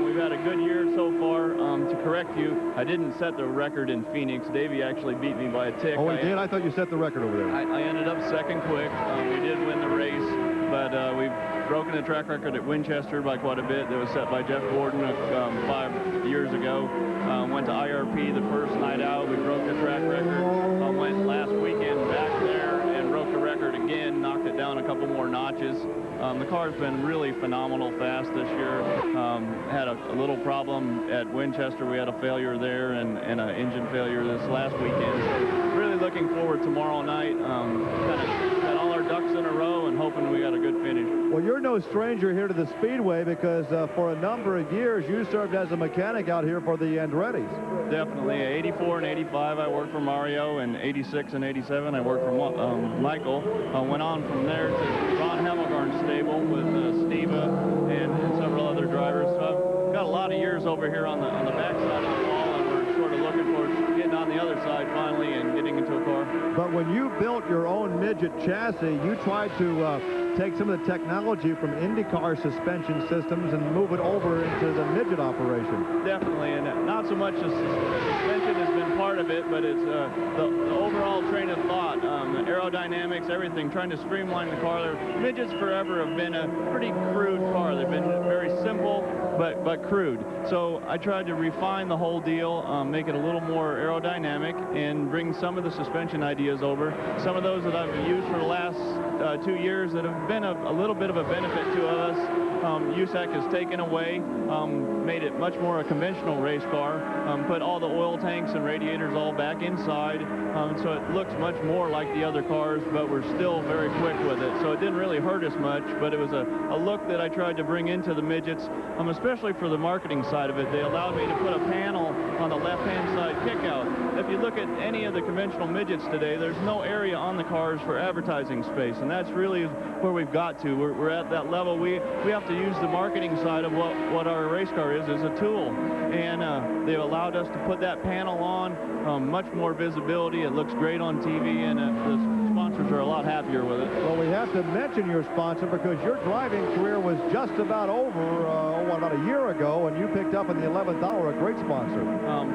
We've had a good year so far. To correct correct you. I didn't set the record in Phoenix. Davey actually beat me by a tick. Oh, he did? I thought you set the record over there. I ended up second quick. We did win the race, but we've broken the track record at Winchester by quite a bit. That was set by Jeff Gordon 5 years ago. Went to IRP the first night out. We broke the track record. Went last weekend back there and broke the record again, knocked it down a couple more notches. The car's been really phenomenal fast this year. Had a little problem at Winchester. We had a failure there and an engine failure this last weekend. So really looking forward tomorrow night. Got all our ducks in a row and hoping we got a good finish. Well, you're no stranger here to the Speedway because for a number of years you served as a mechanic out here for the Andretti's. Definitely. 84 and 85 I worked for Mario, and 86 and 87 I worked for Michael. Went on from there to Ron Hemmelgarn's stable with Steva and several other drivers. So I've got a lot of years over here on the backside of the wall, and we're sort of looking forward to getting on the other side finally and getting into a car. But when you built your own midget chassis, you tried to take some of the technology from IndyCar suspension systems and move it over into the midget operation. Definitely, and not so much the suspension has been part of it, but it's the overall train of thought, the aerodynamics, everything, trying to streamline the car. Midgets forever have been a pretty crude car. They've been very simple, but crude. So I tried to refine the whole deal, make it a little more aerodynamic, and bring some of the suspension ideas over. Some of those that I've used for the last 2 years that have been a little bit of a benefit to us. USAC has taken away, made it much more a conventional race car, put all the oil tanks and radiators all back inside, so it looks much more like the other cars, but we're still very quick with it. So it didn't really hurt us much, but it was a look that I tried to bring into the midgets, especially for the marketing side of it. They allowed me to put a panel on the left-hand side kickout. If you look at any of the conventional midgets today, there's no area on the cars for advertising space, and that's really where we've got to. We're at that level. We have to use the marketing side of what our race car is as a tool, and they've allowed us to put that panel on, much more visibility. It looks great on TV, and the sponsors are a lot happier with it. Well, we have to mention your sponsor because your driving career was just about over about a year ago, and you picked up in the 11th hour a great sponsor.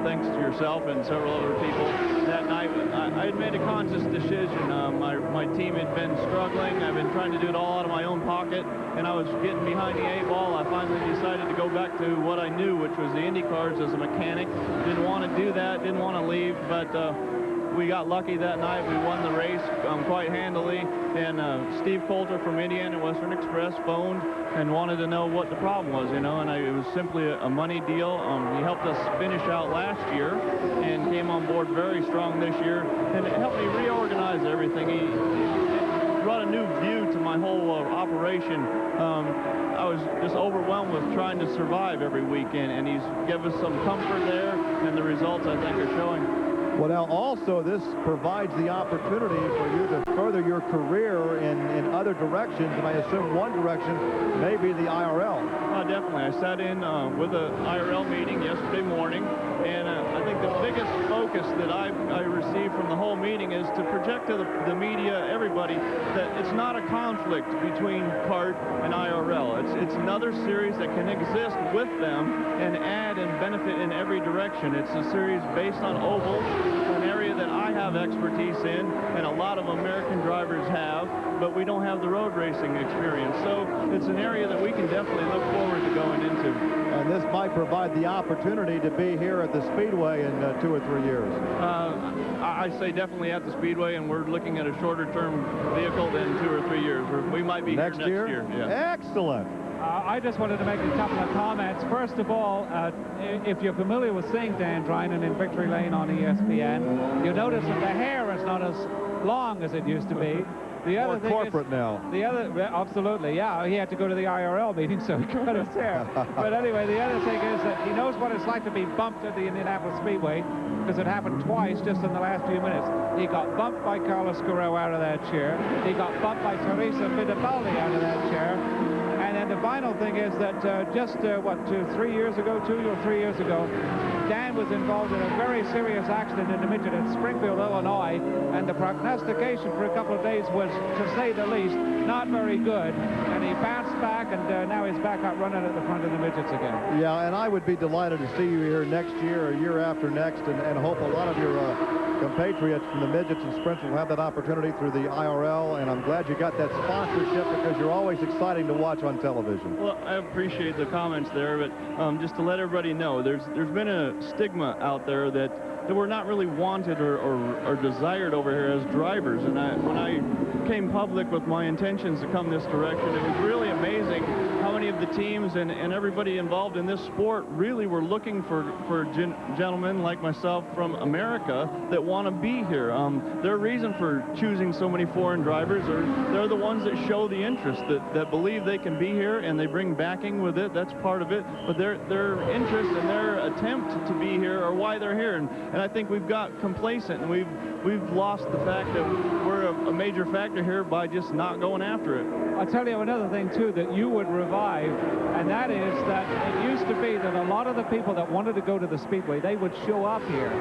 Thanks to yourself and several other people. That night, I had made a conscious decision. My team had been struggling. I've been trying to do it all out of my own pocket, and I was getting behind the 8 ball. I finally decided to go back to what I knew, which was the Indy cars as a mechanic. Didn't want to do that, didn't want to leave, but we got lucky that night. We won the race quite handily, and Steve Coulter from Indiana Western Express phoned and wanted to know what the problem was, and it was simply a money deal. He helped us finish out last year and came on board very strong this year, and it helped me reorganize everything. He brought a new view to my whole operation. I was just overwhelmed with trying to survive every weekend, and he's given us some comfort there, and the results, I think, are showing. Well, now, also, this provides the opportunity for you to further your career in other directions, and I assume one direction may be the IRL. Definitely. I sat in with an IRL meeting yesterday morning, and I think the biggest focus that I received from the whole meeting is to project to the media, everybody, that it's not a conflict between kart and IRL. It's another series that can exist with them and add and benefit in every direction. It's a series based on ovals, an area that I have expertise in and a lot of American drivers have, but we don't have the road racing experience. So it's an area that we can definitely look forward to going into. And this might provide the opportunity to be here at the Speedway in 2 or 3 years. I say definitely at the Speedway, and we're looking at a shorter-term vehicle than 2 or 3 years. We might be next here year. Yeah. Excellent. I just wanted to make a couple of comments. First of all, if you're familiar with seeing Dan Drinan in Victory Lane on ESPN, you'll notice that the hair is not as long as it used to be. The other thing corporate is, now. The other, absolutely, yeah. He had to go to the IRL meeting, so he cut his hair. But anyway, the other thing is that he knows what it's like to be bumped at the Indianapolis Speedway, because it happened twice just in the last few minutes. He got bumped by Carlos Guerrero out of that chair. He got bumped by Teresa Fittipaldi out of that chair. And then the final thing is that just, 2 or 3 years ago, Dan was involved in a very serious accident in the midget at Springfield, Illinois, and the prognostication for a couple of days was, to say the least, not very good. And he bounced back, and now he's back out running at the front of the midgets again. Yeah, and I would be delighted to see you here next year or year after next, and hope a lot of your compatriots from the midgets and sprints will have that opportunity through the IRL, and I'm glad you got that sponsorship because you're always exciting to watch on television. Well, I appreciate the comments there, but just to let everybody know, there's been a stigma out there that we're not really wanted or desired over here as drivers. And when I came public with my intentions to come this direction, it was really amazing how many of the teams and everybody involved in this sport really were looking for gentlemen like myself from America that want to be here. Their reason for choosing so many foreign drivers they're the ones that show the interest, that believe they can be here, and they bring backing with it. That's part of it. But their interest and their attempt to be here are why they're here. And I think we've got complacent, and we've lost the fact that we're a major factor here by just not going after it. I'll tell you another thing, too, that you would revive, and that is that it used to be that a lot of the people that wanted to go to the Speedway, they would show up here,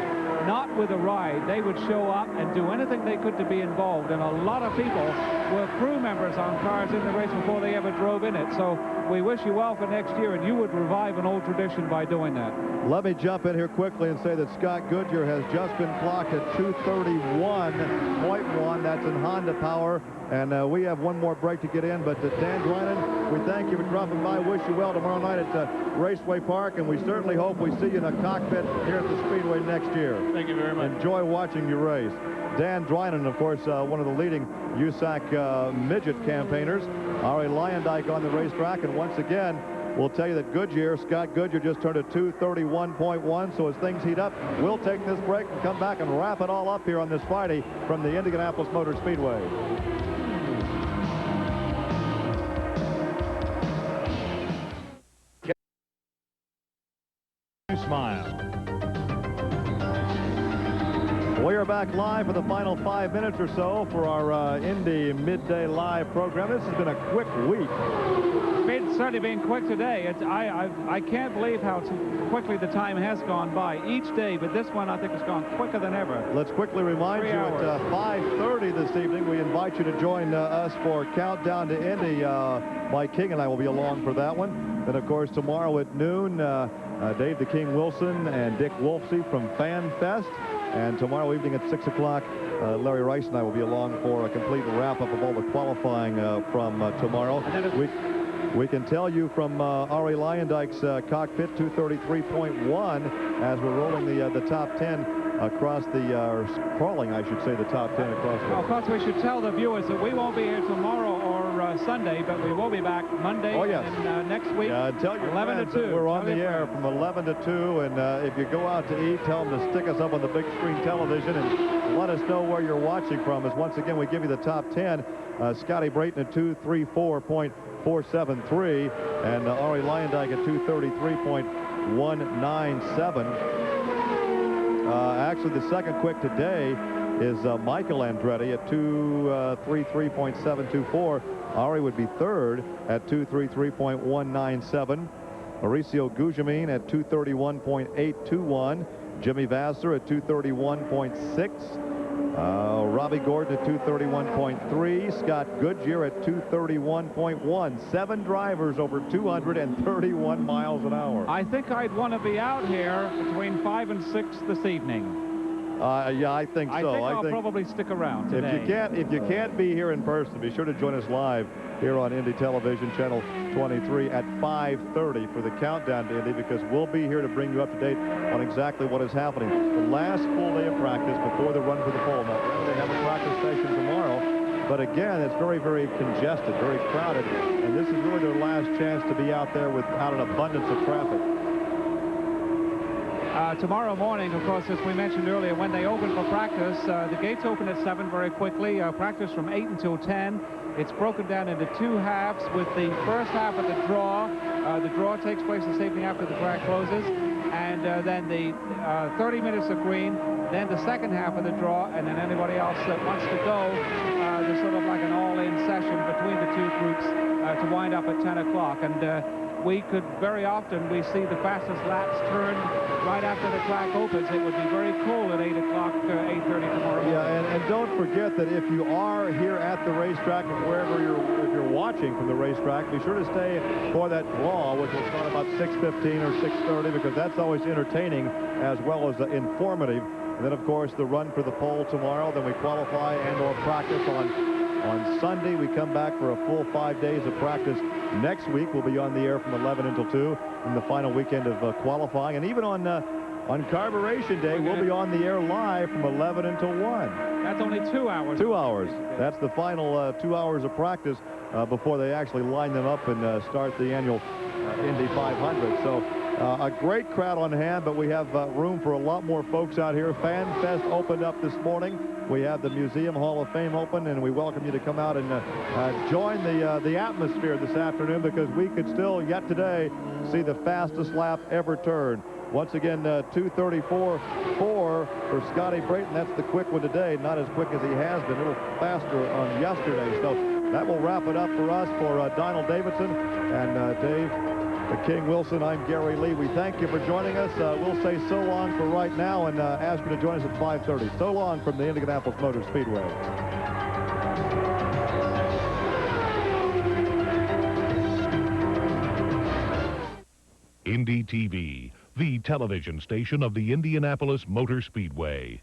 not with a ride. They would show up and do anything they could to be involved, and a lot of people were crew members on cars in the race before they ever drove in it. So we wish you well for next year, and you would revive an old tradition by doing that. Let me jump in here quickly and say that Scott Goodyear has just been clocked at 2:31.1. That's in Honda power. And we have one more break to get in, but Dan Drynan, we thank you for dropping by. Wish you well tomorrow night at Raceway Park, and we certainly hope we see you in a cockpit here at the Speedway next year. Thank you very much. Enjoy watching your race. Dan Drynan, of course, one of the leading USAC midget campaigners. Ari Lyondike on the racetrack, and once again, we'll tell you that Scott Goodyear just turned a 2:31.1, so as things heat up, we'll take this break and come back and wrap it all up here on this Friday from the Indianapolis Motor Speedway. Smile. We are back live for the final 5 minutes or so for our Indy Midday Live program. This has been a quick week. It's certainly been quick today. I can't believe how quickly the time has gone by each day, but this one I think has gone quicker than ever. Let's quickly remind you at 5:30 this evening, we invite you to join us for Countdown to Indy. Mike King and I will be along for that one. Then, of course, tomorrow at noon, Dave the King Wilson and Dick Wolfsey from Fan Fest. And tomorrow evening at 6 o'clock, Larry Rice and I will be along for a complete wrap-up of all the qualifying from tomorrow. We can tell you from Ari Lyondike's cockpit, 2:33.1, as we're rolling the top 10 across or crawling, I should say, the top 10 across the... Well, of course, we should tell the viewers that we won't be here tomorrow or Sunday, but we will be back Monday and next week, tell your 11 to 2. We're on the air from 11 to 2, and if you go out to eat, tell them to stick us up on the big screen television and let us know where you're watching from, as once again we give you the top 10. Scotty Brayton at 2:34.473, and Ari Lyondike at 2:33.197. Actually, the second quick today is Michael Andretti at 2:33.724. Ari would be third at 2:33.197. Mauricio Gugelmin at 2:31.821. Jimmy Vasser at 2:31.6. Robbie Gordon at 2:31.3. Scott Goodyear at 2:31.1. 7 drivers over 231 miles an hour. I think I'd want to be out here between 5 and 6 this evening. Yeah, I think so. I think I'll probably stick around today. If you can't be here in person, be sure to join us live here on Indy Television Channel 23 at 5:30 for the Countdown to Indy, because we'll be here to bring you up to date on exactly what is happening. The last full day of practice before the run for the pole. Now, they have a practice session tomorrow, but again, it's very, very congested, very crowded, and this is really their last chance to be out there without an abundance of traffic. Tomorrow morning, of course, as we mentioned earlier, when they open for practice, the gates open at 7 very quickly. Practice from 8 until 10. It's broken down into 2 halves, with the first half of the draw. The draw takes place this evening after the track closes, and then the 30 minutes of green, then the second half of the draw, and then anybody else that wants to go. There's sort of like an all-in session between the 2 groups to wind up at 10 o'clock. And we could very often, we see the fastest laps turned right after the track opens. It would be very cool at 8 o'clock, 8:30 tomorrow morning. Yeah, and don't forget that if you are here at the racetrack and wherever if you're watching from the racetrack, be sure to stay for that draw, which will start about 6:15 or 6:30, because that's always entertaining as well as informative. And then, of course, the run for the pole tomorrow. Then we qualify and/or practice on Sunday. We come back for a full 5 days of practice next week. We'll be on the air from 11 until 2 in the final weekend of qualifying. And even on Carburation Day, we'll be on the air live from 11 until 1. That's only 2 hours. 2 hours. That's the final 2 hours of practice before they actually line them up and start the annual Indy 500. So a great crowd on hand, but we have room for a lot more folks out here. Fan Fest opened up this morning. We have the Museum Hall of Fame open, and we welcome you to come out and join the atmosphere this afternoon, because we could still, yet today, see the fastest lap ever turned. Once again, 2:34.4 for Scotty Brayton. That's the quick one today. Not as quick as he has been. A little faster on yesterday. So that will wrap it up for us, for Donald Davidson and Dave the King Wilson. I'm Gary Lee. We thank you for joining us. We'll say so long for right now and ask you to join us at 5:30. So long from the Indianapolis Motor Speedway. Indy TV, the television station of the Indianapolis Motor Speedway.